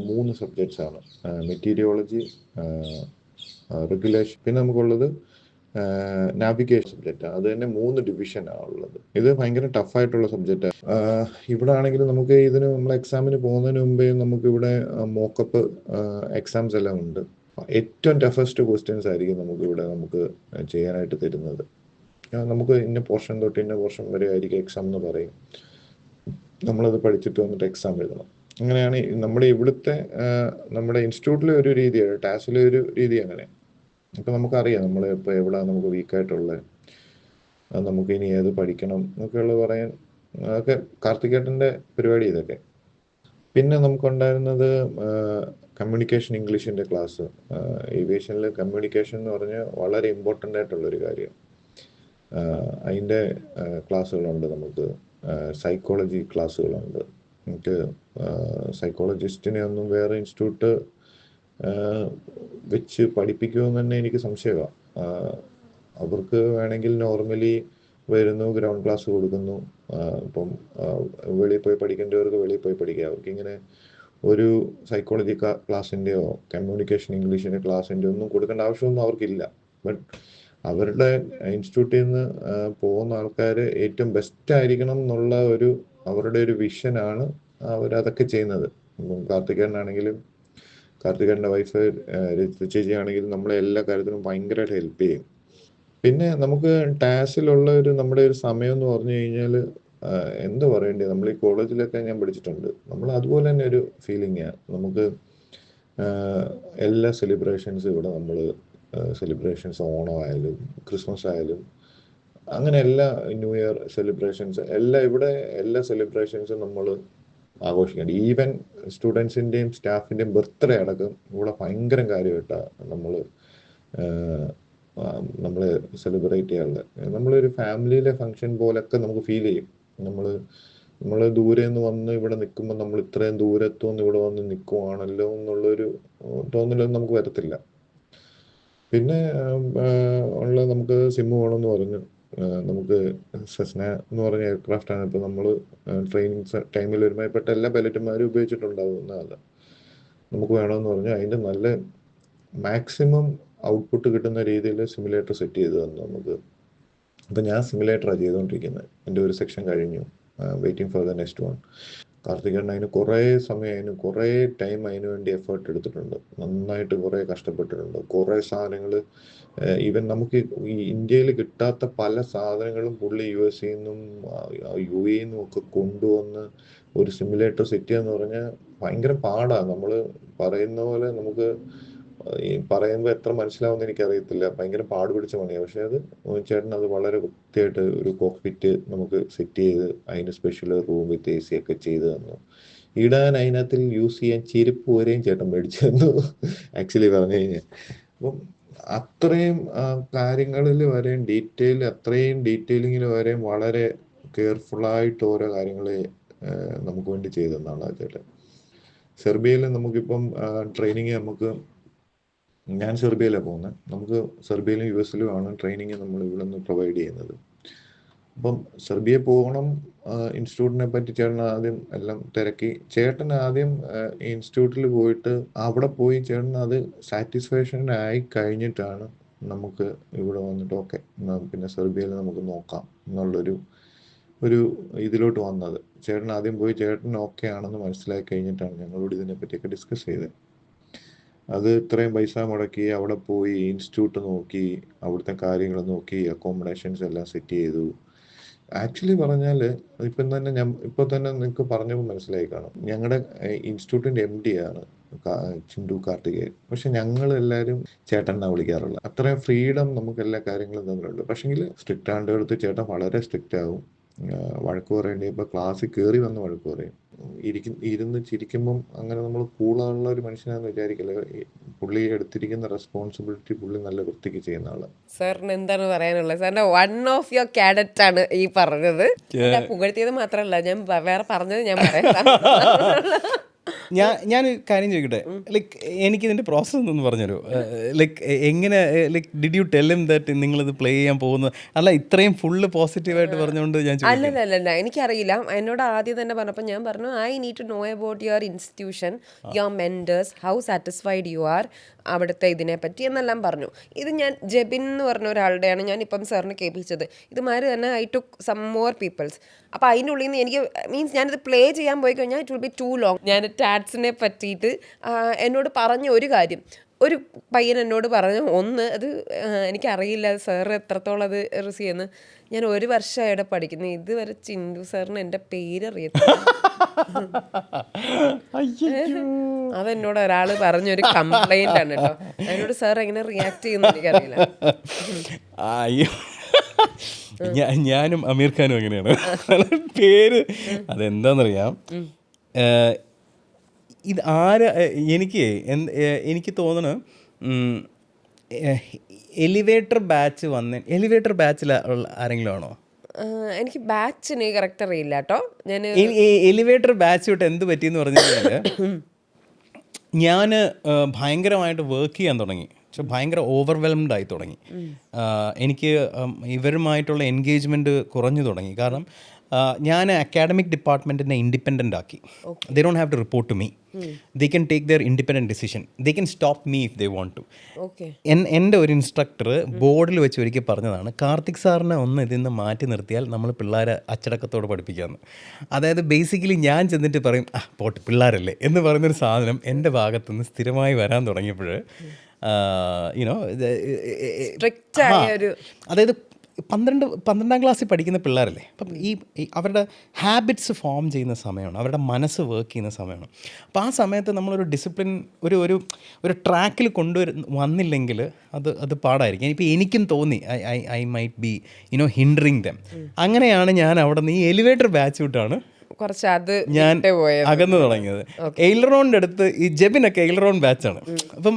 C: 3 സബ്ജക്ട്സ് ആണ്, മെറ്റീരിയോളജി, റെഗുലേഷൻ, പിന്നെ നമുക്കുള്ളത് നാവിഗേഷൻ സബ്ജക്റ്റാണ്. അത് തന്നെ 3 ഡിവിഷനാണ് ഉള്ളത്. ഇത് ഭയങ്കര ടഫായിട്ടുള്ള സബ്ജക്റ്റാണ്. ഇവിടെ ആണെങ്കിൽ നമുക്ക് നമ്മൾ എക്സാമിന് പോകുന്നതിന് മുമ്പേ നമുക്കിവിടെ മോക്കപ്പ് എക്സാംസ് എല്ലാം ഉണ്ട്. ഏറ്റവും ടഫസ്റ്റ് ക്വസ്റ്റ്യൻസ് ആയിരിക്കും നമുക്ക് ചെയ്യാനായിട്ട് തരുന്നത്. നമുക്ക് ഇന്ന പോർഷൻ തൊട്ട് ഇന്ന പോർഷൻ വരെ ആയിരിക്കും എക്സാം എന്ന് പറയും. നമ്മളത് പഠിച്ചിട്ട് വന്നിട്ട് എക്സാം എഴുതണം. അങ്ങനെയാണ് നമ്മുടെ ഇവിടുത്തെ നമ്മുടെ ഇൻസ്റ്റിറ്റ്യൂട്ടിലെ ഒരു രീതിയാണ്, ടാസിലെ ഒരു രീതി അങ്ങനെ. അപ്പം നമുക്കറിയാം നമ്മൾ ഇപ്പോൾ എവിടെ നമുക്ക് വീക്കായിട്ടുള്ളത്, നമുക്ക് ഇനി ഏത് പഠിക്കണം എന്നൊക്കെയുള്ളത് പറയാൻ. അതൊക്കെ കാർത്തികേട്ടൻ്റെ പരിപാടി ഇതൊക്കെ. പിന്നെ നമുക്കുണ്ടായിരുന്നത് കമ്മ്യൂണിക്കേഷൻ ഇംഗ്ലീഷിൻ്റെ ക്ലാസ്. ഏവിയേഷനിൽ കമ്മ്യൂണിക്കേഷൻ എന്ന് പറഞ്ഞാൽ വളരെ ഇമ്പോർട്ടൻ്റ് ആയിട്ടുള്ളൊരു കാര്യം. അതിൻ്റെ ക്ലാസ്സുകളുണ്ട് നമുക്ക്. സൈക്കോളജി ക്ലാസ്സുകളുണ്ട്. നമുക്ക് സൈക്കോളജിസ്റ്റിനെ ഒന്നും വേറെ ഇൻസ്റ്റിറ്റ്യൂട്ട് വെച്ച് പഠിപ്പിക്കുമെന്ന് തന്നെ എനിക്ക് സംശയമാണ്. അവർക്ക് വേണമെങ്കിൽ നോർമലി വരുന്നു, ഗ്രൗണ്ട് ക്ലാസ് കൊടുക്കുന്നു. ഇപ്പം വെളിയിൽ പോയി പഠിക്കേണ്ടവർക്ക് വെളിയിൽ പോയി പഠിക്കുക. അവർക്കിങ്ങനെ ഒരു സൈക്കോളജി ക്ലാസ്സിൻ്റെയോ കമ്മ്യൂണിക്കേഷൻ ഇംഗ്ലീഷിൻ്റെ ക്ലാസ്സിൻ്റെയോ ഒന്നും കൊടുക്കേണ്ട ആവശ്യമൊന്നും അവർക്കില്ല. ബട്ട് അവരുടെ ഇൻസ്റ്റിറ്റ്യൂട്ടിൽ നിന്ന് പോകുന്ന ആൾക്കാർ ഏറ്റവും ബെസ്റ്റ് ആയിരിക്കണം എന്നുള്ള അവരുടെ ഒരു വിഷനാണ് അവരതൊക്കെ ചെയ്യുന്നത്. കാർത്തികേയനാണെങ്കിലും കാർത്തികേയൻ്റെ വൈഫ് രജിത ചേച്ചി ആണെങ്കിലും നമ്മളെ എല്ലാ കാര്യത്തിലും ഭയങ്കരമായിട്ട് ഹെൽപ്പ് ചെയ്യും. പിന്നെ നമുക്ക് ടാസിലുള്ള നമ്മുടെ ഒരു സമയം എന്ന് പറഞ്ഞു കഴിഞ്ഞാൽ എന്താ പറയണ്ടേ, നമ്മൾ ഈ കോളേജിലൊക്കെ ഞാൻ പഠിച്ചിട്ടുണ്ട്. നമ്മൾ അതുപോലെ തന്നെ ഒരു ഫീലിംഗാണ് നമുക്ക്. എല്ലാ സെലിബ്രേഷൻസും ഇവിടെ നമ്മൾ സെലിബ്രേഷൻസ്, ഓണമായാലും ക്രിസ്മസ് ആയാലും അങ്ങനെ എല്ലാ ന്യൂ ഇയർ സെലിബ്രേഷൻസ് എല്ലാം ഇവിടെ എല്ലാ സെലിബ്രേഷൻസും നമ്മൾ ആഘോഷിക്കേണ്ട. ഈവൻ സ്റ്റുഡൻസിൻ്റെയും സ്റ്റാഫിൻ്റെയും ബർത്ത്ഡേ അടക്കം ഇവിടെ ഭയങ്കര കാര്യമായിട്ടാണ് നമ്മൾ സെലിബ്രേറ്റ് ചെയ്യാറുള്ളത്. നമ്മളൊരു ഫാമിലിയിലെ ഫങ്ഷൻ പോലൊക്കെ നമുക്ക് ഫീൽ ചെയ്യും. നമ്മൾ ദൂരെ നിന്ന് വന്ന് ഇവിടെ നിൽക്കുമ്പോൾ നമ്മൾ ഇത്രയും ദൂരത്തുനിന്ന് ഇവിടെ വന്ന് നിൽക്കുവാണല്ലോ എന്നുള്ളൊരു തോന്നലൊന്നും നമുക്ക് വരത്തില്ല. പിന്നെ നമുക്ക് സിമ്മ് വേണമെന്ന് പറഞ്ഞു. നമുക്ക് സെസ്ന എന്ന് പറഞ്ഞ എയർക്രാഫ്റ്റാണ് ഇപ്പോൾ നമ്മൾ ട്രെയിനിങ് ടൈമിൽ ഒരുമാതിരിപ്പെട്ട എല്ലാ പൈലറ്റുമാരും ഉപയോഗിച്ചിട്ടുണ്ടാവുന്നതല്ല. നമുക്ക് വേണമെന്ന് പറഞ്ഞു. അതിൻ്റെ നല്ല മാക്സിമം ഔട്ട്പുട്ട് കിട്ടുന്ന രീതിയിൽ സിമുലേറ്റർ സെറ്റ് ചെയ്ത് തന്നു നമുക്ക്. അപ്പം ഞാൻ സിമുലേറ്ററാണ് ചെയ്തുകൊണ്ടിരിക്കുന്നത്. എൻ്റെ ഒരു സെക്ഷൻ കഴിഞ്ഞു, waiting for the next one. Karthikeyan അതിന് കുറേ സമയം, കുറേ ടൈം അതിന് വേണ്ടി എഫേർട്ട് എടുത്തിട്ടുണ്ട്. നന്നായിട്ട് കുറേ കഷ്ടപ്പെട്ടിട്ടുണ്ട്. കുറേ സാധനങ്ങൾ ഈവൻ നമുക്ക് ഈ ഇന്ത്യയിൽ കിട്ടാത്ത പല സാധനങ്ങളും പുള്ളി US നിന്നും UAE നിന്നും ഒക്കെ കൊണ്ടുവന്ന് ഒരു സിമുലേറ്റർ സെറ്റ് ചെയ്യാന്ന് പറഞ്ഞാൽ ഭയങ്കര പാടാണ്. നമ്മൾ പറയുന്ന പോലെ നമുക്ക് ഈ പറയുമ്പോൾ എത്ര മനസ്സിലാവുമെന്ന് എനിക്കറിയത്തില്ല. ഭയങ്കര പാട് പിടിച്ച പണിയാണ്. പക്ഷെ ചേട്ടൻ അത് വളരെ വൃത്തിയായിട്ട് ഒരു കോക്ക്പിറ്റ് നമുക്ക് സെറ്റ് ചെയ്ത് അതിന് സ്പെഷ്യൽ റൂം വിത്ത് AC ഒക്കെ ചെയ്ത് തന്നു. ഇടാൻ അതിനകത്ത് യൂസ് ചെയ്യാൻ ചെരുപ്പ് വരെയും ചേട്ടൻ മേടിച്ചു തന്നു ആക്ച്വലി പറഞ്ഞു കഴിഞ്ഞാൽ. അപ്പം അത്രയും കാര്യങ്ങളിൽ വരെയും അത്രയും ഡീറ്റെയിലിങ്ങിൽ വരെയും വളരെ കെയർഫുള്ളായിട്ട് ഓരോ കാര്യങ്ങളെ നമുക്ക് വേണ്ടി ചെയ്തെന്നാണ് ആ ചേട്ടൻ. സെർബിയയിൽ നമുക്കിപ്പം ട്രെയിനിങ് ഞാൻ സെർബിയയിലാണ് പോകുന്നത്. നമുക്ക് സെർബിയയിലും US ആണ് ട്രെയിനിങ് നമ്മൾ ഇവിടെ നിന്ന് പ്രൊവൈഡ് ചെയ്യുന്നത്. അപ്പം സെർബിയ പോകണം. ഇൻസ്റ്റിറ്റ്യൂട്ടിനെ പറ്റി ചേട്ടൻ ആദ്യം എല്ലാം തിരക്കി. ചേട്ടൻ ആദ്യം ഇൻസ്റ്റിറ്റ്യൂട്ടിൽ പോയിട്ട് അവിടെ പോയി ചേട്ടൻ അത് സാറ്റിസ്ഫാക്ഷൻ ആയി കഴിഞ്ഞിട്ടാണ് നമുക്ക് ഇവിടെ വന്നിട്ട് ഓക്കെ പിന്നെ സെർബിയയിൽ നമുക്ക് നോക്കാം എന്നുള്ളൊരു ഇതിലോട്ട് വന്നത്. ചേട്ടൻ ആദ്യം പോയി ചേട്ടൻ ഓക്കെ ആണെന്ന് മനസ്സിലാക്കി കഴിഞ്ഞിട്ടാണ് ഞങ്ങളോട് ഇതിനെപ്പറ്റിയൊക്കെ ഡിസ്കസ് ചെയ്തത്. അത് ഇത്രയും പൈസ മുടക്കി അവിടെ പോയി ഇൻസ്റ്റിറ്റ്യൂട്ട് നോക്കി, അവിടുത്തെ കാര്യങ്ങൾ നോക്കി, അക്കോമഡേഷൻസ് എല്ലാം സെറ്റ് ചെയ്തു. ആക്ച്വലി പറഞ്ഞാൽ ഇപ്പോൾ തന്നെ നിങ്ങൾക്ക് പറഞ്ഞപ്പോൾ മനസ്സിലായി കാണും. ഞങ്ങളുടെ ഇൻസ്റ്റിറ്റ്യൂട്ടിൻ്റെ MD ആണ് ചിന്തു കാർത്തികേയൻ. പക്ഷെ ഞങ്ങൾ എല്ലാവരും ചേട്ടനാണ് വിളിക്കാറുള്ളത്. അത്രയും ഫ്രീഡം നമുക്ക് എല്ലാ കാര്യങ്ങളും തമ്മിലുണ്ട്. പക്ഷെങ്കിൽ സ്ട്രിക്റ്റ് ആണ്ടെടുത്ത് ചേട്ടൻ വളരെ സ്ട്രിക്റ്റ് ആവും. വഴക്ക് പറയേണ്ടി ഇപ്പോൾ ക്ലാസ്സിൽ കയറി വന്ന് വഴക്ക് പറയും. ഇരുന്ന് ചിരിക്കുമ്പം അങ്ങനെ നമ്മൾ കൂളാനുള്ള ഒരു മനുഷ്യനാണെന്ന് വിചാരിക്കില്ല. പുള്ളി എടുത്തിരിക്കുന്ന റെസ്പോൺസിബിലിറ്റി പുള്ളി നല്ല വൃത്തിക്ക് ചെയ്യുന്ന ആളാണ്.
B: സാറിന് എന്താണ് പറയാനുള്ളത്? സാറിന്റെ വൺ ഓഫ് യുവർ കാഡറ്റ് ആണ് ഈ പറഞ്ഞത്. പുകഴ്ത്തിയത് മാത്രമല്ല, ഞാൻ വേറെ പറഞ്ഞത് ഞാൻ പറയാം.
A: ഞാനൊരു കാര്യം ചോദിക്കട്ടെ, ലൈക്ക് എനിക്കിതിൻ്റെ പ്രോസസ്സ് എന്തെന്ന് പറഞ്ഞുതരൂ. ലൈക്ക് എങ്ങനെ, like did you tell him that നിങ്ങളിത് പ്ലേ ചെയ്യാൻ പോകുന്നത്? അല്ല, ഇത്രയും ഫുള്ള് പോസിറ്റീവായിട്ട് പറഞ്ഞുകൊണ്ട് ഞാൻ
B: അല്ലല്ല എനിക്കറിയില്ല. എന്നോട് ആദ്യം തന്നെ പറഞ്ഞപ്പോൾ ഞാൻ പറഞ്ഞു I need to know about your institution, your mentors, how satisfied you are അവിടുത്തെ ഇതിനെപ്പറ്റി എന്നെല്ലാം പറഞ്ഞു. ഇത് ഞാൻ ജെബിൻ എന്ന് പറഞ്ഞ ഒരാളുടെയാണ് ഞാൻ ഇപ്പം സാറിന് കേൾപ്പിച്ചത്. ഇതുമാതിരി തന്നെ I took some more peoples. അപ്പോൾ അതിൻ്റെ ഉള്ളിൽ നിന്ന് എനിക്ക് മീൻസ് ഞാനിത് പ്ലേ ചെയ്യാൻ പോയി കഴിഞ്ഞാൽ it will be too long. ഞാൻ ടാറ്റ്സിനെ പറ്റിയിട്ട് എന്നോട് പറഞ്ഞ ഒരു കാര്യം, ഒരു പയ്യൻ എന്നോട് പറഞ്ഞു, അത് എനിക്കറിയില്ല സാർ എത്രത്തോളം അത് റിസീവ് ചെയ്യുന്നു. ഞാൻ 1 വർഷമായിട്ട് പഠിക്കുന്നത്, ഇതുവരെ ചിന്തു സാറിന് എൻ്റെ പേരറിയത്തില്ല. അതെന്നോട് ഒരാൾ പറഞ്ഞൊരു കംപ്ലൈൻ്റ് ആണ് കേട്ടോ. അതിനോട് സാർ എങ്ങനെ റിയാക്ട് ചെയ്യുന്നു എനിക്കറിയില്ല.
A: അയ്യോ, ഞാനും അമീർ ഖാനും അങ്ങനെയാണ്. പേര് അതെന്താണെന്നറിയാം. ഇത് എനിക്ക് തോന്നുന്നു എലിവേറ്റർ ബാച്ചിൽ ആരെങ്കിലും ആണോ?
B: എനിക്ക് ബാച്ചിന് കറക്റ്റ് അറിയില്ല കേട്ടോ. ഞാൻ
A: എലിവേറ്റർ ബാച്ച് തൊട്ട് എന്ത് പറ്റിയെന്ന് പറഞ്ഞു കഴിഞ്ഞാൽ ഞാൻ ഭയങ്കരമായിട്ട് വർക്ക് ചെയ്യാൻ തുടങ്ങി. പക്ഷെ ഭയങ്കര ഓവർവെൽംഡ് ആയി തുടങ്ങി. എനിക്ക് ഇവരുമായിട്ടുള്ള എൻഗേജ്മെൻറ്റ് കുറഞ്ഞു തുടങ്ങി. കാരണം ഞാൻ അക്കാഡമിക് ഡിപ്പാർട്ട്മെൻറ്റിനെ ഇൻഡിപെൻഡൻ്റ് ആക്കി. They don't have to report to me. They can take their independent decision. They can stop me if they want to. എൻ്റെ ഒരു ഇൻസ്ട്രക്ടർ ബോർഡിൽ വെച്ച് ഒരിക്കൽ പറഞ്ഞതാണ്, കാർത്തിക് സാറിനെ ഒന്ന് ഇതിൽ നിന്ന് മാറ്റി നിർത്തിയാൽ നമ്മൾ പിള്ളേരെ അച്ചടക്കത്തോടെ പഠിപ്പിക്കാമെന്ന്. അതായത് ബേസിക്കലി ഞാൻ ചെന്നിട്ട് പറയും പോട്ട് പിള്ളേരല്ലേ എന്ന് പറയുന്നൊരു സാധനം എൻ്റെ ഭാഗത്തുനിന്ന് സ്ഥിരമായി വരാൻ തുടങ്ങിയപ്പോൾ അതായത് 12ാം ക്ലാസ്സിൽ പഠിക്കുന്ന പിള്ളേരല്ലേ, അപ്പം ഈ അവരുടെ ഹാബിറ്റ്സ് ഫോം ചെയ്യുന്ന സമയമാണ്, അവരുടെ മനസ്സ് വർക്ക് ചെയ്യുന്ന സമയമാണ്. അപ്പോൾ ആ സമയത്ത് നമ്മളൊരു ഡിസിപ്ലിൻ ഒരു ട്രാക്കിൽ വന്നില്ലെങ്കിൽ അത് പാടായിരിക്കും. ഇപ്പോൾ എനിക്കും തോന്നി I might be hindering dum. അങ്ങനെയാണ് ഞാൻ അവിടെ നിന്ന് ഈ എലിവേറ്റർ ബാച്ച് വിട്ടാണ് ഞാൻ അകന്നു തുടങ്ങിയത്. എയിലറോണിൻ്റെ അടുത്ത് ഈ ജെബിനൊക്കെ എയിലറോൺ ബാച്ചാണ്. അപ്പം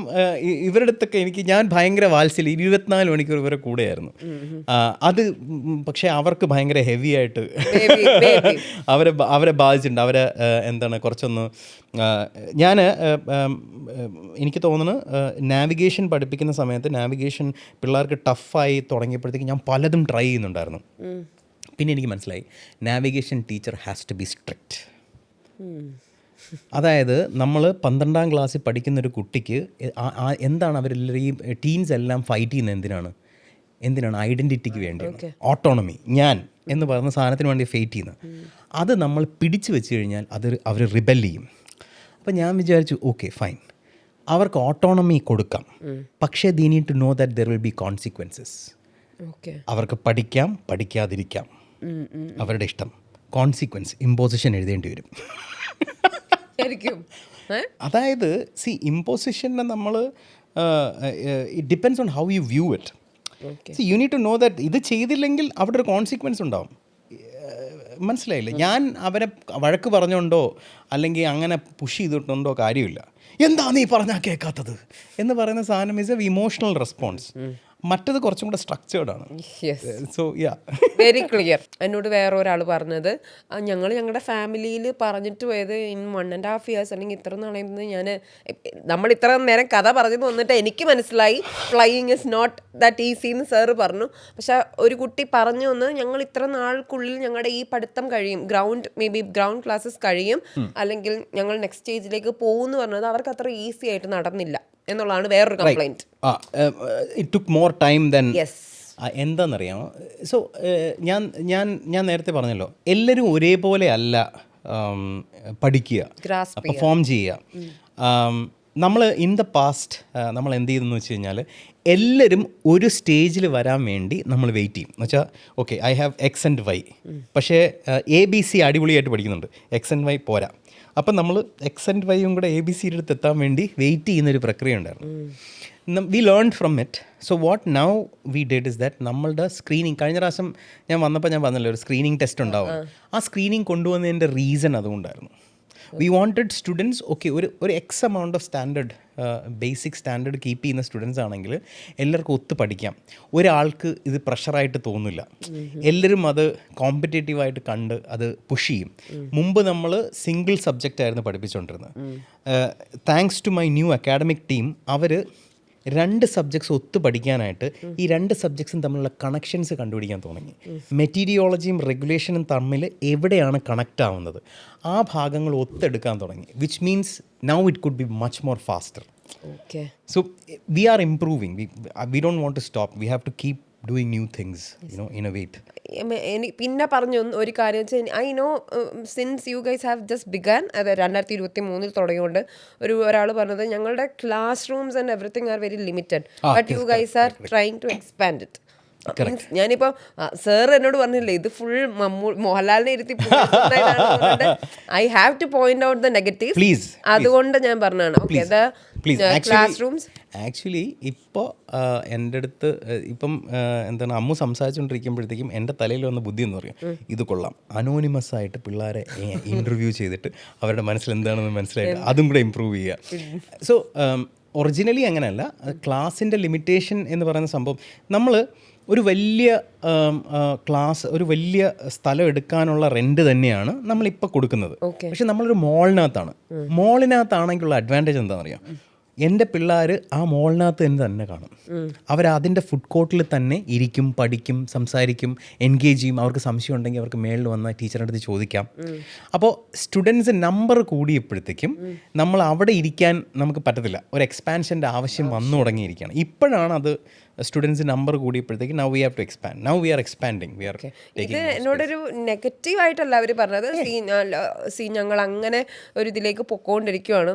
A: ഇവരുടെ അടുത്തൊക്കെ ഞാൻ ഭയങ്കര വാത്സല്യം 24 മണിക്കൂർ ഇവരെ കൂടെയായിരുന്നു. അത് പക്ഷേ അവർക്ക് ഭയങ്കര ഹെവി ആയിട്ട് അവരെ ബാധിച്ചിട്ടുണ്ട്. അവരെ കുറച്ചൊന്ന് എനിക്ക് തോന്നുന്നു നാവിഗേഷൻ പഠിപ്പിക്കുന്ന സമയത്ത് നാവിഗേഷൻ പിള്ളേർക്ക് ടഫായി തുടങ്ങിയപ്പോഴത്തേക്ക് ഞാൻ പലതും ട്രൈ ചെയ്യുന്നുണ്ടായിരുന്നു. പിന്നെ എനിക്ക് മനസ്സിലായി navigation teacher has to be strict. അതായത് നമ്മൾ 12ാം ക്ലാസ്സിൽ പഠിക്കുന്നൊരു കുട്ടിക്ക് എന്താണ് അവരെല്ലാവരും ഈ ടീൻസ് എല്ലാം ഫൈറ്റ് ചെയ്യുന്നത് എന്തിനാണ് ഐഡൻറ്റിറ്റിക്ക് വേണ്ടിയാണ്. ഓട്ടോണമി, ഞാൻ എന്ന് പറയുന്ന സാധനത്തിന് വേണ്ടി ഫൈറ്റ് ചെയ്യുന്നത്. അത് നമ്മൾ പിടിച്ചു വെച്ച് കഴിഞ്ഞാൽ അവർ റിബൽ ചെയ്യും. അപ്പോൾ ഞാൻ വിചാരിച്ചു ഓക്കെ ഫൈൻ, അവർക്ക് ഓട്ടോണമി കൊടുക്കാം, പക്ഷേ they need to know that there will be consequences. അവർക്ക് പഠിക്കാം, പഠിക്കാതിരിക്കാം, അവരുടെ ഇഷ്ടം. കോൺസിക്വൻസ്, ഇമ്പോസിഷൻ എഴുതേണ്ടി വരും. അതായത് ഇമ്പോസിഷനെ നമ്മൾ it depends on how you view it. You need to know that ഇത് ചെയ്തില്ലെങ്കിൽ അവിടെ ഒരു കോൺസിക്വൻസ് ഉണ്ടാവും. മനസ്സിലായില്ലേ? ഞാൻ അവരെ വഴക്ക് പറഞ്ഞുകൊണ്ടോ അല്ലെങ്കിൽ അങ്ങനെ പുഷ് ചെയ്തിട്ടുണ്ടോ കാര്യമില്ല. എന്താ നീ പറഞ്ഞാൽ കേൾക്കാത്തത് എന്ന് പറയുന്ന സാധനം ഈസ് എ ഇമോഷണൽ റെസ്പോൺസ്. മറ്റത് കുറച്ചും കൂടെ സ്ട്രക്ചേർഡ് ആണ്. So
B: very clear. എന്നോട് വേറെ ഒരാൾ പറഞ്ഞത്, ഞങ്ങളുടെ ഫാമിലിയിൽ പറഞ്ഞിട്ട് പോയത് ഇൻ 1.5 years അല്ലെങ്കിൽ ഇത്ര നാളെ നമ്മൾ ഇത്ര നേരം കഥ പറഞ്ഞു വന്നിട്ട് എനിക്ക് മനസ്സിലായി flying is not that easy എന്ന് സാറ് പറഞ്ഞു. പക്ഷെ ഒരു കുട്ടി പറഞ്ഞു വന്ന് ഞങ്ങൾ ഇത്ര നാൾക്കുള്ളിൽ ഞങ്ങളുടെ ഈ പഠിത്തം കഴിയും, ഗ്രൗണ്ട് ക്ലാസ്സസ് കഴിയും, അല്ലെങ്കിൽ ഞങ്ങൾ നെക്സ്റ്റ് സ്റ്റേജിലേക്ക് പോകുമെന്ന് പറഞ്ഞത് അവർക്ക് അത്ര ഈസി ആയിട്ട് നടന്നില്ല എന്നുള്ളതാണ് വേറൊരു complaint.
A: It took more time then. എന്താണെന്നറിയാമോ? സോ ഞാൻ നേരത്തെ പറഞ്ഞല്ലോ, എല്ലാവരും ഒരേപോലെ അല്ല പഠിക്കുക, പെർഫോം ചെയ്യുക. നമ്മൾ ഇൻ ദ പാസ്റ്റ് നമ്മൾ എന്ത് ചെയ്തെന്ന് വെച്ച് കഴിഞ്ഞാൽ എല്ലാവരും ഒരു സ്റ്റേജിൽ വരാൻ വേണ്ടി നമ്മൾ വെയിറ്റ് ചെയ്യും. എന്ന് വെച്ചാൽ okay I have X and Y, പക്ഷേ ABC അടിപൊളിയായിട്ട് പഠിക്കുന്നുണ്ട്, എക്സ് ആൻഡ് വൈ പോരാ. അപ്പം നമ്മൾ എക്സ് ആൻഡ് വൈയും കൂടെ ABCയുടെ അടുത്ത് എത്താൻ വേണ്ടി വെയിറ്റ് ചെയ്യുന്നൊരു പ്രക്രിയ ഉണ്ടായിരുന്നു. We learn from it. So what now we did is that നമ്മളുടെ സ്ക്രീനിങ്, കഴിഞ്ഞ പ്രാവശ്യം ഞാൻ വന്നപ്പോൾ ഞാൻ പറഞ്ഞല്ലോ ഒരു സ്ക്രീനിങ് ടെസ്റ്റ് ഉണ്ടാവും. ആ സ്ക്രീനിങ് കൊണ്ടുവന്നതിൻ്റെ റീസൺ അതുകൊണ്ടായിരുന്നു. വി വാണ്ടഡ് സ്റ്റുഡൻസ് ഒരു X amount of standard, basic standard keep ചെയ്യുന്ന സ്റ്റുഡൻസ് ആണെങ്കിൽ എല്ലാവർക്കും ഒത്ത് പഠിക്കാം. ഒരാൾക്ക് ഇത് പ്രഷറായിട്ട് തോന്നില്ല. എല്ലാവരും അത് കോമ്പറ്റേറ്റീവായിട്ട് കണ്ട് അത് പുഷ് ചെയ്യും. മുമ്പ് നമ്മൾ സിംഗിൾ സബ്ജക്റ്റ് ആയിരുന്നു പഠിപ്പിച്ചുകൊണ്ടിരുന്നത്. Thanks to my new academic team, അവർ 2 സബ്ജക്ട്സ് ഒത്തു പഠിക്കാനായിട്ട് ഈ 2 സബ്ജക്ട്സും തമ്മിലുള്ള കണക്ഷൻസ് കണ്ടുപിടിക്കാൻ തുടങ്ങി. മെറ്റീരിയോളജിയും റെഗുലേഷനും തമ്മിൽ എവിടെയാണ് കണക്റ്റ് ആവുന്നത് ആ ഭാഗങ്ങൾ ഒത്തെടുക്കാൻ തുടങ്ങി. Which means now it could be much more faster. So we are improving. We don't want to stop. We have to keep doing new things, innovate.
B: പിന്നെ പറഞ്ഞു ഒരു കാര്യം വെച്ചാൽ I know since you guys have just began, അത് 2023 തുടങ്ങിയോണ്ട് ഒരാൾ പറഞ്ഞത് ഞങ്ങളുടെ classrooms and everything are very limited, but you guys are trying to expand it. ഞാനിപ്പോ സാർ എന്നോട് പറഞ്ഞില്ലേ ഇത് ഫുൾ മോഹൻലാലിനെ ഇരുത്തി I have two point out the negative. അതുകൊണ്ട് ഞാൻ പറഞ്ഞാണ് ക്ലാസ് റൂംസ്
A: ആക്ച്വലി ഇപ്പോൾ എൻ്റെ അടുത്ത് ഇപ്പം എന്താണ് അമ്മു സംസാരിച്ചുകൊണ്ടിരിക്കുമ്പോഴത്തേക്കും എൻ്റെ തലയിൽ വന്ന ബുദ്ധി എന്ന് പറയും ഇത് കൊള്ളാം, അനോണിമസ് ആയിട്ട് പിള്ളേരെ ഇൻ്റർവ്യൂ ചെയ്തിട്ട് അവരുടെ മനസ്സിൽ എന്താണെന്ന് മനസ്സിലായിട്ട് അതും കൂടെ ഇമ്പ്രൂവ് ചെയ്യുക. സോ ഒറിജിനലി അങ്ങനെയല്ല, ക്ലാസ്സിൻ്റെ ലിമിറ്റേഷൻ എന്ന് പറയുന്ന സംഭവം നമ്മൾ ഒരു വലിയ ക്ലാസ്, ഒരു വലിയ സ്ഥലം എടുക്കാനുള്ള റെൻറ്റ് തന്നെയാണ് നമ്മളിപ്പോൾ കൊടുക്കുന്നത്. പക്ഷെ നമ്മളൊരു മോളിനകത്താണെങ്കിലുള്ള അഡ്വാൻറ്റേജ് എന്താണെന്ന് അറിയാം, എൻ്റെ പിള്ളേർ ആ മോളിനകത്ത് തന്നെ കാണും. അവരതിൻ്റെ ഫുഡ് കോർട്ടിൽ തന്നെ ഇരിക്കും, പഠിക്കും, സംസാരിക്കും, എൻഗേജ് ചെയ്യും. അവർക്ക് സംശയം ഉണ്ടെങ്കിൽ അവർക്ക് മേളിൽ വന്നാൽ ടീച്ചറിൻ്റെ അടുത്ത് ചോദിക്കാം. അപ്പോൾ സ്റ്റുഡൻസ് നമ്പർ കൂടിയപ്പോഴത്തേക്കും നമ്മൾ അവിടെ ഇരിക്കാൻ നമുക്ക് പറ്റത്തില്ല, ഒരു എക്സ്പാൻഷൻ്റെ ആവശ്യം വന്നു തുടങ്ങിയിരിക്കുകയാണ്. ഇപ്പോഴാണ് അത് സ്റ്റുഡൻസ് നമ്പർ കൂടിയപ്പോഴത്തേക്ക് now we have to expand, now we are expanding, we are
B: ഇത് എന്നോടൊരു നെഗറ്റീവായിട്ടല്ല അവർ പറഞ്ഞത്. ഞങ്ങൾ അങ്ങനെ ഒരു ഇതിലേക്ക് പൊക്കോണ്ടിരിക്കുവാണ്.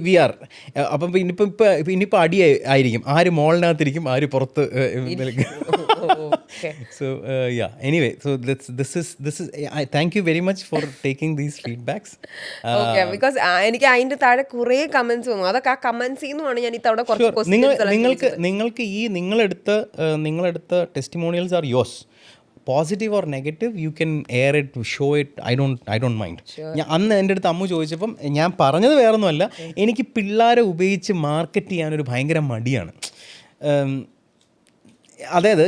A: വി ആർ അപ്പം ഇനിയിപ്പോൾ അടി ആയിരിക്കും, ആര് മോളിനകത്തിരിക്കും, ആര് പുറത്ത്. So anyway, so this is thank you very much for taking these feedbacks.
B: Because എനിക്ക് അതിന്റെ താഴെ കുറേ കമന്റ്സ് വന്നു. അതൊക്കെ ആ കമന്റ്സിൽ നിന്നുമാണ് ഞാൻ ഇത്തവണ കുറച്ച് ക്വസ്റ്റ്യൻസ്.
A: നിങ്ങൾക്ക് ഈ നിങ്ങളെടുത്ത testimonials are yours. Positive or negative you can air it, show it, I don't mind. അന്ന് എൻ്റെ അടുത്ത് അമ്മു ചോദിച്ചപ്പം ഞാൻ പറഞ്ഞത് വേറൊന്നുമല്ല, എനിക്ക് പിള്ളേരെ ഉപയോഗിച്ച് മാർക്കറ്റ് ചെയ്യാനൊരു ഭയങ്കര മടിയാണ്. അതായത്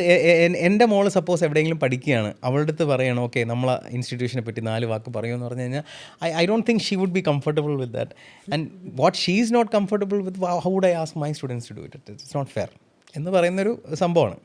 A: എൻ്റെ മോള് സപ്പോസ് എവിടെയെങ്കിലും പഠിക്കുകയാണ്, അവളുടെ അടുത്ത് പറയണം ഓക്കെ നമ്മൾ ഇൻസ്റ്റിറ്റ്യൂഷനെ പറ്റി 4 വാക്ക് പറയുമെന്ന് പറഞ്ഞു കഴിഞ്ഞാൽ I don't think she would be comfortable with that. And what she is not comfortable with, how would I ask my students to do it? It's not fair എന്ന് പറയുന്നൊരു സംഭവമാണ്.